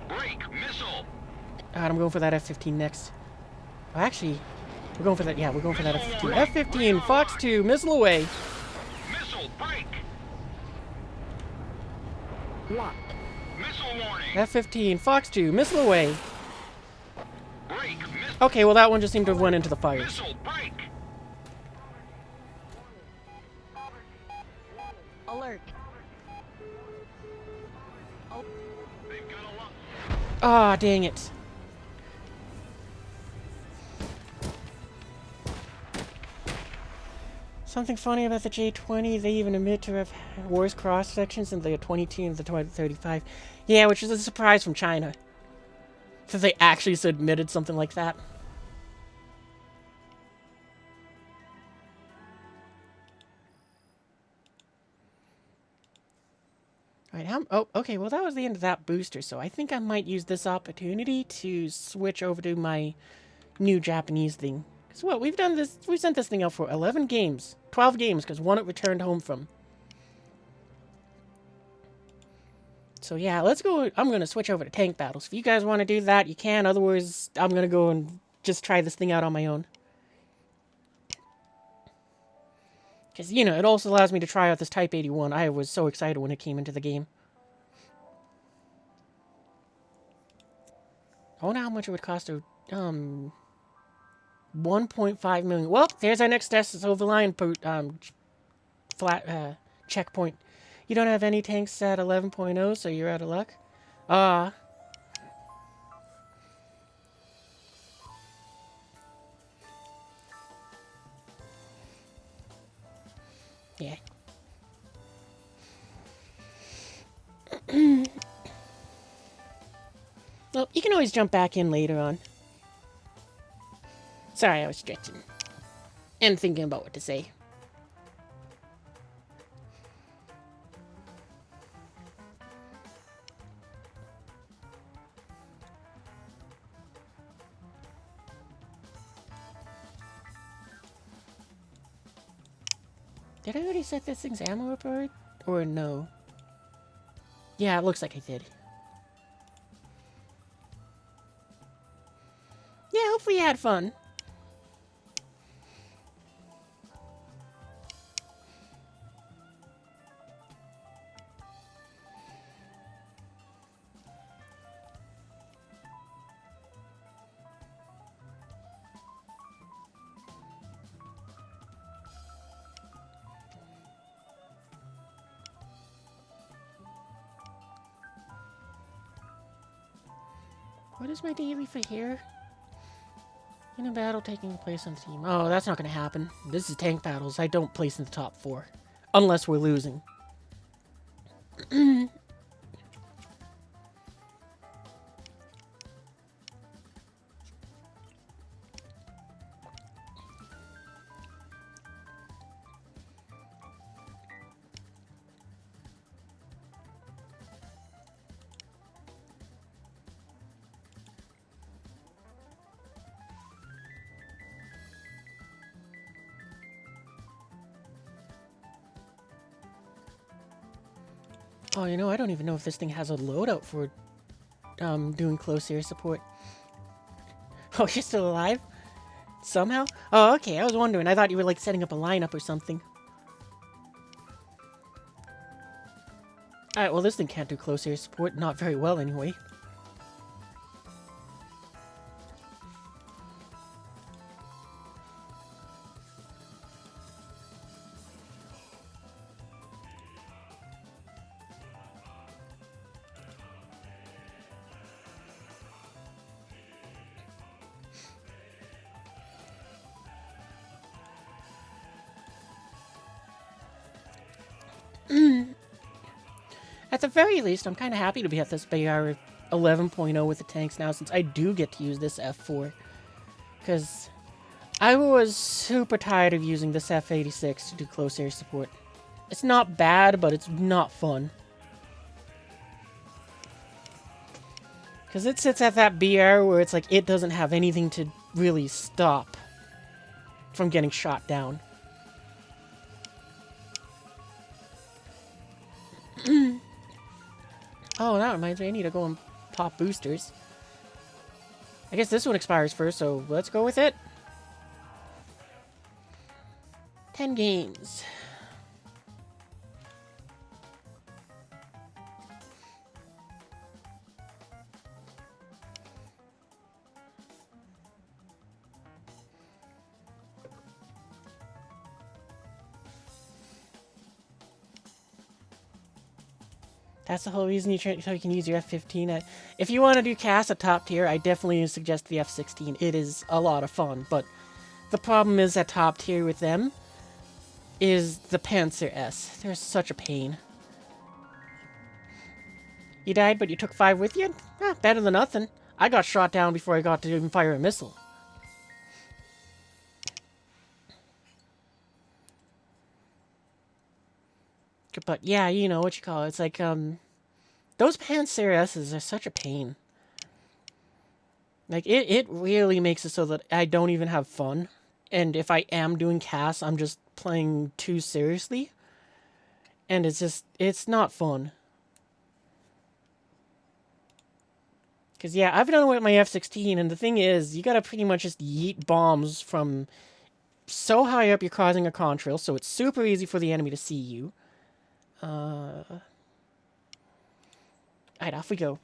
Break. Missile. Alright, I'm going for that F-15 next. Oh, actually, we're going for that. Yeah, we're going for that F-15. F-15, Fox 2, missile away. Missile. Break. Locked. Missile warning. F-15, Fox 2, missile away. Break. Okay, well that one just seemed to have went into the fires. Missile. Break. Alert. They've got a lot. Ah, dang it. Something funny about the J-20, they even admit to have worse cross-sections than the 22 and the 2035. Yeah, which is a surprise from China. Since they actually admitted something like that. Alright, oh, okay, well that was the end of that booster, so I think I might use this opportunity to switch over to my new Japanese thing. Because what, we've sent this thing out for 11 games. 12 games, because one it returned home from. So yeah, let's go. I'm going to switch over to tank battles. If you guys want to do that, you can. Otherwise, I'm going to go and just try this thing out on my own. Because, you know, it also allows me to try out this Type 81. I was so excited when it came into the game. I wonder how much it would cost to, 1.5 million. Well, there's our next test. It's over line, checkpoint. You don't have any tanks at 11.0, so you're out of luck. Yeah. Well, you can always jump back in later on. Sorry, I was stretching. And thinking about what to say. Did I already set this thing's ammo report? Or no? Yeah, it looks like I did. Yeah, hopefully you had fun. What is my daily for here? In a battle taking place on the team. Oh, that's not going to happen. This is tank battles. I don't place in the top 4. Unless we're losing. Oh, you know, I don't even know if this thing has a loadout for doing close air support. Oh, you're still alive? Somehow? Oh, okay, I was wondering. I thought you were, like, setting up a lineup or something. Alright, well, this thing can't do close air support. Not very well, anyway. At the very least, I'm kind of happy to be at this BR 11.0 with the tanks now, since I do get to use this F4. Because I was super tired of using this F86 to do close air support. It's not bad, but it's not fun. Because it sits at that BR where it's like it doesn't have anything to really stop from getting shot down. Oh, that reminds me, I need to go and pop boosters. I guess this one expires first, so let's go with it. 10 games. That's the whole reason so you can use your F-15. If you want to do cast at top tier, I definitely suggest the F-16. It is a lot of fun, but the problem is at top tier with them is the Panzer S. They're such a pain. You died, but you took 5 with you? Better than nothing. I got shot down before I got to even fire a missile. But yeah, you know what you call it. It's like, those Panzer S's are such a pain. Like, it really makes it so that I don't even have fun. And if I am doing casts, I'm just playing too seriously. And it's not fun. Because, yeah, I've done it with my F-16, and the thing is, you gotta pretty much just yeet bombs from so high up you're causing a contrail, so it's super easy for the enemy to see you. Alright, off we go.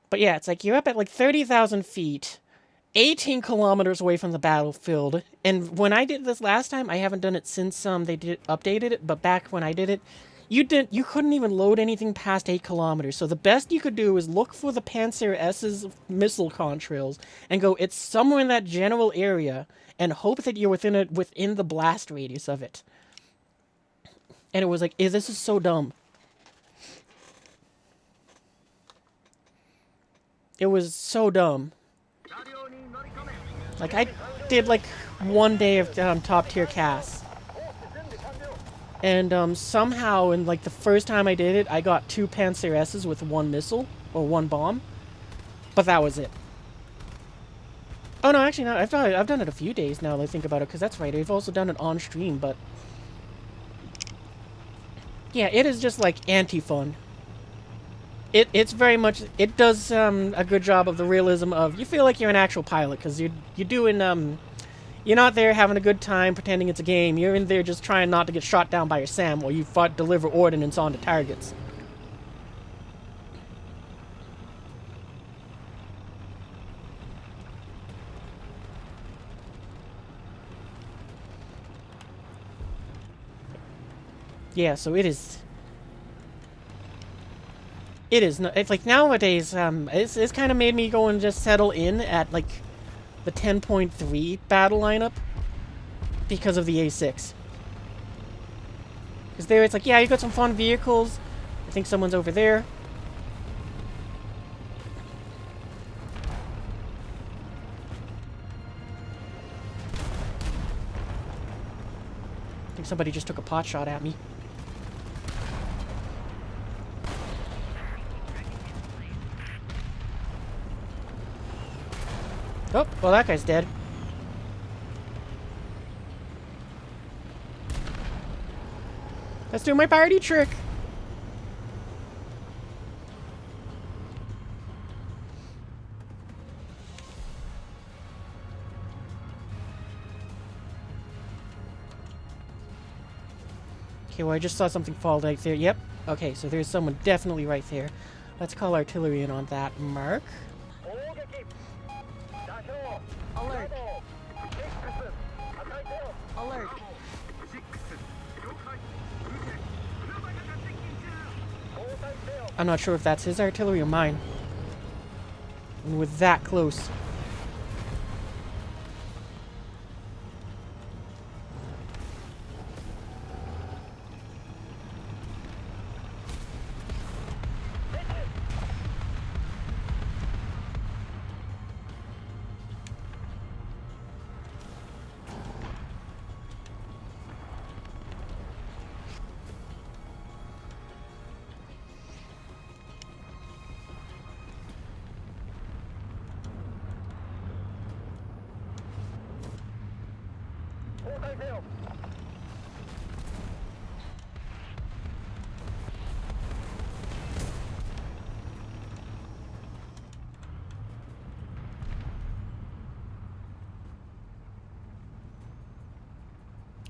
But yeah, it's like you're up at like 30,000 feet, 18 kilometers away from the battlefield. And when I did this last time, I haven't done it since they updated it, but back when I did it, you couldn't even load anything past 8 kilometers. So the best you could do is look for the Panzer S's missile contrails and go, it's somewhere in that general area, and hope that you're within the blast radius of it. And it was like, this is so dumb. It was so dumb. Like, I did like 1 day of top tier casts. And somehow, in like the first time I did it, I got 2 Panzer S's with 1 missile, or 1 bomb. But that was it. Oh no, actually no, I've done it a few days now that I think about it, because that's right, I've also done it on stream, but... Yeah, it is just like anti-fun. It's very much, it does a good job of the realism of, you feel like you're an actual pilot, because you're doing, you're not there having a good time pretending it's a game, you're in there just trying not to get shot down by your SAM while you deliver ordnance onto targets. Yeah, so it is... It's like nowadays, it's kind of made me go and just settle in at like the 10.3 battle lineup because of the A6. Because there it's like, yeah, you got some fun vehicles. I think someone's over there. I think somebody just took a pot shot at me. Oh, well that guy's dead. Let's do my party trick. Okay, well I just saw something fall right there. Yep. Okay, so there's someone definitely right there. Let's call artillery in on that mark. Alert. Alert. I'm not sure if that's his artillery or mine. And we're that close.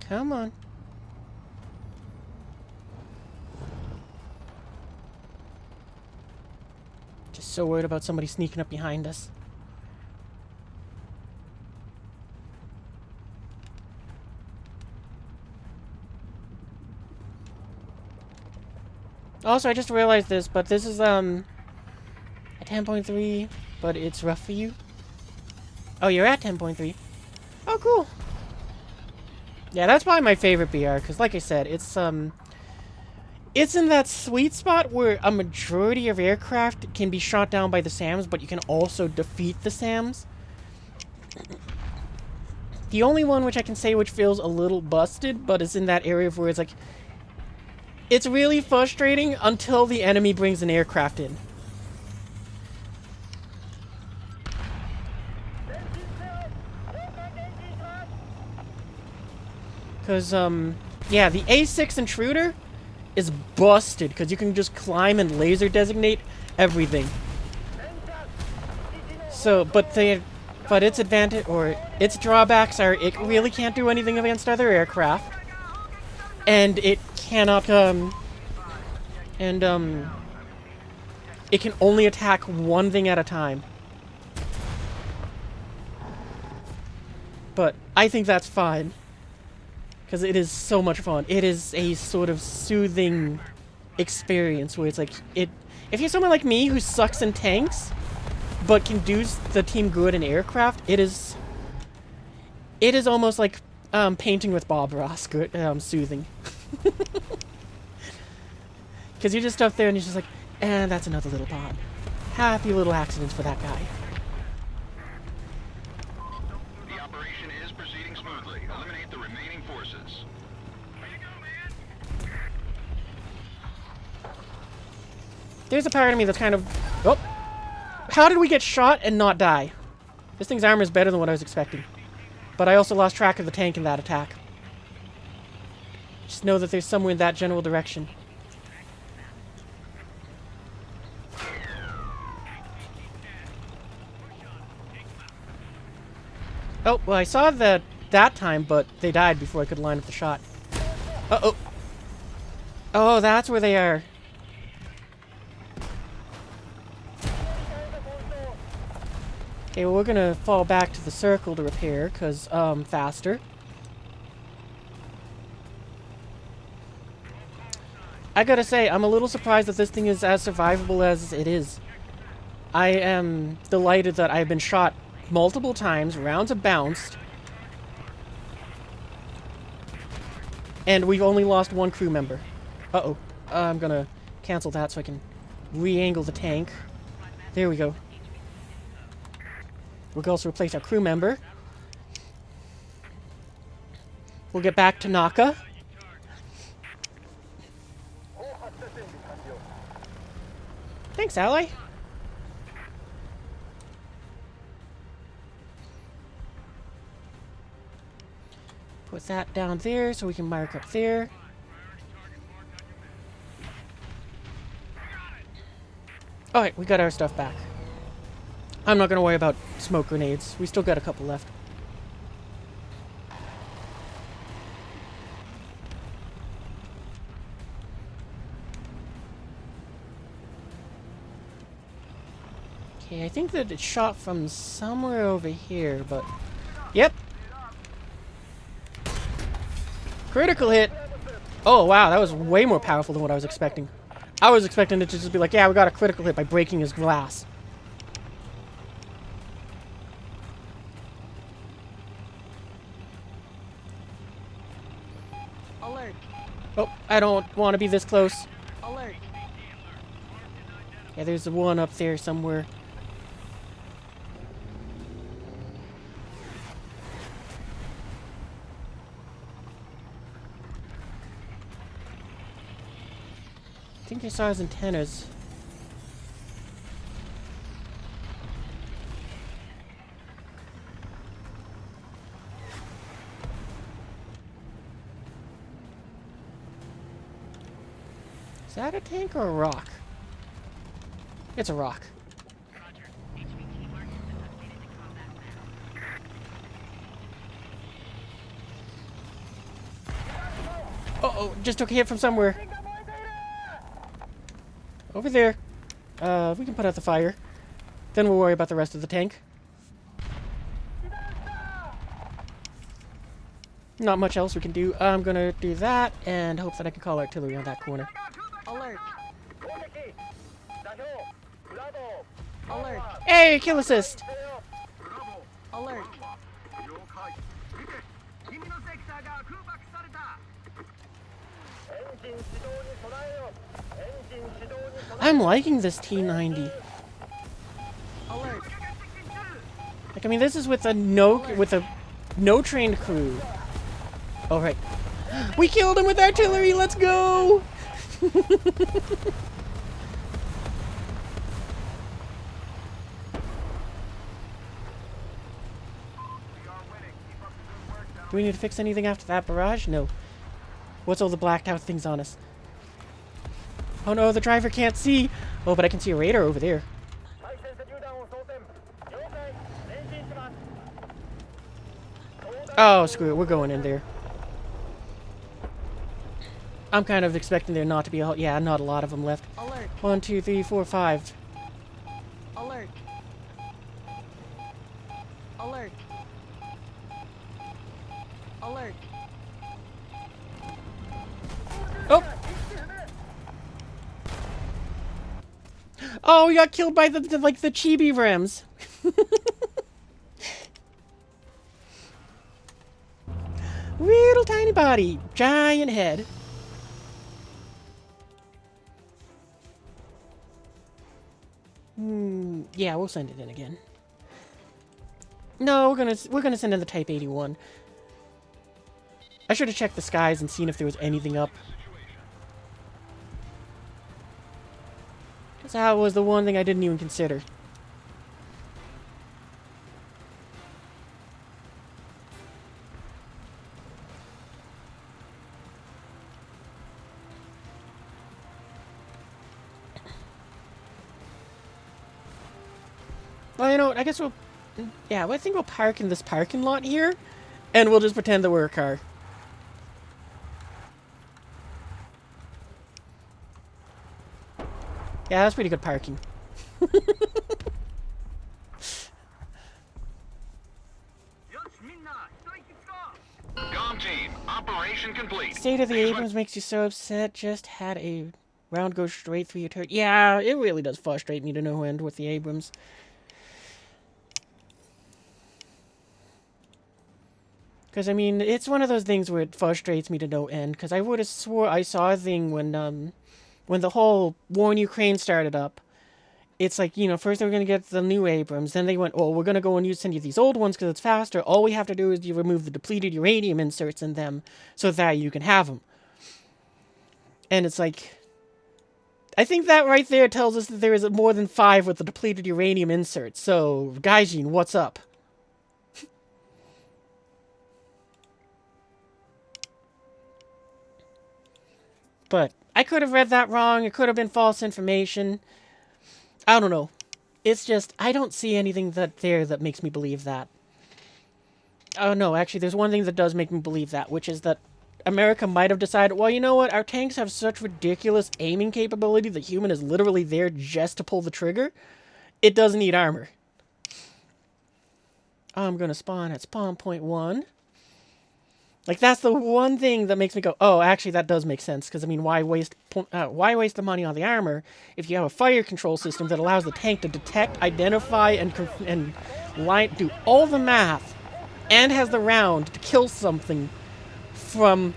Come on. Just so worried about somebody sneaking up behind us. Also, I just realized this, but this is, a 10.3, but it's rough for you. Oh, you're at 10.3. Oh, cool. Yeah, that's probably my favorite BR, because like I said, it's in that sweet spot where a majority of aircraft can be shot down by the SAMs, but you can also defeat the SAMs. The only one which I can say which feels a little busted, but is in that area where it's like, it's really frustrating until the enemy brings an aircraft in. Because, yeah, the A6 Intruder is busted, because you can just climb and laser designate everything. So, but its advantage, or its drawbacks are it really can't do anything against other aircraft. And it cannot, it can only attack one thing at a time. But I think that's fine. Because it is so much fun. It is a sort of soothing experience where it's like, if you're someone like me who sucks in tanks, but can do the team good in aircraft, it is almost like painting with Bob Ross, good, soothing. Because you're just up there and you're just like, and that's another little pod. Happy little accidents for that guy. The operation is proceeding smoothly. Eliminate the remaining forces. There's a part of me that's kind of... Oh! How did we get shot and not die? This thing's armor is better than what I was expecting. But I also lost track of the tank in that attack. Just know that there's somewhere in that general direction. Oh, well, I saw that time, but they died before I could line up the shot. Uh-oh. Oh, that's where they are. Okay, well, we're gonna fall back to the circle to repair, because, faster. I gotta say, I'm a little surprised that this thing is as survivable as it is. I am delighted that I've been shot multiple times, rounds have bounced, and we've only lost one crew member. Uh-oh. I'm gonna cancel that so I can re-angle the tank. There we go. We'll also replace our crew member. We'll get back to Naka. Thanks, ally. Put that down there so we can mark up there. Alright, we got our stuff back. I'm not gonna worry about smoke grenades. We still got a couple left. Okay, I think that it shot from somewhere over here, but... Yep! Critical hit! Oh, wow, that was way more powerful than what I was expecting. I was expecting it to just be like, yeah, we got a critical hit by breaking his glass. Alert. Oh, I don't want to be this close. Alert. Yeah, there's one up there somewhere. I think I saw his antennas. Is that a tank or a rock? It's a rock. Uh-oh, just took a hit from somewhere. Over there. We can put out the fire. Then we'll worry about the rest of the tank. Not much else we can do. I'm gonna do that and hope that I can call artillery on that corner. Alert. Alert. Hey, kill assist! Alert. I'm liking this T-90. Alert. Like, I mean, this is with a no trained crew. Oh, right. We killed him with artillery! Let's go! Do we need to fix anything after that barrage? No. What's all the blacked out things on us? Oh no, the driver can't see! Oh, but I can see a radar over there. Oh, screw it. We're going in there. I'm kind of expecting there not to be not a lot of them left. Alert. 1, 2, 3, 4, 5. Alert. Alert. Alert. Oh! Oh, we got killed by the chibi Rams. Little tiny body, giant head. Yeah, we'll send it in again. No, we're gonna send in the Type 81. I should have checked the skies and seen if there was anything up. Because that was the one thing I didn't even consider. Well, you know what? I guess we'll... Yeah, well, I think we'll park in this parking lot here, and we'll just pretend that we're a car. Yeah, that's pretty good parking. Com team, operation complete. State of the Abrams makes you so upset. Just had a round go straight through your turret. Yeah, it really does frustrate me to no end with the Abrams. Because, I mean, it's one of those things where it frustrates me to no end. Because I would have swore I saw a thing when the whole war in Ukraine started up. It's like, you know, first they were going to get the new Abrams. Then they went, oh, we're going to go and send you these old ones because it's faster. All we have to do is you remove the depleted uranium inserts in them so that you can have them. And it's like... I think that right there tells us that there is more than 5 with the depleted uranium inserts. So, Gaijin, what's up? But I could have read that wrong. It could have been false information. I don't know. It's just, I don't see anything that makes me believe that. Oh, no, actually, there's one thing that does make me believe that, which is that America might have decided, well, you know what? Our tanks have such ridiculous aiming capability that human is literally there just to pull the trigger. It doesn't need armor. I'm going to spawn at spawn point 1. Like, that's the one thing that makes me go, oh, actually, that does make sense. Because, I mean, why waste the money on the armor if you have a fire control system that allows the tank to detect, identify, and do all the math, and has the round to kill something from,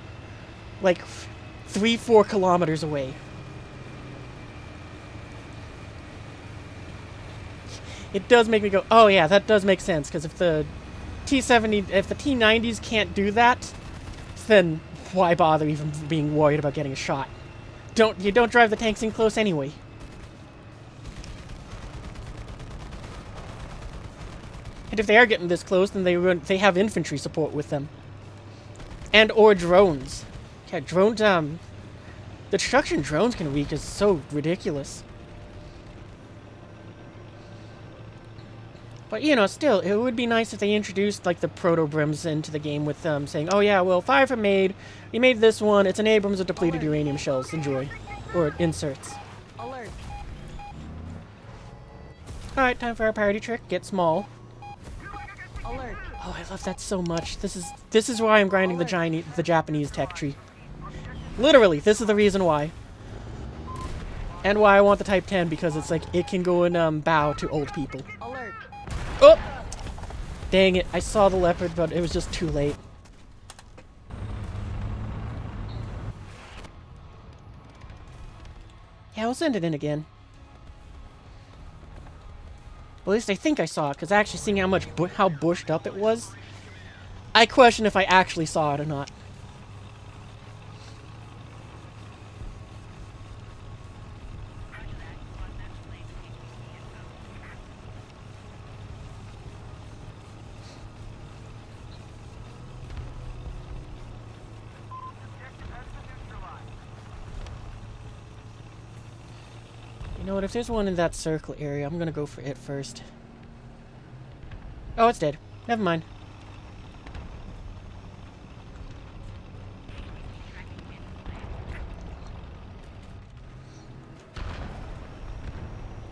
like, 3-4 kilometers away. It does make me go, oh, yeah, that does make sense. Because if the T-90s can't do that, then why bother even being worried about getting a shot? You don't drive the tanks in close anyway. And if they are getting this close, then they have infantry support with them. And or drones. Yeah, drones, The destruction drones can wreak is so ridiculous. But, you know, still, it would be nice if they introduced, like, the proto-brims into the game with them saying, oh yeah, well, Fire from made, we made this one, it's an Abrams with depleted uranium shells, enjoy. Or inserts. Alert. Alright, time for our party trick, get small. Alert. Oh, I love that so much. This is why I'm grinding the Japanese tech tree. Literally, this is the reason why. And why I want the Type 10, because it's like, it can go and, bow to old people. Alert. Oh! Dang it, I saw the leopard, but it was just too late. Yeah, we'll send it in again. Well, at least I think I saw it, because actually seeing how much how bushed up it was, I question if I actually saw it or not. You know what, if there's one in that circle area, I'm gonna go for it first. Oh, it's dead. Never mind.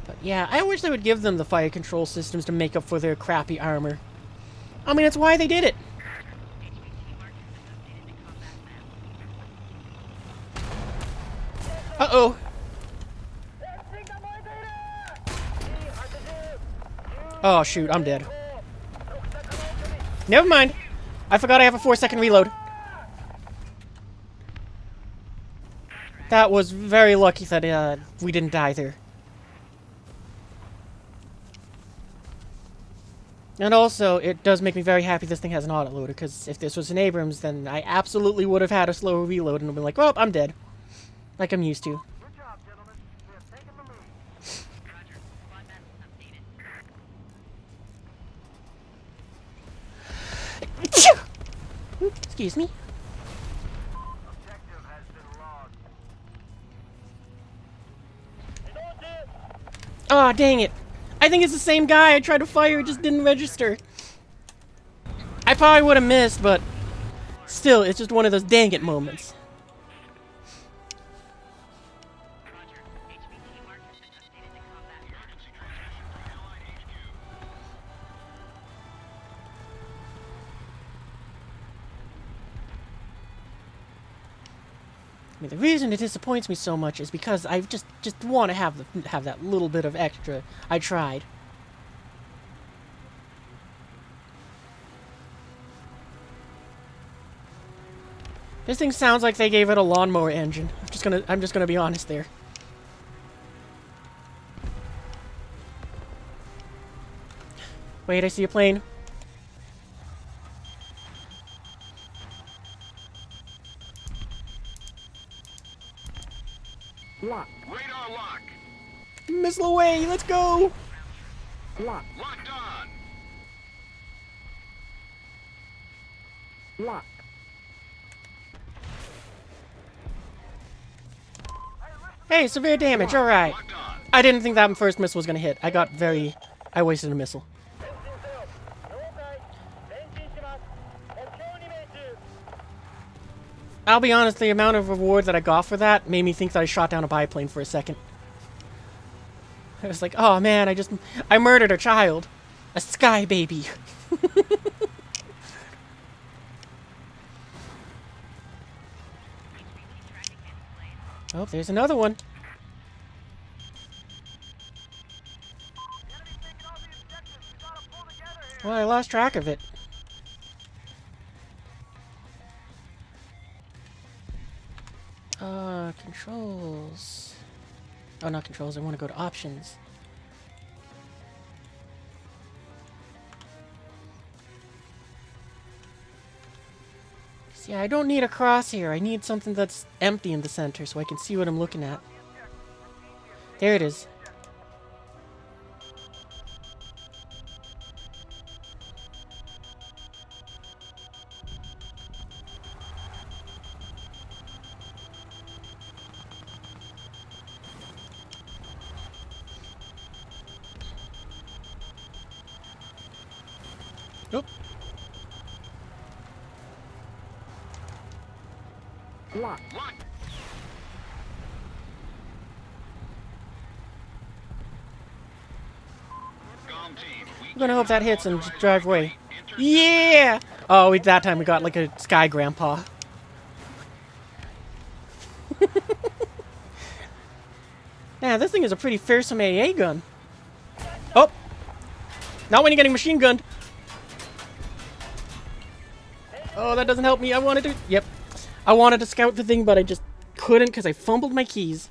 But yeah, I wish they would give them the fire control systems to make up for their crappy armor. I mean, it's why they did it. Uh-oh. Oh, shoot, I'm dead. Never mind. I forgot I have a 4-second reload. That was very lucky that we didn't die there. And also, it does make me very happy this thing has an autoloader, because if this was an Abrams, then I absolutely would have had a slower reload and been like, well, I'm dead. Like I'm used to. Good job, gentlemen. We have taken the lead. Excuse me. Objective has been logged. Aw, dang it. I think it's the same guy I tried to fire, it just didn't register. I probably would have missed, but still, it's just one of those dang it moments. I mean, the reason it disappoints me so much is because I just want to have that little bit of extra. I tried. This thing sounds like they gave it a lawnmower engine. I'm just gonna be honest there. Wait, I see a plane. Lock. Radar lock. Missile away, let's go! Lock. Locked on. Lock. Hey, severe damage, alright. Locked on. I didn't think that first missile was gonna hit. I wasted a missile. I'll be honest, the amount of reward that I got for that made me think that I shot down a biplane for a second. I was like, oh man, I murdered a child. A sky baby. Oh, there's another one. Well, I lost track of it. Controls. Oh, not controls. I want to go to options. See, I don't need a crosshair. I need something that's empty in the center so I can see what I'm looking at. There it is. Nope. Lock. Lock. Calm team. I'm gonna hope that hits and just drive away. Yeah! Oh, that time we got like a Sky Grandpa. Man, this thing is a pretty fearsome AA gun. Oh! Not when you're getting machine gunned. Oh, that doesn't help me. I wanted to... Yep. I wanted to scout the thing, but I just couldn't because I fumbled my keys.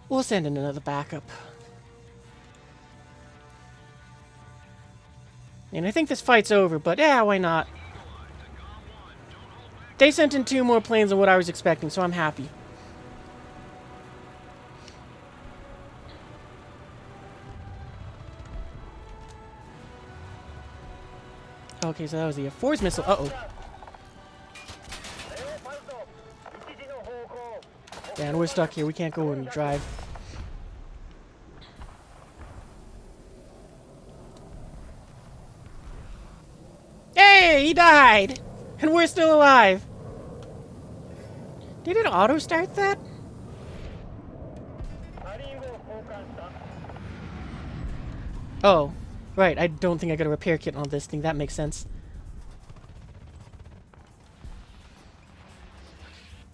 We'll send in another backup. And I think this fight's over, but yeah, why not? They sent in 2 more planes than what I was expecting, so I'm happy. Okay, so that was the force missile. Uh-oh. Man, we're stuck here. We can't go and drive. Hey, he died! And we're still alive! Did it auto-start that? Oh, right. I don't think I got a repair kit on this thing. That makes sense.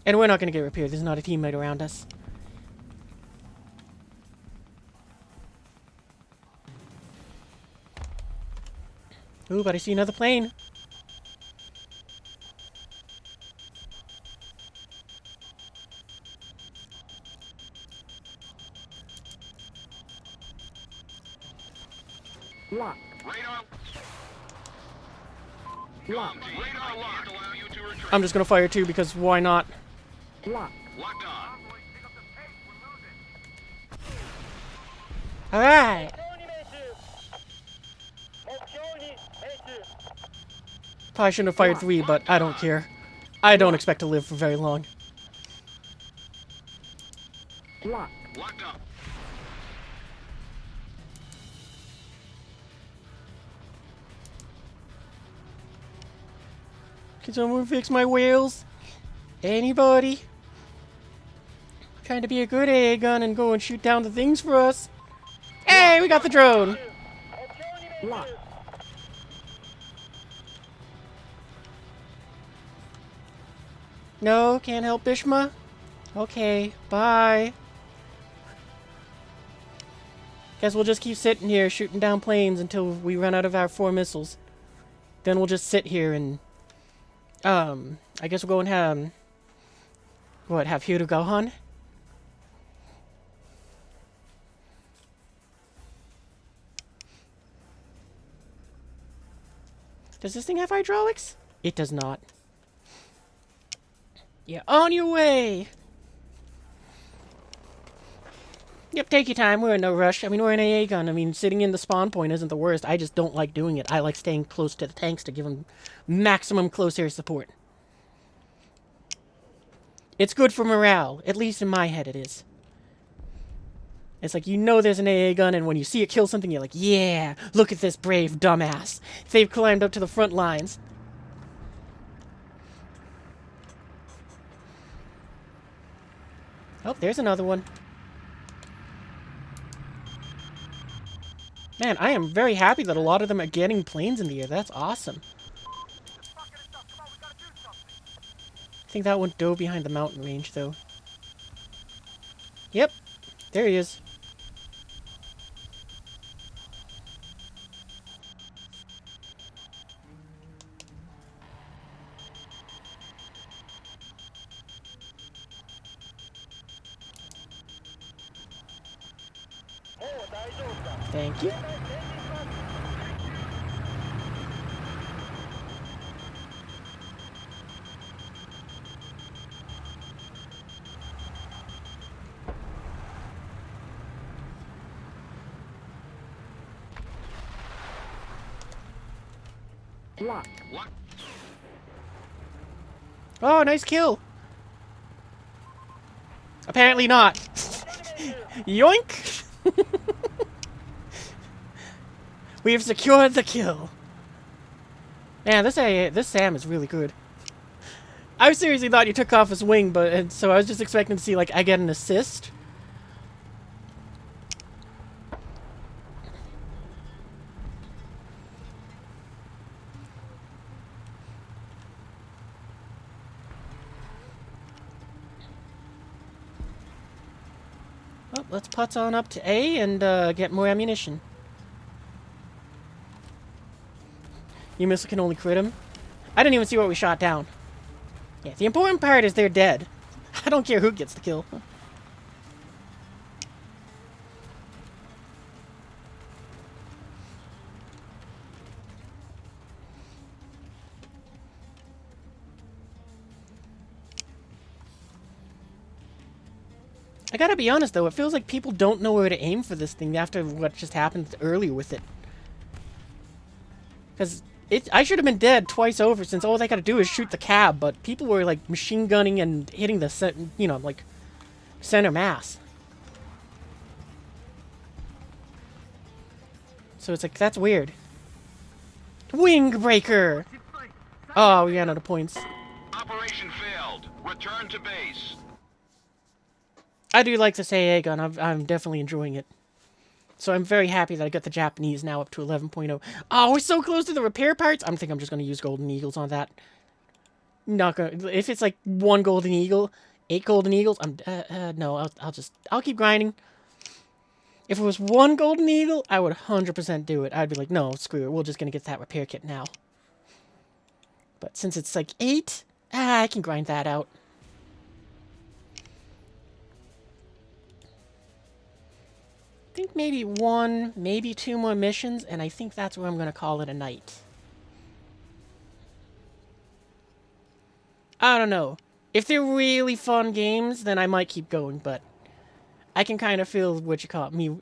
And we're not going to get repaired. There's not a teammate around us. Ooh, but I see another plane. Lock. Radar. Lock. Calm team. Radar locked. Allow you to retreat. I'm just going to fire too, because why not? Lock. Locked on. Alright! Probably shouldn't have fired 3, but I don't care. I don't expect to live for very long. Lock. Locked up. Can someone fix my wheels? Anybody? Trying to be a good AA gun and go and shoot down the things for us. Hey, we got the drone! Lock. No, can't help Bishma? Okay, bye. Guess we'll just keep sitting here shooting down planes until we run out of our 4 missiles. Then we'll just sit here and... I guess we'll go and have... What, have Hiro Gohan? Does this thing have hydraulics? It does not. Yeah, on your way! Yep, take your time. We're in no rush. I mean, we're an AA gun. I mean, sitting in the spawn point isn't the worst. I just don't like doing it. I like staying close to the tanks to give them maximum close air support. It's good for morale. At least in my head it is. It's like, you know there's an AA gun, and when you see it kill something, you're like, yeah, look at this brave dumbass. They've climbed up to the front lines. Oh, there's another one. Man, I am very happy that a lot of them are getting planes in the air. That's awesome. I think that one dove behind the mountain range, though. Yep, there he is. Thank you. Lock. Lock. Oh, nice kill. Apparently not. Yoink! We have secured the kill. Man, this Sam is really good. I seriously thought you took off his wing, and so I was just expecting to see, like, I get an assist. Well, let's putz on up to A and get more ammunition. Your missile can only crit him. I didn't even see what we shot down. Yeah, the important part is they're dead. I don't care who gets the kill. I gotta be honest though, it feels like people don't know where to aim for this thing after what just happened earlier with it. Because I should have been dead twice over since all they gotta do is shoot the cab, but people were like machine gunning and hitting the, you know, like center mass. So it's like, that's weird. Wing breaker! Oh, we ran out of points. Operation failed. Return to base. I do like this AA gun. I'm definitely enjoying it. So I'm very happy that I got the Japanese now up to 11.0. Oh, we're so close to the repair parts. I think I'm just going to use Golden Eagles on that. Not gonna. If it's like 1 Golden Eagle, 8 Golden Eagles, no, I'll keep grinding. If it was 1 Golden Eagle, I would 100% do it. I'd be like, no, screw it. We're just going to get that repair kit now. But since it's like 8, I can grind that out. I think maybe 1, maybe 2 more missions, and I think that's where I'm going to call it a night. I don't know. If they're really fun games, then I might keep going, but I can kind of feel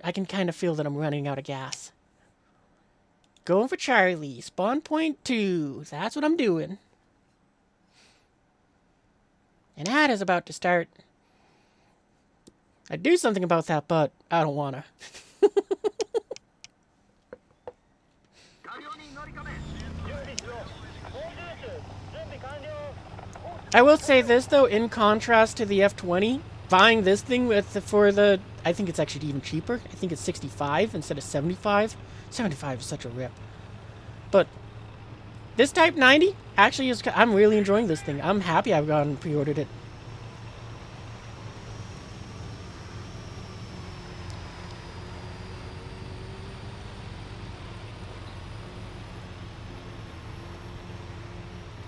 I can kind of feel that I'm running out of gas. Going for Charlie. Spawn point 2. That's what I'm doing. And that is about to start. I'd do something about that, but I don't wanna. I will say this though, in contrast to the F20, buying this thing I think it's actually even cheaper. I think it's 65 instead of 75. 75 is such a rip. But this Type 90 actually is. I'm really enjoying this thing. I'm happy I've gone and pre-ordered it.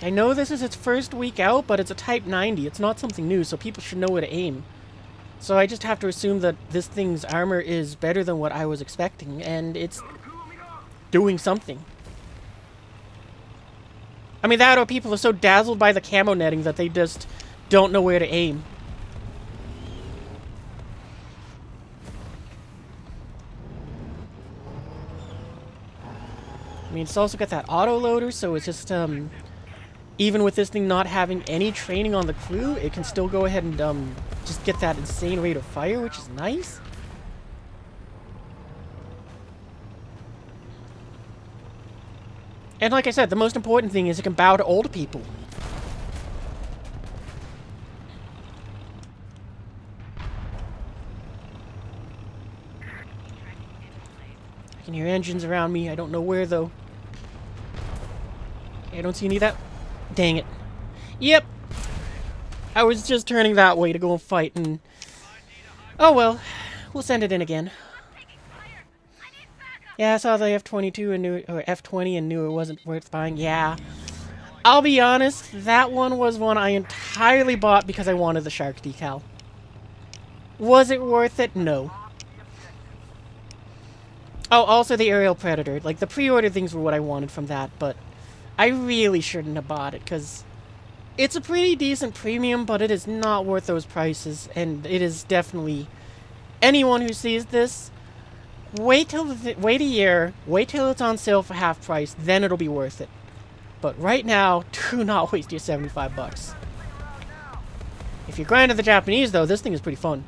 I know this is its first week out, but it's a Type 90. It's not something new, so people should know where to aim. So I just have to assume that this thing's armor is better than what I was expecting, and it's doing something. I mean, that or people are so dazzled by the camo netting that they just don't know where to aim. I mean, it's also got that auto loader, so it's just, even with this thing not having any training on the crew, it can still go ahead and just get that insane rate of fire, which is nice. And like I said, the most important thing is it can bow to older people. I can hear engines around me. I don't know where, though. I don't see any of that. Dang it. Yep. I was just turning that way to go and fight, and... oh well. We'll send it in again. Yeah, I saw the F-22 and knew... or F-20 and knew it wasn't worth buying. Yeah. I'll be honest, that one was one I entirely bought because I wanted the shark decal. Was it worth it? No. Oh, also the aerial predator. Like, the pre-order things were what I wanted from that, but... I really shouldn't have bought it, because it's a pretty decent premium, but it is not worth those prices, and it is definitely... anyone who sees this, wait a year, wait till it's on sale for half price, then it'll be worth it. But right now, do not waste your $75. If you're grinding the Japanese, though, this thing is pretty fun.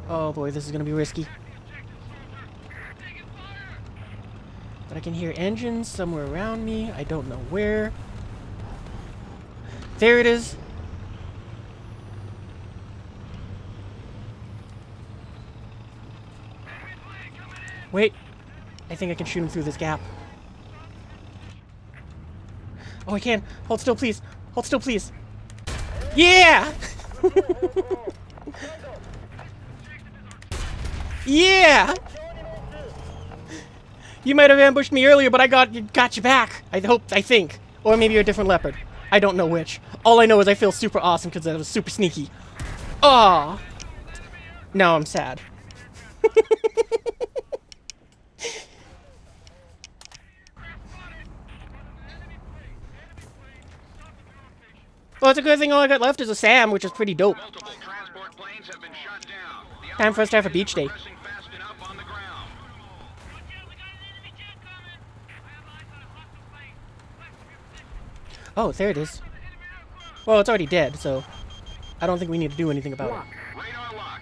Oh boy, this is gonna be risky. But I can hear engines somewhere around me. I don't know where. There it is. Wait. I think I can shoot him through this gap. Oh, I can. Hold still, please. Hold still, please. Yeah! Yeah! You might have ambushed me earlier, but I got you back. I think. Or maybe you're a different leopard. I don't know which. All I know is I feel super awesome because I was super sneaky. Aw. Now I'm sad. Well, it's a good thing all I got left is a SAM, which is pretty dope. Multiple transport planes have been shut down. The Time for us to have a beach day. operation is progressing fast enough on the ground. Oh, there it is. Well, it's already dead, so I don't think we need to do anything about it. Radar lock.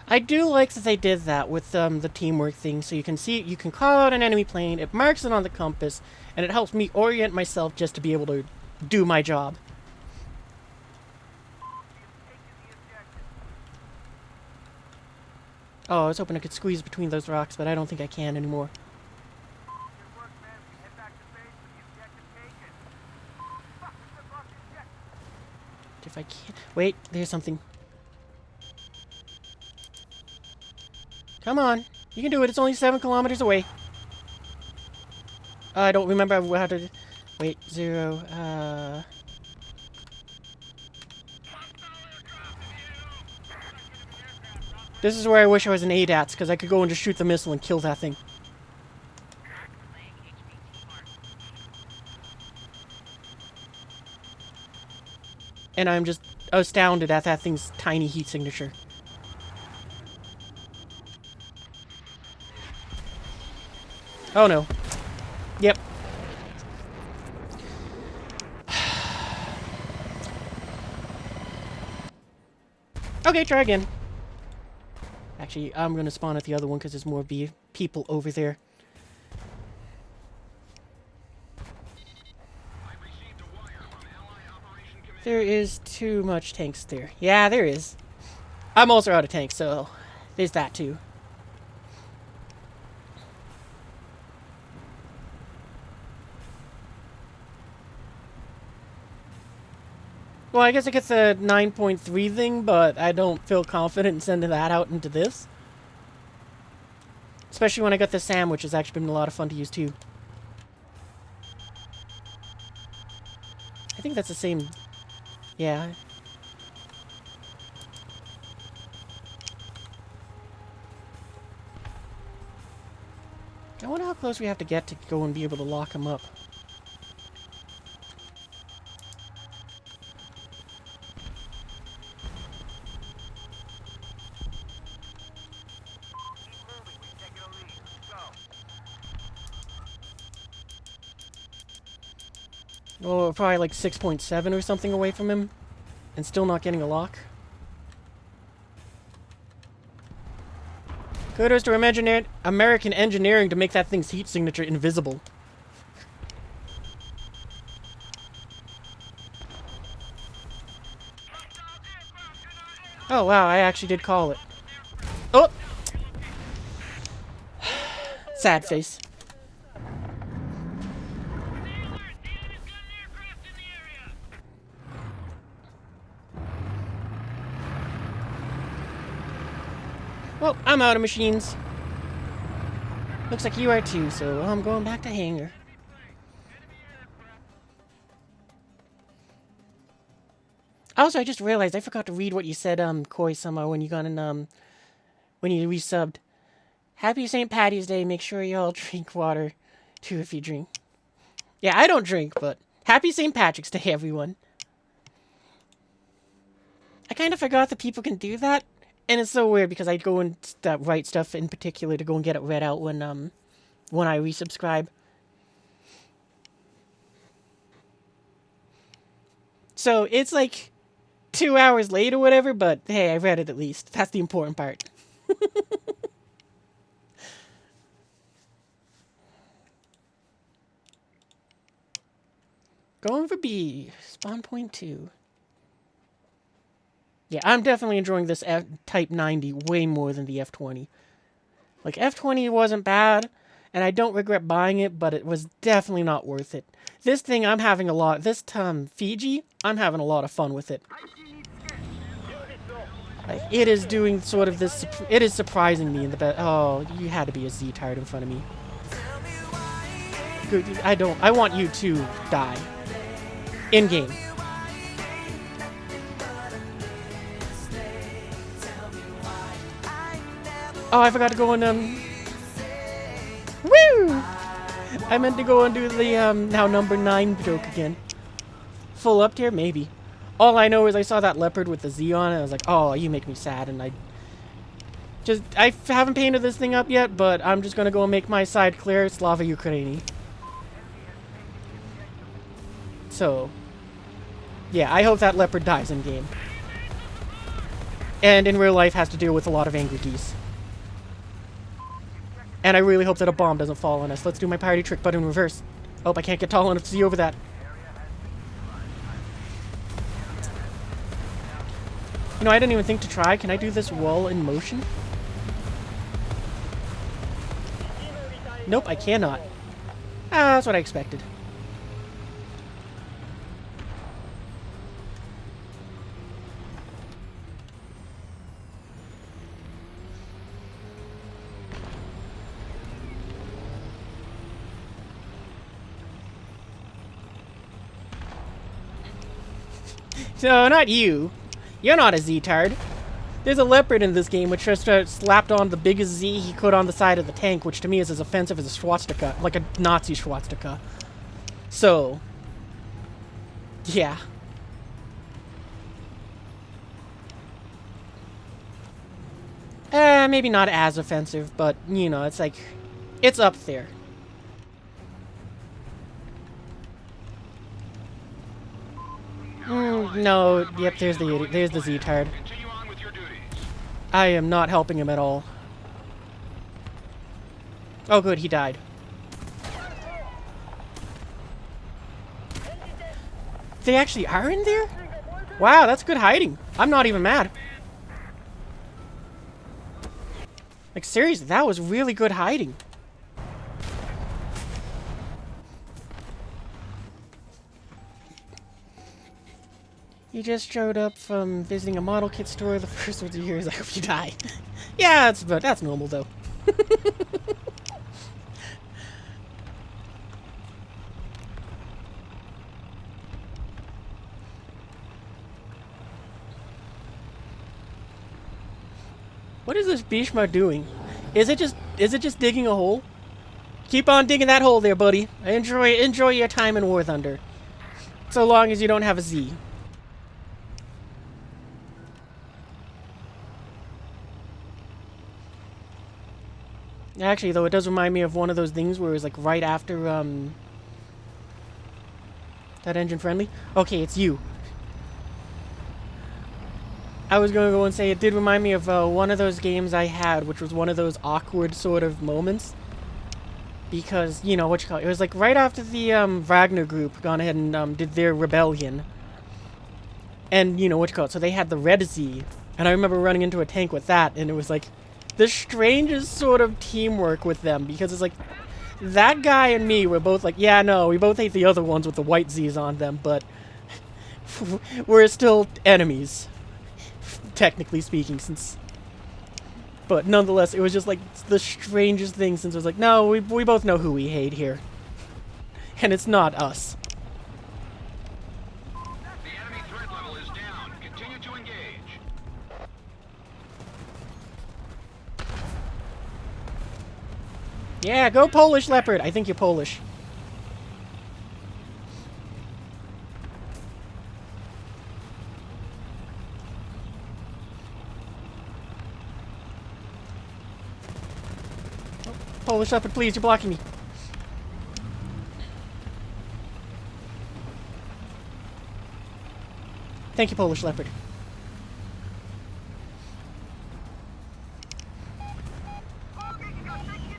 I do like that they did that with the teamwork thing, so you can call out an enemy plane, it marks it on the compass, and it helps me orient myself just to be able to do my job. Oh, I was hoping I could squeeze between those rocks, but I don't think I can anymore. If I can't... Wait, there's something. Come on. You can do it. It's only 7 kilometers away. I don't remember how to... Wait, 0, This is where I wish I was an ADATS, because I could go and just shoot the missile and kill that thing. And I'm just astounded at that thing's tiny heat signature. Oh no. Yep. Okay, try again. Actually, I'm gonna spawn at the other one because there's more people over there. There is too much tanks there. Yeah, there is. I'm also out of tanks, so there's that too. Well, I guess I get the 9.3 thing, but I don't feel confident in sending that out into this. Especially when I got the SAM, which has actually been a lot of fun to use too. I think that's the same... Yeah. I wonder how close we have to get to go and be able to lock him up. Oh, we're probably like 6.7 or something away from him. And still not getting a lock. Kudos to American engineering to make that thing's heat signature invisible. Oh wow, I actually did call it. Oh! Sad face. Well, I'm out of machines. Looks like you are too, so I'm going back to hangar. Also, I just realized I forgot to read what you said, Koi-sama, when you got in, when you resubbed. Happy St. Patty's Day. Make sure you all drink water, too, if you drink. Yeah, I don't drink, but happy St. Patrick's Day, everyone. I kind of forgot that people can do that. And it's so weird because I go and write stuff in particular to go and get it read out when I resubscribe. So it's like 2 hours late or whatever, but hey, I read it at least. That's the important part. Going for B. Spawn point 2. Yeah, I'm definitely enjoying this Type 90 way more than the F20. Like, F20 wasn't bad, and I don't regret buying it, but it was definitely not worth it. This thing, I'm having a lot... This Fiji, I'm having a lot of fun with it. Like, it is doing sort of this... It is surprising me in the best... Oh, you had to be a Z-tard in front of me. Good, I want you to die. In-game. Oh, I forgot to go and, Woo! I meant to go and do the, now number 9 joke again. Full up tier? Maybe. All I know is I saw that leopard with the Z on it, and I was like, oh, you make me sad, and I haven't painted this thing up yet, but I'm just gonna go and make my side clear. Slava Ukraini. So, yeah, I hope that leopard dies in-game. And in real life has to deal with a lot of angry geese. And I really hope that a bomb doesn't fall on us. Let's do my party trick, but in reverse. Oh, I can't get tall enough to see over that. You know, I didn't even think to try. Can I do this wall in motion? Nope, I cannot. Ah, that's what I expected. No, not you. You're not a Z-tard. There's a leopard in this game which just slapped on the biggest Z he could on the side of the tank, which to me is as offensive as a swastika, like a Nazi swastika. So, yeah. Maybe not as offensive, but, you know, it's like, it's up there. No, yep, there's the Z-tard. Continue on with your duties. I am not helping him at all. Oh good, he died. They actually are in there? Wow, that's good hiding. I'm not even mad. Like seriously, that was really good hiding. You just showed up from visiting a model kit store. The first words of yours, I hope you die. Yeah, that's normal though. What is this Bhishma doing? Is it just digging a hole? Keep on digging that hole there, buddy. Enjoy your time in War Thunder. So long as you don't have a Z. Actually, though, it does remind me of one of those things where it was like right after that engine friendly. Okay, it's you. I was going to go and say it did remind me of one of those games I had, which was one of those awkward sort of moments. Because, you know, it was like right after the Wagner group gone ahead and did their rebellion. And, you know, so they had the Red Z. And I remember running into a tank with that, and it was like the strangest sort of teamwork with them. Because it's like, that guy and me were both like, yeah, no, we both hate the other ones with the white Zs on them, but we're still enemies. Technically speaking, but nonetheless, it was just like the strangest thing since it was like, no, we both know who we hate here. And it's not us. The enemy threat level is down. Continue to engage. Yeah, go Polish Leopard. I think you're Polish. Polish Leopard, please, you're blocking me. Thank you, Polish Leopard.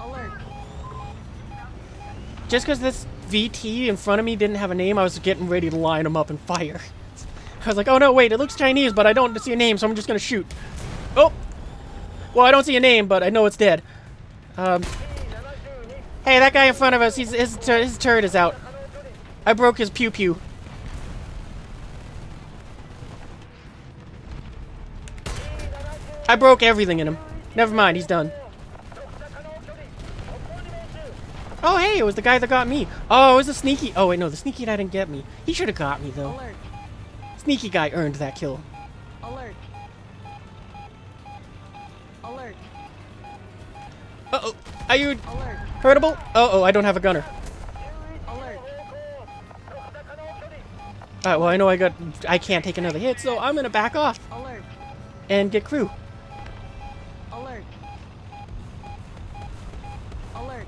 Alert. Just because this VT in front of me didn't have a name, I was getting ready to line him up and fire. I was like, oh no, wait, it looks Chinese, but I don't see a name, so I'm just gonna shoot. Oh! Well, I don't see a name, but I know it's dead. Hey, that guy in front of us, his turret is out. I broke his pew-pew. I broke everything in him. Never mind, he's done. Oh, hey, it was the guy that got me. Oh, it was the sneaky. Oh, wait, no, the sneaky guy didn't get me. He should have got me, though. Alert. Sneaky guy earned that kill. Alert. Alert. Uh-oh. Are you Alert. hurtable? Uh-oh, I don't have a gunner. Alert. Alright, well, I know I can't take another hit, so I'm gonna back off Alert. and get crew. Alert. Alert.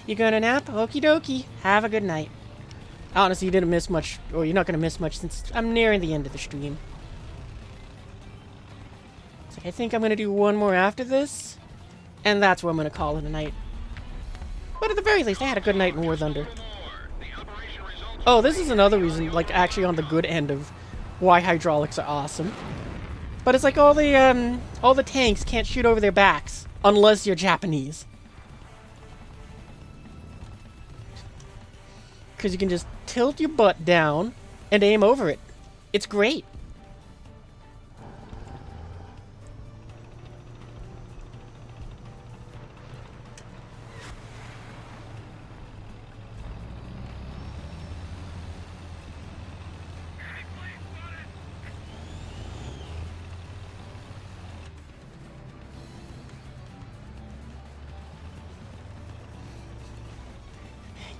You gonna nap? Okie dokie. Have a good night. Honestly, you didn't miss much, or you're not gonna miss much since I'm nearing the end of the stream. It's like, I think I'm gonna do one more after this, and that's where I'm gonna call it a night. But at the very least, I had a good night in War Thunder. Oh, this is another reason, like, actually on the good end of why hydraulics are awesome. But it's like all the tanks can't shoot over their backs unless you're Japanese. Because you can just tilt your butt down and aim over it. It's great.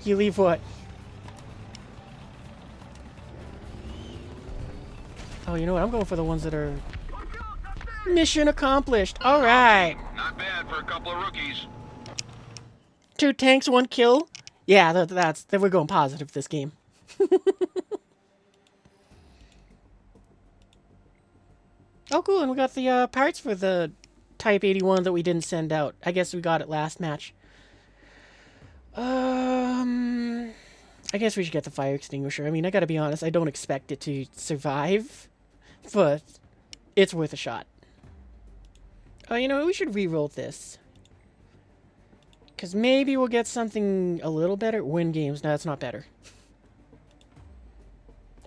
You leave what? Oh, you know what? I'm going for the ones that are... Mission accomplished. Alright. Not bad for a couple of rookies. 2 tanks, 1 kill. Yeah, that's... We're going positive this game. Oh, cool. And we got the parts for the Type 81 that we didn't send out. I guess we got it last match. I guess we should get the fire extinguisher. I mean, I gotta be honest, I don't expect it to survive, but it's worth a shot. Oh, you know what? We should re-roll this. Because maybe we'll get something a little better. Win games. No, that's not better.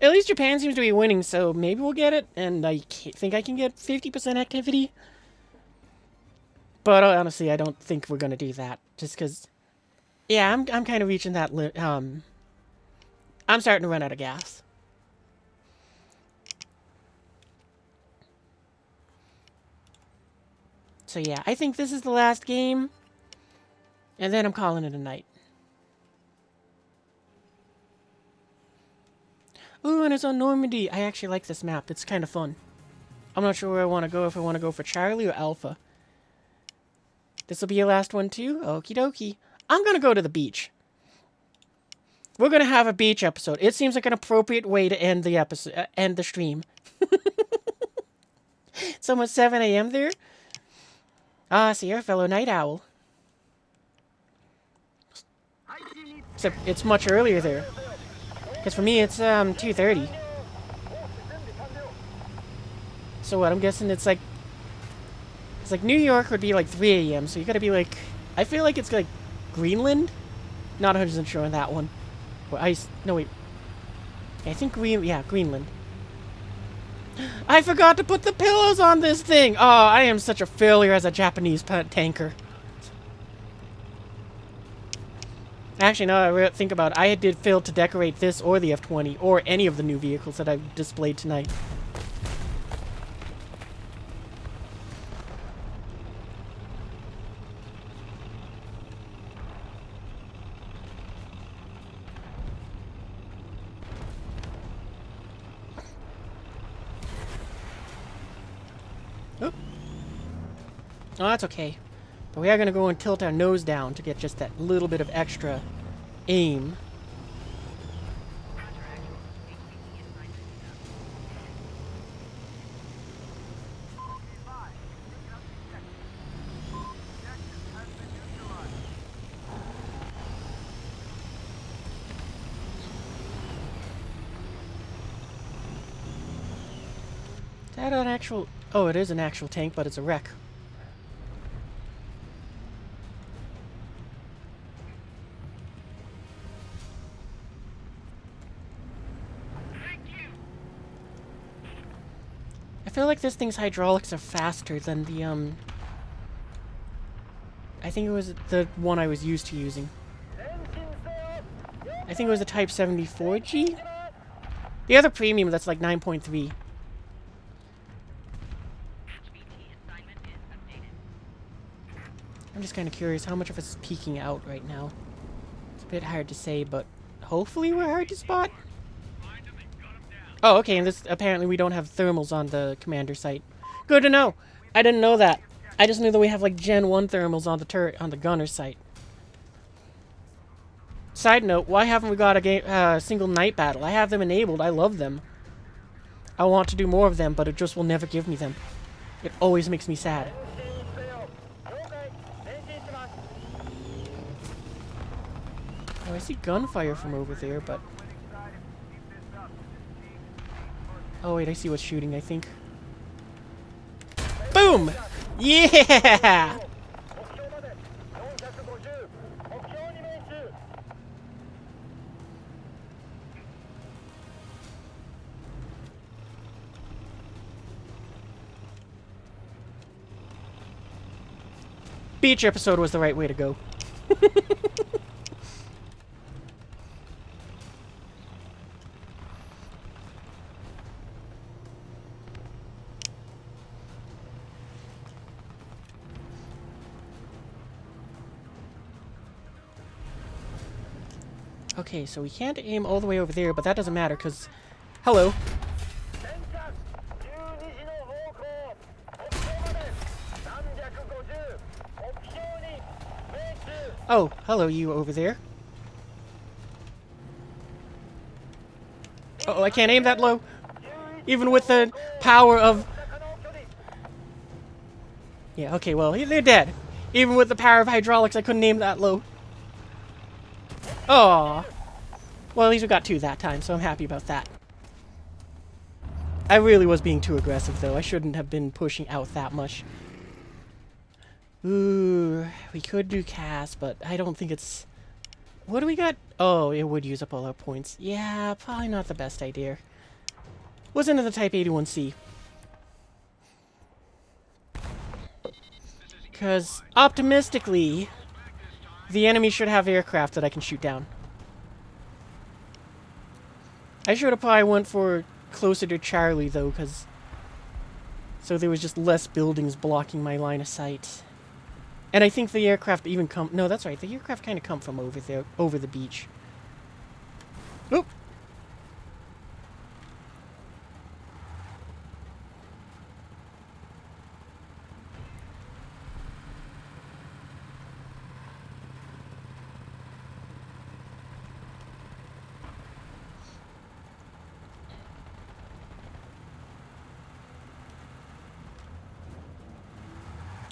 At least Japan seems to be winning, so maybe we'll get it, and I think I can get 50% activity. But honestly, I don't think we're gonna do that, just because... Yeah, I'm kind of reaching that I'm starting to run out of gas. So yeah, I think this is the last game. And then I'm calling it a night. Ooh, and it's on Normandy. I actually like this map. It's kind of fun. I'm not sure where I want to go, if I want to go for Charlie or Alpha. This will be your last one too? Okie dokie. I'm going to go to the beach. We're going to have a beach episode. It seems like an appropriate way to end the episode, end the stream. It's almost 7 a.m. there. Ah, so you're a fellow night owl. Except it's much earlier there. Because for me, it's 2:30. So what? I'm guessing it's like New York would be like 3 a.m. So you got to be like, I feel like it's like Greenland. Not 100% sure on that one. Or ice? No wait. I think Greenland. I forgot to put the pillows on this thing. Oh, I am such a failure as a Japanese tanker. Actually, now I think about it, I did fail to decorate this or the F-20 or any of the new vehicles that I've displayed tonight. Oh, that's okay. But we are going to go and tilt our nose down to get just that little bit of extra aim. Is that an actual... Oh, it is an actual tank, but it's a wreck. I feel like this thing's hydraulics are faster than the, I think it was the one I was used to using. I think it was the Type 74G? The other premium that's like 9.3. I'm just kind of curious how much of it's peeking out right now. It's a bit hard to say, but hopefully we're hard to spot. Oh, okay, and this apparently we don't have thermals on the commander site. Good to know. I didn't know that. I just knew that we have like Gen 1 thermals on the turret on the gunner site. Side note, why haven't we got a single night battle? I have them enabled. I love them. I want to do more of them, but it just will never give me them. It always makes me sad. Oh, I see gunfire from over there, but... Oh, wait, I see what's shooting, I think. Boom! Yeah! Beach episode was the right way to go. Okay, so we can't aim all the way over there, but that doesn't matter, because... Hello. Oh, hello, you over there. Uh-oh, I can't aim that low. Even with the power of... Yeah, okay, well, they're dead. Even with the power of hydraulics, I couldn't aim that low. Oh, well, at least we got 2 that time, so I'm happy about that. I really was being too aggressive, though. I shouldn't have been pushing out that much. Ooh, we could do cast, but I don't think it's... What do we got? Oh, it would use up all our points. Yeah, probably not the best idea. Was into the Type 81C. Because, optimistically... The enemy should have aircraft that I can shoot down. I should have probably went for closer to Charlie, though, because... So there was just less buildings blocking my line of sight. And I think the aircraft even come... No, that's right. The aircraft kind of come from over there, over the beach. Oop!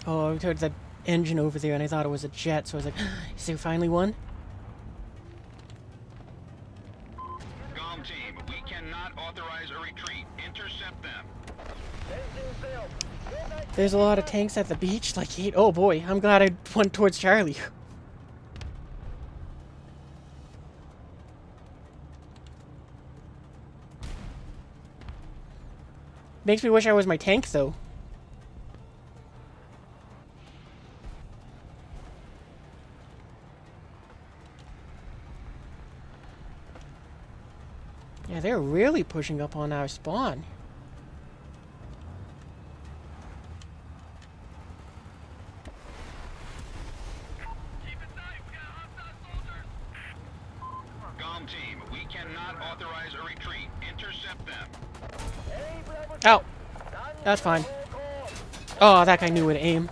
Oh, I heard that engine over there, and I thought it was a jet, so I was like, is there finally one? GOM team, we cannot authorize a retreat. Intercept them. There's a lot of tanks at the beach, like 8. Oh boy, I'm glad I went towards Charlie. Makes me wish I was my tank, though. Yeah, they're really pushing up on our spawn. GOM team, we cannot authorize a retreat. Intercept them. Oh, that's fine. Oh, that guy knew where to aim.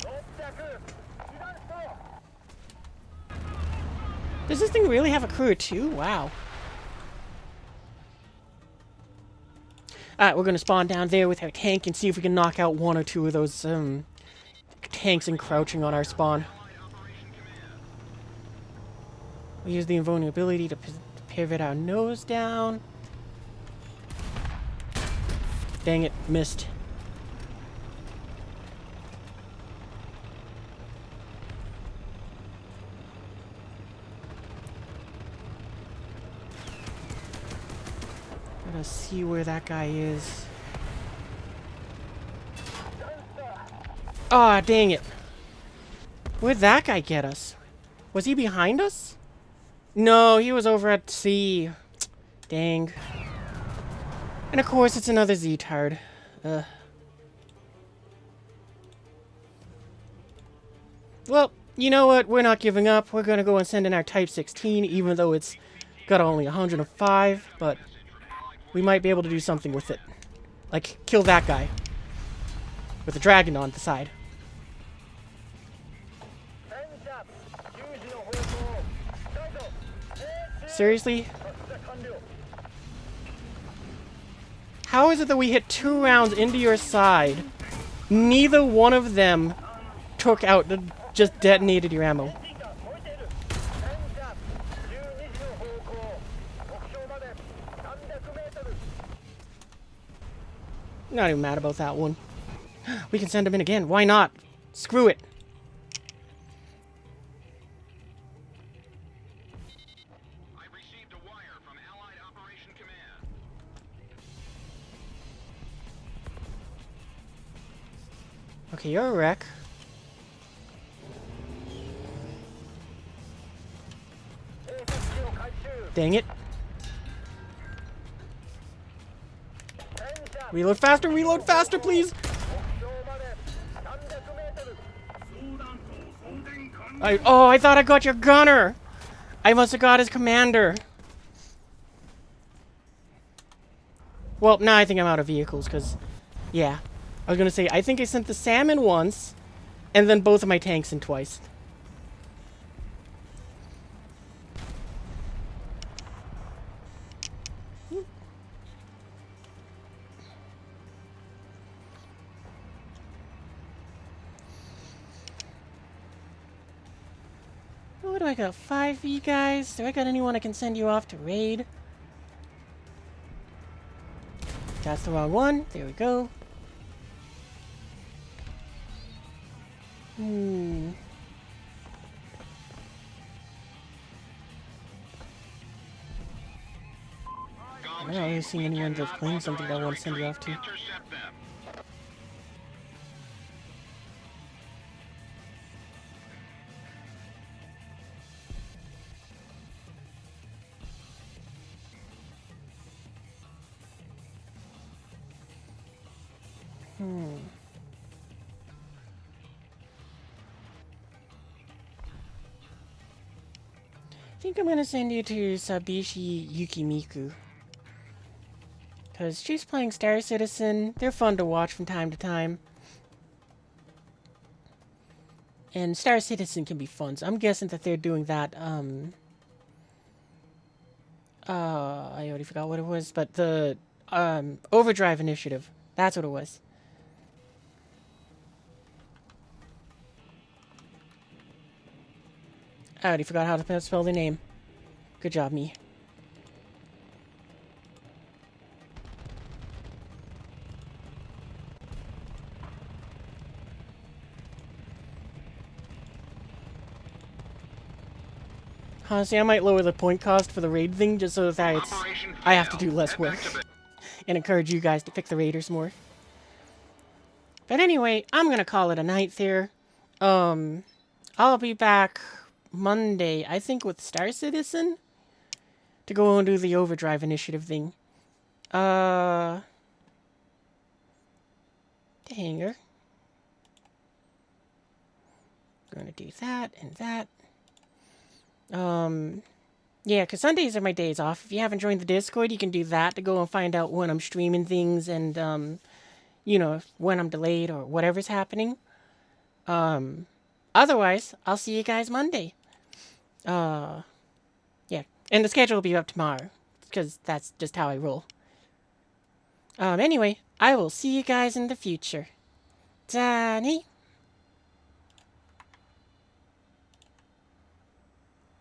Does this thing really have a crew of 2? Wow. Alright, we're gonna spawn down there with our tank and see if we can knock out 1 or 2 of those, tanks encroaching on our spawn. We use the invulnerability to pivot our nose down. Dang it, missed. Let's see where that guy is. Ah, dang it. Where'd that guy get us? Was he behind us? No, he was over at C. Dang. And of course, it's another Z-tard. Ugh. Well, you know what? We're not giving up. We're gonna go and send in our Type 16, even though it's got only 105, but we might be able to do something with it. Like, kill that guy. With a dragon on the side. Seriously? How is it that we hit 2 rounds into your side? Neither one of them took out, just detonated your ammo. Not even mad about that one. We can send him in again. Why not? Screw it. I received a wire from Allied Operation Command. Okay, you're a wreck. Dang it. Reload faster, please! I thought I got your gunner! I must have got his commander. Well, now I think I'm out of vehicles, because, yeah. I was gonna say, I think I sent the salmon once, and then both of my tanks in twice. What do I got? 5 of you guys? Do I got anyone I can send you off to raid? That's the wrong one. There we go. I'm not really seeing anyone that's playing something that I want to send you off to. Intercept them. I think I'm gonna send you to Sabishi Yukimiku. Because she's playing Star Citizen. They're fun to watch from time to time. And Star Citizen can be fun, so I'm guessing that they're doing that, I already forgot what it was, but the, Overdrive Initiative. That's what it was. I already forgot how to spell their name. Good job, me. Honestly, I might lower the point cost for the raid thing just so that it's, I have to do less work. And encourage you guys to pick the raiders more. But anyway, I'm gonna call it a night there. I'll be back Monday, I think, with Star Citizen to go and do the Overdrive Initiative thing. The hangar. Gonna do that and that. Yeah, because Sundays are my days off. If you haven't joined the Discord, you can do that to go and find out when I'm streaming things and, you know, when I'm delayed or whatever's happening. Otherwise, I'll see you guys Monday. And the schedule will be up tomorrow, because that's just how I roll. Anyway, I will see you guys in the future. Danny.